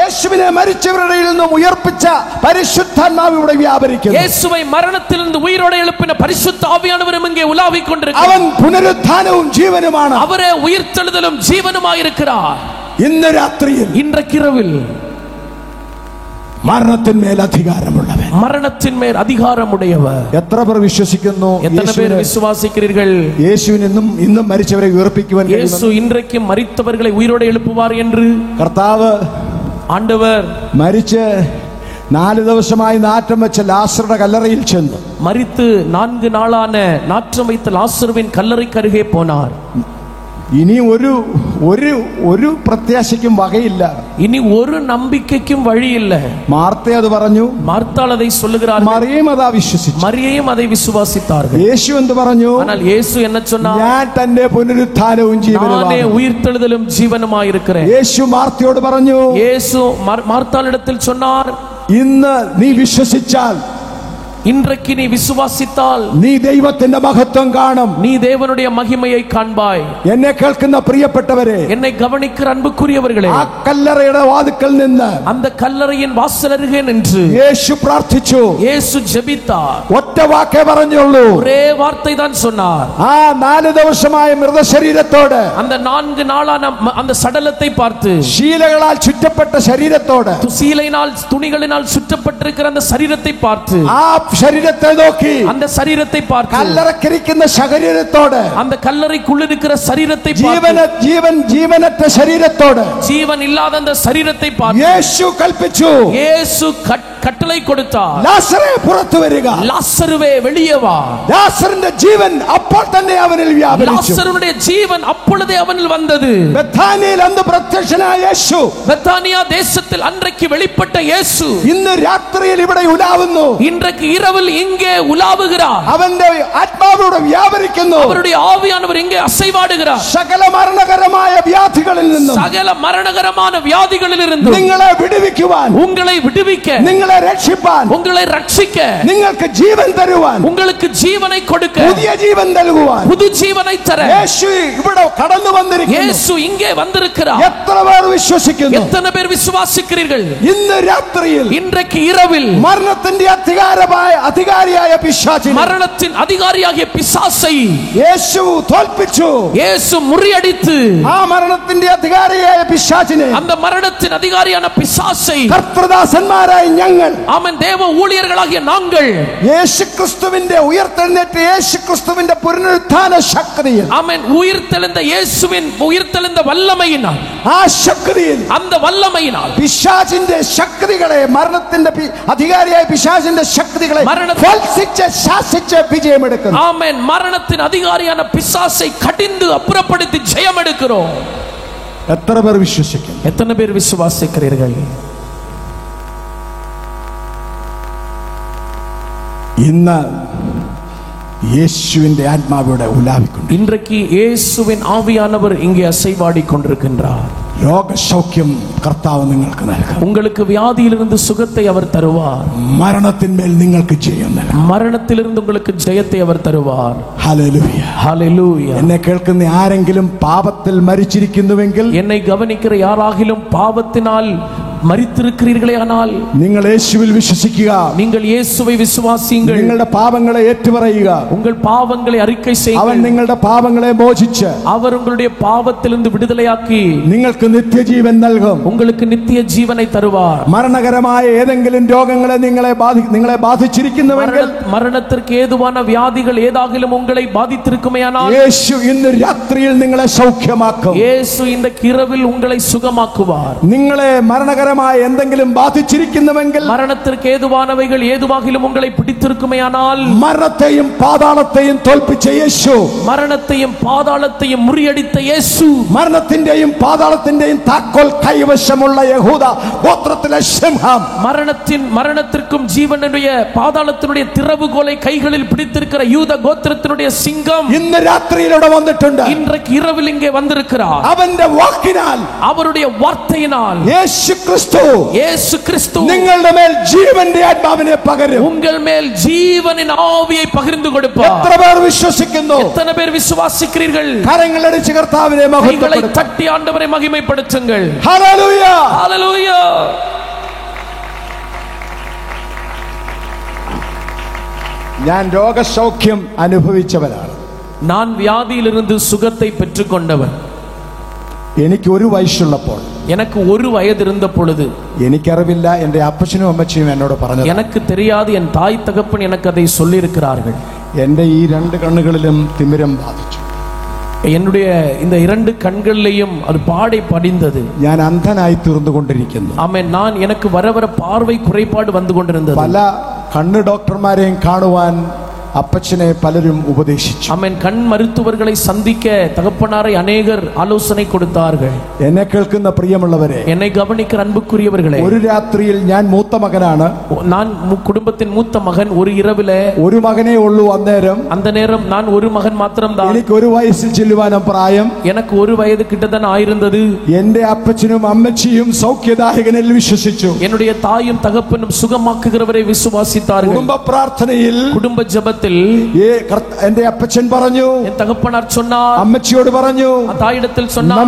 യേശുവിനെ മരിച്ചവരുടെ ഇടയിൽ നിന്നും ഉയർപ്പിച്ച പരിശുദ്ധാത്മാവ് ഇവിടെ വ്യാപരിക്കുന്നു. இயேசுவை மரணத்திலிருந்து உயிரோடு எழுப்பின பரிசுத்த ஆவியானவரும் இங்கே உலாவிக் கொண்டிருக்கிறார். അവൻ പുനരുത്ഥാനവും ജീവനുമാണ്. அவரே உயிர்த்தெழுதலும் ஜீவனுமாய் இருக்கிறார். ഇന്ന് രാത്രിയിൽ, இன்றைக்கு இரவில் മരണത്തിന്മേൽ അധികാരമുള്ളവൻ, மரணத்தின் மேல் அதிகாரம் உடையவர். എത്ര പേർ വിശ്വസിക്കുന്നു? எத்தனை பேர் விசுவாசிக்கிறீர்கள்? യേശുവിന് ഇന്നും മരിച്ചവരെ ഉയർപ്പിക്കുവാൻ കഴിയും. இயேசு இன்றைக்கு மரித்தவர்களை உயிரோடு எழுப்புவார் என்று കർത്താവ് ஆண்டவர் മരിച്ച് 4 ദിവസമായി നാറ്റം വെച്ച ലാസറുടെ കല്ലറയിൽ ചെന്നു. மரித்து 4 நாளான நாற்றம் வைத்த லாசருவின் கல்லறைக்கு அருகே போனார். ഇനി ഒരു പ്രത്യാശയ്ക്കും വകയില്ല. இனி ஒரு நம்பிக்கைக்கும் வழி இல்லை. മാർത്ത അത് പറഞ്ഞു, மார்த்தாள் அதை சொல்லுகிறார், മറിയം അതാ വിശ്വസിച്ചു, மரியையும் அதை விசுவாசித்தார்கள். യേശു എന്ത് പറഞ്ഞു? ஆனால் இயேசு என்ன சொன்னார்? ഞാൻ തന്റെ പുനരുത്ഥാനവും ജീവനുമാണ്. நானே உயிர்த்தெழுதலும் ஜீவனுமாய் இருக்கிறேன். യേശു മാർത്തയോട് പറഞ്ഞു, இயேசு மார்த்தாளிடத்தில் சொன்னார், ഇന്ന് നീ വിശ്വസിച്ചാൽ, இன்றைக்கு நீ விசுவாசித்தால் നീ ദൈവത്തിന്റെ മഹത്വം കാണും. நீ தேவனுடைய மகிமையை காண்பாய். എന്നെ കേൾക്കുന്ന പ്രിയപ്പെട്ടവരെ, என்னை கவனிக்கிற அன்புக்குரியவர்களே, ആ കല്ലറയുടെ വാതിക്കൽ നിന്ന് அந்த കല്ലறையின் வாசல் அருகே நின்று യേശു പ്രാർത്ഥിച്ചു. இயேசு ஜெபித்தார். ഒറ്റ വാക്കേ പറഞ്ഞുള്ളൂ. ஒரே வார்த்தை தான் சொன்னார். ആ 4 ദിവസമായ മൃതശരീരത്തോട്, அந்த 4 நாளான அந்த சடலத்தை பார்த்து, ശീലകളാൽ ചുറ്റപ്പെട്ട ശരീരത്തോട്, சீலையினால் துணிகளினால் சுற்றப்பட்டிருக்கிற அந்த சரீரத்தை பார்த்து, ആ ശരീരത്തെ നോക്കി, அந்த சரீரத்தை பார்த்து, കല്ലറക്കിരിക്കുന്ന ശരീരത്തോട്, அந்த கல்லறைக்குள் இருக்கிற சரீரத்தை ജീവനറ്റ ശരീരത്തോട്, ஜீவன் இல்லாத அந்த சரீரத்தை பார்த்து യേശു കൽപ്പിച്ചു, இயேசு கட்டளை கொடுத்தார், ലാസറേ പുറത്തു വരിക. லாசருவே வெளியே வா. ലാസറിന്റെ ജീവൻ അപ്പോൾ തന്നെ അവനിൽ വ്യാപരിച്ചു. லாசருடைய ஜீவன் அப்பொழுதே அவனில் வந்தது. ബഥാനിയയിൽ അന്ന് പ്രത്യക്ഷനായ യേശു, பெத்தானியா தேசத்தில் அன்றைக்கு வெளிப்பட்ட இயேசு ഇന്ന് രാത്രിയിൽ ഇവിടെ ഉലാവുന്നു. இன்றைக்கு இரவில் இங்கே உலாவுகிறார். അവന്റെ ആത്മാവിലൂടെ വ്യാപരിക്കുന്നു. அவருடைய ஆவியானவர் இங்கே அசைவாடுகிறார். സകല മരണകരമായ വ്യാധികളിൽ നിന്നും, சகல மரணகரமான வியாதிகளில் இருந்து നിങ്ങളെ വിടുവിക്കുവാൻ, உங்களை விடுவிக்க, നിങ്ങളെ രക്ഷിപ്പാൻ, உங்களை ரட்சிக்க, നിങ്ങൾക്ക് ജീവൻ തരുവാൻ, உங்களுக்கு ஜீவனை கொடுக்க, പുതിയ ജീവൻ നൽകുവാൻ புது ஜீவனை தர യേശു ഇവിടെ കടന്നു വന്നിരിക്കുന്നു. இயேசு இங்கே வந்திருக்கிறார். എത്ര പേർ വിശ്വസിക്കുന്നു? எத்தனை பேர் விசுவாசிக்கிறீர்கள்? ഇന്ന് രാത്രിയിൽ இன்றைக்கு இரவில் മരണത്തിന്റെ അധികാരിയായ പിശാചിനെ, மரணத்தின் அதிகாரியாகிய பிசாசை യേശു തോൽപ്പിച്ചു. இயேசு முறியடித்து ആ മരണത്തിന്റെ അധികാരിയായ പിശാചിനെ, அந்த மரணத்தின் அதிகாரியான பிசாசை കർത്തൃദാസന്മാരായി ഞങ്ങൾ, ஆமென், தேவ ஊழியர்களாகிய நாங்கள், യേശുക്രിസ്തുവിന്റെ ഉയർത്തെഴുന്നേറ്റ് യേശുക്രിസ്തുവിന്റെ പുനരുത്ഥാന ശക്തിയിൽ, ஆமென், உயிர்த்தெழுந்த இயேசுவின் உயிர்த்தெழுந்த வல்லமையினால், ആ ശക്തിയിൽ, அந்த வல்லமையினால் പിശാചിന്റെ ശക്തികളെ, മരണത്തിന്റെ അധികാരിയായ പിശാചിന്റെ ശക്തികളെ ഫൽസിച്ച് ശാസിച്ച് വിജയമെടുക്കുന്നു. ஆமென், மரணத்தின் அதிகாரியான பிசாசை கடிந்து அப்புறப்படுத்தி ஜெயம் எடுக்கிறோம். എത്ര പേർ വിശ്വസിക്കും? எத்தனை பேர் விசுவாசிக்கிறீர்கள்? ഇന്ന് യേശുവിന്റെ ആത്മാവിടെ ഉലാവിക്കൊണ്ട്, இன்றைக்கு இயேசுவின் ஆவியானவர் இங்கே அசைவாடி கொண்டிருக்கின்றார். രോഗസൗഖ്യം കർത്താവ് നിങ്ങൾക്ക് നൽകും. உங்களுக்கு வியாதியிலிருந்து சுகத்தை அவர் தருவார். മരണത്തിന്മേൽ നിങ്ങൾക്ക് ജയം നൽകും. மரணத்திலிருந்து உங்களுக்கு ஜெயத்தை அவர் தருவார். ഹല്ലേലൂയ. ஹல்லேலூயா. എന്നെ കേൾക്കുന്ന ആരെങ്കിലും പാപത്തിൽ മരിച്ചിരിക്കുന്നുവെങ്കിൽ, என்னை கவனிக்கிற யாராகிலும் பாவத்தினால் മരിത്തിരിக்கிறீர்களே ஆனால் നിങ്ങൾ യേശുവിൽ വിശ്വസിക്കുക, நீங்கள் இயேசுவை விசுவாசியுங்கள், നിങ്ങളുടെ പാപങ്ങളെ ഏറ്റുപറയുക, உங்கள் பாவங்களை அறிக்கை അവൻ செய்யுங்கள், നിങ്ങളുടെ പാപങ്ങളെ മോചിച്ച് அவர் உங்களுடைய பாவத்திலிருந்து விடுதலையாக்கி നിങ്ങൾക്ക് നിത്യജീവൻ നൽകും. உங்களுக்கு நித்திய ஜீவனை தருவார். മരണകരമായ ഏതെങ്കിലും രോഗങ്ങളെ നിങ്ങളെ ബാധിച്ചിരിക്കുന്നുവെങ്കിൽ, மரணத்திற்கு ஏதுவான வியாதிகள் ஏதாகிலும் உங்களை பாதித்திருக்குமேயானால் യേശു ഇന്ന് രാത്രിയിൽ നിങ്ങളെ സൗഖ്യമാക്കും. இயேசு இந்த இரவில் உங்களை சுகமாக்குவார். നിങ്ങളെ മരണകരമായ എന്തെങ്കിലും ബാധിച്ചിരിക്കുന്നുവെങ്കിൽ, மரணத்திற்கு ஏதுவானவைகள் ஏதுவாகிலும் உங்களை பிடித்திருக்குமேயானால் മരണത്തെയും പാതാളത്തെയും തോൽപ്പിച്ച യേശു, மரணத்தையும் பாதாளத்தையும் முறியடித்த இயேசு, മരണത്തിന്റെയും പാതാളത്തിന്റെയും താക്കോൽ കൈവശമുള്ള യഹൂദ ഗോത്രത്തിലെ സിംഹം, மரணத்திற்கும் ஜீவனுடைய பாதாளத்தினுடைய திறவுகோலை கைகளில் பிடித்திருக்கிற யூத கோத்திரத்தினுடைய சிங்கம் ഇന്ന് രാത്രിയിലൂടെ വന്നിട്ടുണ്ട്. இன்றைக்கு இரவில் இங்கே வந்திருக்கிறார். അവന്റെ വാക്കിനാൽ, அவருடைய வார்த்தையினால் യേശു கிறிஸ்து നിങ്ങളുടെ മേൽ ജീവന്റെ ആത്മാവിനെ പകരും. உங்கள் மேல் ஜீவனின் ஆவியை பகிர்ந்து கொடுப்பார். എത്ര പേർ വിശ്വസിക്കുന്നു? எத்தனை பேர் விசுவாசிக்கிறீர்கள்? കരങ്ങളടിച്ച് കർത്താവിനെ கைகளை മഹത്വപ്പെടുത്തുക. தட்டி ஆண்டவரை மகிமைப்படுத்துங்கள். ഹല്ലേലൂയ, ஹல்லேலூயா. ഞാൻ രോഗസൗഖ്യം അനുഭവിച്ചവനാണ്. நான் வியாதியிலிருந்து சுகத்தை பெற்றுக்கொண்டவன். എനിക്ക് ഒരു വയസ്സുള്ളപ്പോൾ, எனக்கு ஒரு வயது இருந்த பொழுது, എനിക്കറിവില്ല, എൻ്റെ അപ്പച്ചനും അമ്മച്ചിയും എന്നോട് പറഞ്ഞത്, எனக்கு தெரியாது, என் தாய் தகப்பன் எனக்கு அதை சொல்லி இருக்கிறார்கள். എൻ്റെ ഈ രണ്ട് കണ്ണുകളിലും തിമിരം ബാധിച്ചു. என்னுடைய இந்த இரண்டு கண்களிலேயும் அது பாடை படிந்தது. ഞാൻ അന്ധനായി തീർന്നുകൊണ്ടിരിക്കുന്നു. ஆமென். நான் எனக்கு வர வர பார்வை குறைபாடு வந்து கொண்டிருந்தது. പല കണ്ണ് ഡോക്ടർമാരെയും കാണുവാൻ അപ്പച്ചനെ പലരും ഉപദേശിച്ചു. ஆமென். கண் மருத்துவர்களை சந்திக்க தகப்பனாரை அநேகர் ஆலோசனை கொடுத்தார்கள். എന്നെ കേൾക്കുന്ന പ്രിയമുള്ളവരെ, என்னை கவனிக்கிற அன்புக்குரியவர்களே, ഒരു രാത്രിയിൽ ഞാൻ മൂത്ത മകനാണ്. நான் குடும்பத்தின் மூத்த மகன். ஒரு இரவிலே ഒരു മകനേ ഉള്ളൂ. അന്നേരം அந்த நேரம் நான் ஒரு மகன் மாத்திரம்தான். എനിക്ക് ഒരു വയസ്സിൽ ചെല്ലുവാനും പ്രായം. எனக்கு ஒரு வயது கிட்டத்தட்ட ஆயிருந்தது. എന്റെ അപ്പച്ചനും അമ്മച്ചിയും സൗഖ്യദായകനിൽ വിശ്വസിച്ചു. என்னுடைய தாயும் தகப்பனும் சுகமாக்குகிறவரை விசுவாசித்தார்கள். കുടുംബ പ്രാർത്ഥനയിൽ குடும்ப ஜெபத்தில் എന്റെ അപ്പച്ചൻ പറഞ്ഞു, என் தகப்பனார் சொன்னார், അമ്മച്ചിയോട് പറഞ്ഞു, தாயிடத்தில் சொன்னார்,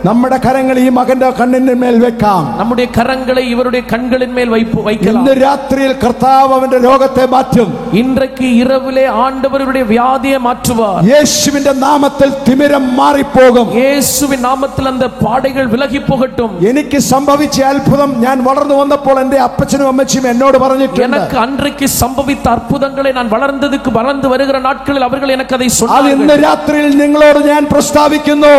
നമ്മുടെ കരങ്ങൾ ഈ മകന്റെ കണ്ണിന്റെ മേൽ വെക്കാം. நம்முடைய கரங்களை இவருடைய கண்களின் மேல் வைக்கலாம். ഇന്ന് രാത്രിയിൽ കർത്താവ് അവന്റെ രോഗത്തെ മാറ്റും. இன்றைக்கு இரவிலே ஆண்டவருடைய வியாதியை மாற்றுவார். യേശുവിന്റെ നാമത്തിൽ തിമിരം മാറിപ്പോകും. இயேசுவின் நாமத்தில் அந்த பாடைகள் விலகி போகட்டும். എനിക്ക് സംഭവിച്ച അത്ഭുതം ഞാൻ വളർന്നു വന്നപ്പോൾ എന്റെ അപ്പച്ചനും അമ്മച്ചിയും എന്നോട് പറഞ്ഞിട്ടുണ്ട്. எனக்கு அன்றைக்கு சம்பவித்த அற்புதங்களை நான் வளர்ந்து வருகிற நாட்களில் அவர்கள் எனக்கு அதை അത് சொன்னார்கள். ഇന്ന് രാത്രിയിൽ നിങ്ങളോട് ഞാൻ പ്രസ്താവിക്കുന്നു.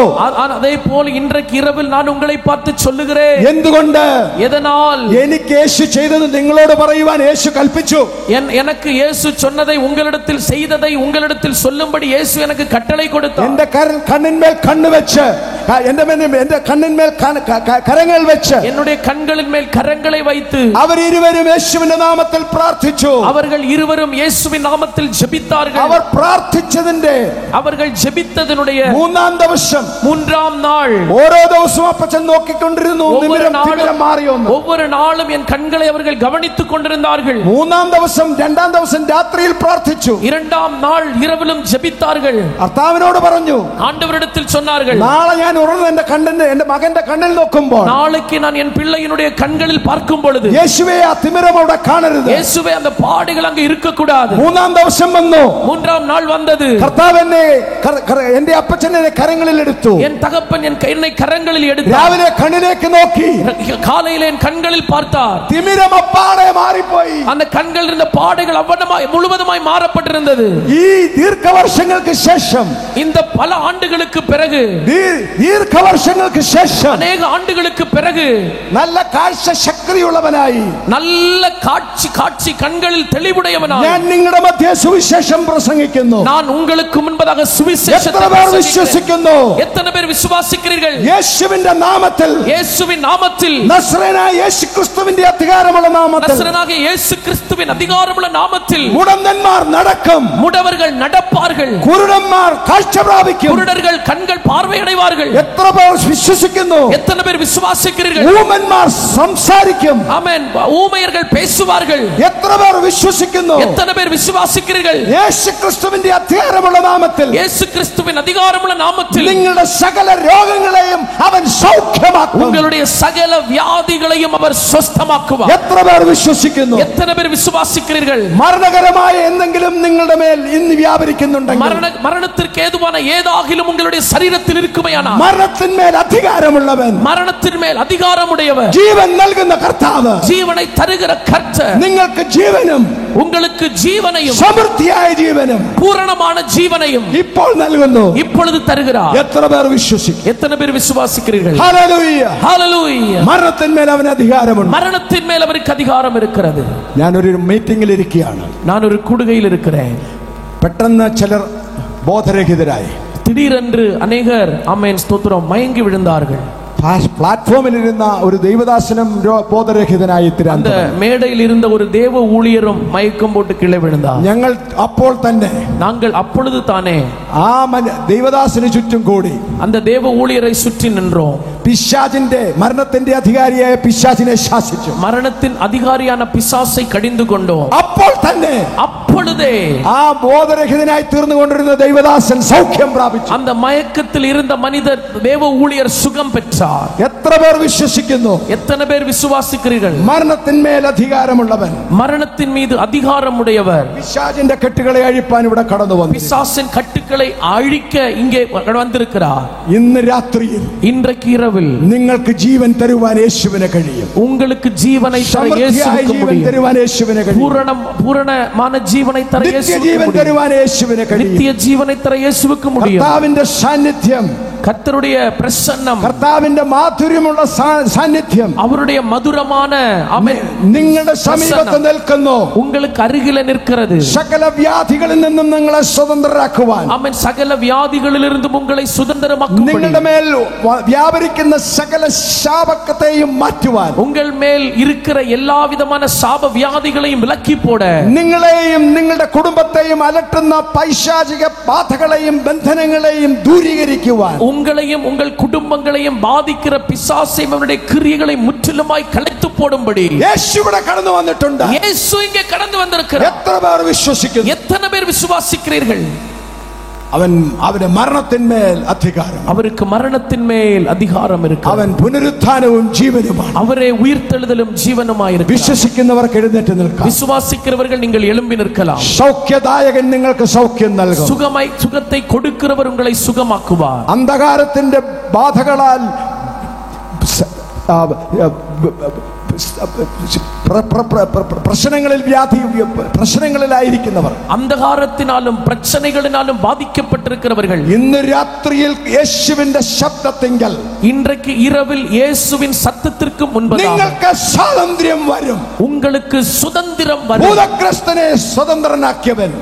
அதே போல இன்றைக்கு இரவில் நான் உங்களை பார்த்து சொல்லுகிறேன். എന്തുകൊണ്ട്? எதனால்? എനിക്ക് യേശു ചെയ്തത് നിങ്ങളോട് പറയുവാൻ യേശു കൽപ്പിച്ചു. எனக்கு இயேசு சொன்னதை உங்களிடத்தில் செய்ததை உங்களிடத்தில் சொல்லும்படி இயேசு எனக்கு கட்டளை கொடுத்தார். എന്റെ കണ്ണിന്മേൽ കണ്ണ് വെച്ച്, എന്റെ കണ്ണിന്മേൽ കരങ്ങൾ വെച്ച്, என்னுடைய கண்களின் மேல் கரங்களை வைத்து അവരിരുവരും യേശുവിന്റെ നാമത്തിൽ പ്രാർത്ഥിച്ചു. அவர்கள் இருவரும் இயேசுவின் நாமத்தில் ஜெபித்தார்கள். അവർ പ്രാർത്ഥിച്ചതിന്റെ அவர்கள் ஜெபித்ததனுடைய മൂന്നാം ദിവസം, மூன்றாம் நாள், ഓരോ ദിവസവും അപ്പച്ചൻ നോക്കിക്കൊണ്ടിരുന്നു തിമിരം മാറിയോന്ന്. ஒவ்வொரு நாளும் என் கண்களை அவர்கள் கவனித்துக் கொண்டிருந்தார்கள். മൂന്നാം ദിവസം, രണ്ടാം ദിവസം രാത്രിയിൽ പ്രാർത്ഥിച്ചു. இரண்டாம் நாள் இரவிலும் ஜெபித்தார்கள். കർത്താവിനോട് പറഞ്ഞു, ஆண்டவரிடத்தில் சொன்னார்கள், നാളെ ഞാൻ ഉണർന്ന് എന്റെ മകന്റെ കണ്ണിൽ നോക്കുമ്പോൾ, நாளைக்கு நான் என் பிள்ளையினுடைய கண்களில் பார்க்கும் பொழுது, യേശുവേ ആ തിമിരം അവിടെ കാണരുത്. இயேசுவே அந்த பாடுகள் அங்கே இருக்க கூடாது. മൂന്നാം ദിവസം വന്നു. மூன்றாம் நாள் வந்தது. കർത്താവ് എന്റെ അപ്പച്ചൻ എന്നെ കരങ്ങളിൽ എടുത്തു. என் தகப்பன் என்னை கரங்களில் எடுத்தார். രാവിലെ കണ്ണിലേക്ക് നോക്കി, காலையில் என் கண்களில் பார்த்தார். തിമിരം അപ്പാടെ മാറിപ്പോയി. அந்த கண்களில் இருந்த பாடுகள் முழுவதுமாய் மாறப்பட்டிருந்தது. ഈ ദീർഘവർഷങ്ങൾക്ക് ശേഷം, இந்த பல ஆண்டுகளுக்கு பிறகு, ദീർഘവർഷങ്ങൾക്ക് ശേഷം, அநேக ஆண்டுகளுக்கு பிறகு നല്ല കാഴ്ച ശക്തിയുള്ളവനായി, நல்ல காட்சி கண்களில் தெளிவுடையவனாய் ഞാൻ നിങ്ങളുടെ മധ്യേ സുവിശേഷം പ്രസംഗിക്കുന്നു. நான் உங்களுக்கு മുൻപാக സുവിശേഷത്തെ വിശ്വസിക്കുന്നു. எத்தனை பேர் விசுவாசிக்கிறீர்கள்? യേശുവിന്റെ നാമത്തിൽ, இயேசுவின் நாமத்தில், നസ്രനായ യേശുക്രിസ്തുവിന്റെ അധികാരമുള്ള നാമത്തിൽ, நசரேயனாகிய இயேசு கிறிஸ்துவின் அதிகாரமுள்ள நாமத்தில் മുടന്തന്മാർ നടക്കും, முடவர்கள் நடப்பார்கள், കുരുടന്മാർ കാഴ്ച പ്രാപിക്കും, குருடர்கள் கண்கள் பார்வையடைவார்கள், എത്ര പേർ വിശ്വസിക്കുന്നു? எத்தனை பேர் விசுவாசிக்கிறீர்கள்? ഊമന്മാർ സംസാരിക്കും. ஆமென். ஊமையர்கள் பேசுவார்கள். എത്ര പേർ വിശ്വസിക്കുന്നു? எத்தனை பேர் விசுவாசிக்கிறீர்கள்? യേശുക്രിസ്തുവിന്റെ അധികാരമുള്ള നാമത്തിൽ, இயேசு கிறிஸ்துவின் அதிகாரமுள்ள நாமத்தில் നിങ്ങളുടെ സകല രോഗങ്ങളെയും അവൻ സൗഖ്യമാക്കും. உங்களுடைய சகல வியாதிகளையும் அவர் சுஸ்தமாக்குவார். എത്ര പേർ വിശ്വസിക്കുന്നു? எத்தனை பேர் விசுவாசிக்கிறீர்கள்? മരണകരമായ എന്തെങ്കിലും നിങ്ങളുടെ മേൽ ഇന്ന് വ്യാപരിക്കുന്നുണ്ടെങ്കിൽ, மரணத்திற்கு ஏதுவான ஏதாகிலும் உங்களுடைய சரீரத்தில் இருக்குமையானால், മരണത്തിന്മേൽ അധികാരമുള്ളവൻ, மரணத்தின் மேல் அதிகாரமுடையவர், ജീവൻ നൽകുന്ന കർത്താവ്, ஜீவனை தருகிற கர்த்தர் നിങ്ങൾക്ക് ജീവനും உங்களுக்கு ஜீவனையும் സമൃദ്ധിയായ ജീവനും பூரணமான ஜீவனையும் ഇപ്പോൾ നൽകുന്നു. இப்பொழுது தருகிறார். എത്ര പേർ വിശ്വസിക്കും? எத்தனை பேர் விசுவாசிக்கிறீர்கள்? ഹല്ലേലൂയ. ஹல்லேலூயா. മരണത്തിന്മേൽ അവന് അധികാരമുണ്ട്. மரணத்தின் மேல் அவருக்கு அதிகாரம் இருக்கிறது. ഞാനൊരു മീറ്റിംഗിൽ ഇരിക്കുകയാണ്. நான் ஒரு கூடுகையில் இருக்கிறேன். പെട്ടെന്ന് ചിലർ ബോധരഹിതരായി. திடீரென்று அநேகர் ஆமென் ஸ்தோத்திரம் மயங்கி விழுந்தார்கள். പ്ലാറ്റ്ഫോമിൽ ഇരുന്ന ഒരു ദൈവദാസനും ബോധരഹിതനായി அந்த மேடையில் இருந்த ஒரு தேவ ஊழியரும் மயக்கம் போட்டு கீழே விழுந்தார். ഞങ്ങൾ അപ്പോൾ തന്നെ, நாங்கள் அப்பொழுது தானே ആ ദൈവദാസന് ചുറ്റും കൂടി அந்த தேவ ஊழியரை சுற்றி நின்றோம். പിശാചിന്റെ, മരണത്തിന്റെ അധികാരിയായ പിശാചിനെ ശാസിച്ചു. மரணத்தின் அதிகாரியான பிசாசை கடிந்து கொண்டோம். അപ്പോൾ തന്നെ அப்பொழுதே ആ ബോധരഹിതനായി തീർന്നുകൊണ്ടിരുന്ന ദൈവദാസൻ സൗഖ്യം പ്രാപിച്ചു. அந்த மயக்கத்தில் இருந்த மனிதர் தேவ ஊழியர் சுகம் பெற்றார். എത്ര പേർ വിശ്വസിക്കുന്നു? எத்தனை பேர் விசுவாசிக்கிறீர்கள்? മരണത്തിന്മേൽ അധികാരമുള്ളവൻ, மரணத்தின் மீது அதிகாரம் உடையவர், പിശാചിന്റെ കെട്ടുകളെ അഴിപ്പാൻ ഇവിടെ കടന്നു വന്നു. பிசாசின் கட்டுக்களை அழிக்க இங்கே வந்திருக்கிறார். ഇന്ന് രാത്രിയിൽ இன்றைக்கு இரவில் നിങ്ങൾക്ക് ജീവൻ തരുവാൻ യേശുവിനെ കഴിയും. உங்களுக்கு ജീവனை தர இயேசுவுக்கு முடியும். തരുവാൻ യേശുവിനെ കഴിയും. பூரணமான ജീവனை தர ജീവൻ തരുവാൻ യേശുവിനെ കഴിയും. நித்திய ജീവனை தர இயேசுவுக்கு முடியும். കർത്താവിന്റെ സാന്നിധ്യം, கர்த்தருடைய பிரசன்னம், കർത്താവിന്റെ മാധുര്യമുള്ള സാന്നിധ്യം அவருடைய மதுரமான നിങ്ങളുടെ സമീപത്ത് നിൽക്കുന്നു. உங்களுக்கு அருகிலே நிற்கிறது. സകല വ്യാധികളിൽ നിന്നും നിങ്ങളെ സ്വതന്ത്രരാക്കുവാൻ, ആമേൻ, സകല വ്യാധികളിലിരുന്നും ഉങ്ങളെ സ്വതന്ത്രമാക്കുവാൻ, നിങ്ങളുടെ മേൽ വ്യാപരിക്കുന്ന സകല ശാപത്തെയും മാറ്റുവാൻ, உங்கள் மேல் இருக்கிற எல்லா விதமான சாப வியாதிகளையும் விலக்கி போட, നിങ്ങളെയും നിങ്ങളുടെ കുടുംബത്തെയും അലട്ടുന്ന പൈശാചിക ബാധകളെയും ബന്ധനങ്ങളെയും ദൂരീകരിക്കുവാൻ, உங்களையும் உங்கள் குடும்பங்களையும் பாதிக்கிற பிசாசையும் அவருடைய கிரியைகளை முற்றிலுமாய் கலைத்து போடும்படி യേശു ഇവിടെ കടന്നു വന്നിട്ടുണ്ട്. இயேசு இங்கே கடந்து வந்திருக்கிறார். എത്ര പേർ വിശ്വസിക്കുന്നു? எத்தனை பேர் விசுவாசிக்கிறீர்கள்? അവന് മരണത്തിന്മേൽ അധികാരം, அவருக்கு மரணத்தின் மேல் அதிகாரம் இருக்கு. അവൻ പുനരുത്ഥാനവും ജീവനുമാണ്. அவரே உயிர்த்தெழுதலும் ஜீவனுமாய் இருக்கிறார். വിശ്വസിക്കുന്നവർക്ക് എഴുന്നേറ്റ് നിൽക്കാം. விசுவாசிக்கிறவர்கள் நீங்கள் எழும்பி நிற்கலாம். സൗഖ്യദായകൻ നിങ്ങൾക്ക് സൗഖ്യം നൽകും. சுகத்தை கொடுக்கிறவர் உங்களை சுகமாக்குவார். അന്ധകാരത്തിന്റെ ബാധകളാൽ പ്രശ്നങ്ങളിലായിരിക്കുന്നവർ, അന്ധകാരത്തിനാലും പ്രശ്നങ്ങളിനാലും ബാധിക്കപ്പെട്ടിരിക്കുന്നവர்கள் ഇന്ന് രാത്രിയിൽ യേശുവിന്റെ ശബ്ദത്തിങ്കൽ, இன்றைக்கு இரவில் இயேசுவின் சத்தத்திற்கு முன்பதாக നിങ്ങൾക്ക് സ്വാതന്ത്ര്യം വരും. உங்களுக்கு சுதந்திரம் வரும். ഭൂതഗ്രസ്തനെ സ്വതന്ത്രനാക്കിയവൻ,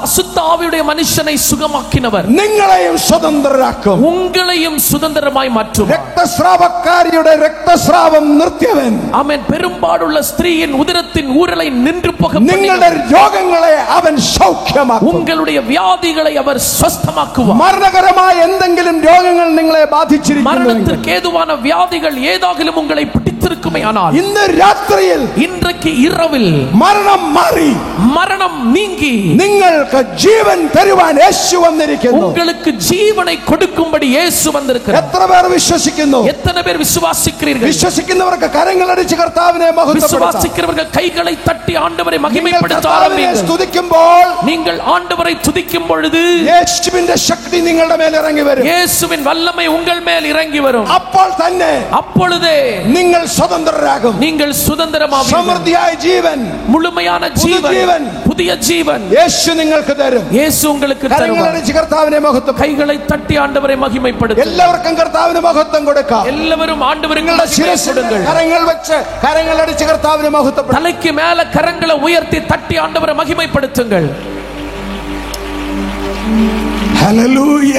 அசுத்தாவியுடைய மனுஷனை சுகமாக்கினவர் നിങ്ങളെയും സ്വതന്ത്രരാക്കും. உங்களையும் சுதந்திரமாய் மாற்றும். രക്തസ്രാവക്കാരിയുടെ രക്തസ്രാവം നിർത്തിയവൻ, ஆமென், பெரும்பாடுள்ள ஸ்திரீயின் உதிரத்தின் ஊறலை நின்று போக നിങ്ങളുടെ രോഗങ്ങളെ അവൻ സൗഖ്യമാക്കും. உங்களுடைய வியாதிகளை அவர் சுஸ்தமாக்குவார். മരണകരമായ എന്തെങ്കിലും രോഗങ്ങൾ നിങ്ങളെ ബാധിച്ചിരിക്കുന്നു, மரணத்திற்கு ஏதுவான வியாதிகள் ஏதாகிலும் உங்களை பிடித்திருக்குமேயானால் ഇന്ന് രാത്രിയിൽ, இன்றைக்கு இரவில் മരണം മാറി, மரணம் நீங்கி നിങ്ങൾക്ക് ജീവൻ തരുവാൻ യേശു വന്നിരിക്കുന്നു. உங்களுக்கு ஜீவனை கொடுக்கும்படி இயேசு வந்திருக்கிறார். എത്ര പേർ വിശ്വസിക്കുന്നു? எத்தனை பேர் விசுவாசிக்கிறீர்கள்? വിശ്വസിക്കുന്നവർക്ക് കരങ്ങളടിച്ച് കർത്താവിനെ മഹത്വപ്പെടുത്താം. விசுவாசிக்கிறவர்கள் கைகளை தட்டி ஆண்டவரை மகிமைப்படுத்த കർത്താവിനെ ஆரம்பிங்கள். സ്തുതിക്കുമ്പോൾ நீங்கள் ஆண்டவரை துதிக்கும் பொழுது യേശുവിന്റെ ശക്തി നിങ്ങളുടെ മേൽ ഇറങ്ങി വരും. இயேசுவின் வல்லமை உங்கள் மேல் இறங்கி வரும். അപ്പോൾ തന്നെ அப்பொழுதே നിങ്ങൾ സ്വതന്ത്രരാകും. நீங்கள் சுதந்திரமாவீர்கள். സമൃദ്ധിയായ ജീവൻ, முழுமையான ஜீவன், புதிய ஜீவன் യേശു നിങ്ങൾക്ക് തരും. இயேசு உங்களுக்கு தருவார். കരങ്ങളടിച്ച് കർത്താവിനെ മഹത്വം, கைகளை தட்டி ஆண்டவரை மகிமைப்படுத்துங்கள். എല്ലാവർക്കും കർത്താവിന് മഹത്വം കൊടുക്കാം. எல்லாரும் ஆண்டவருக்கு നിങ്ങളുടെ மகிமை ശിരസിൽ கொடுங்கள். കരങ്ങൾ വെച്ച് കരങ്ങളടിച്ച് കർത്താവിനെ മഹത്വപ്പെടുത്തുക. தலைக்கு மேல கரங்களை உயர்த்தி தட்டி ஆண்டவரை மகிமைப்படுத்துங்கள். ഹല്ലേലൂയ.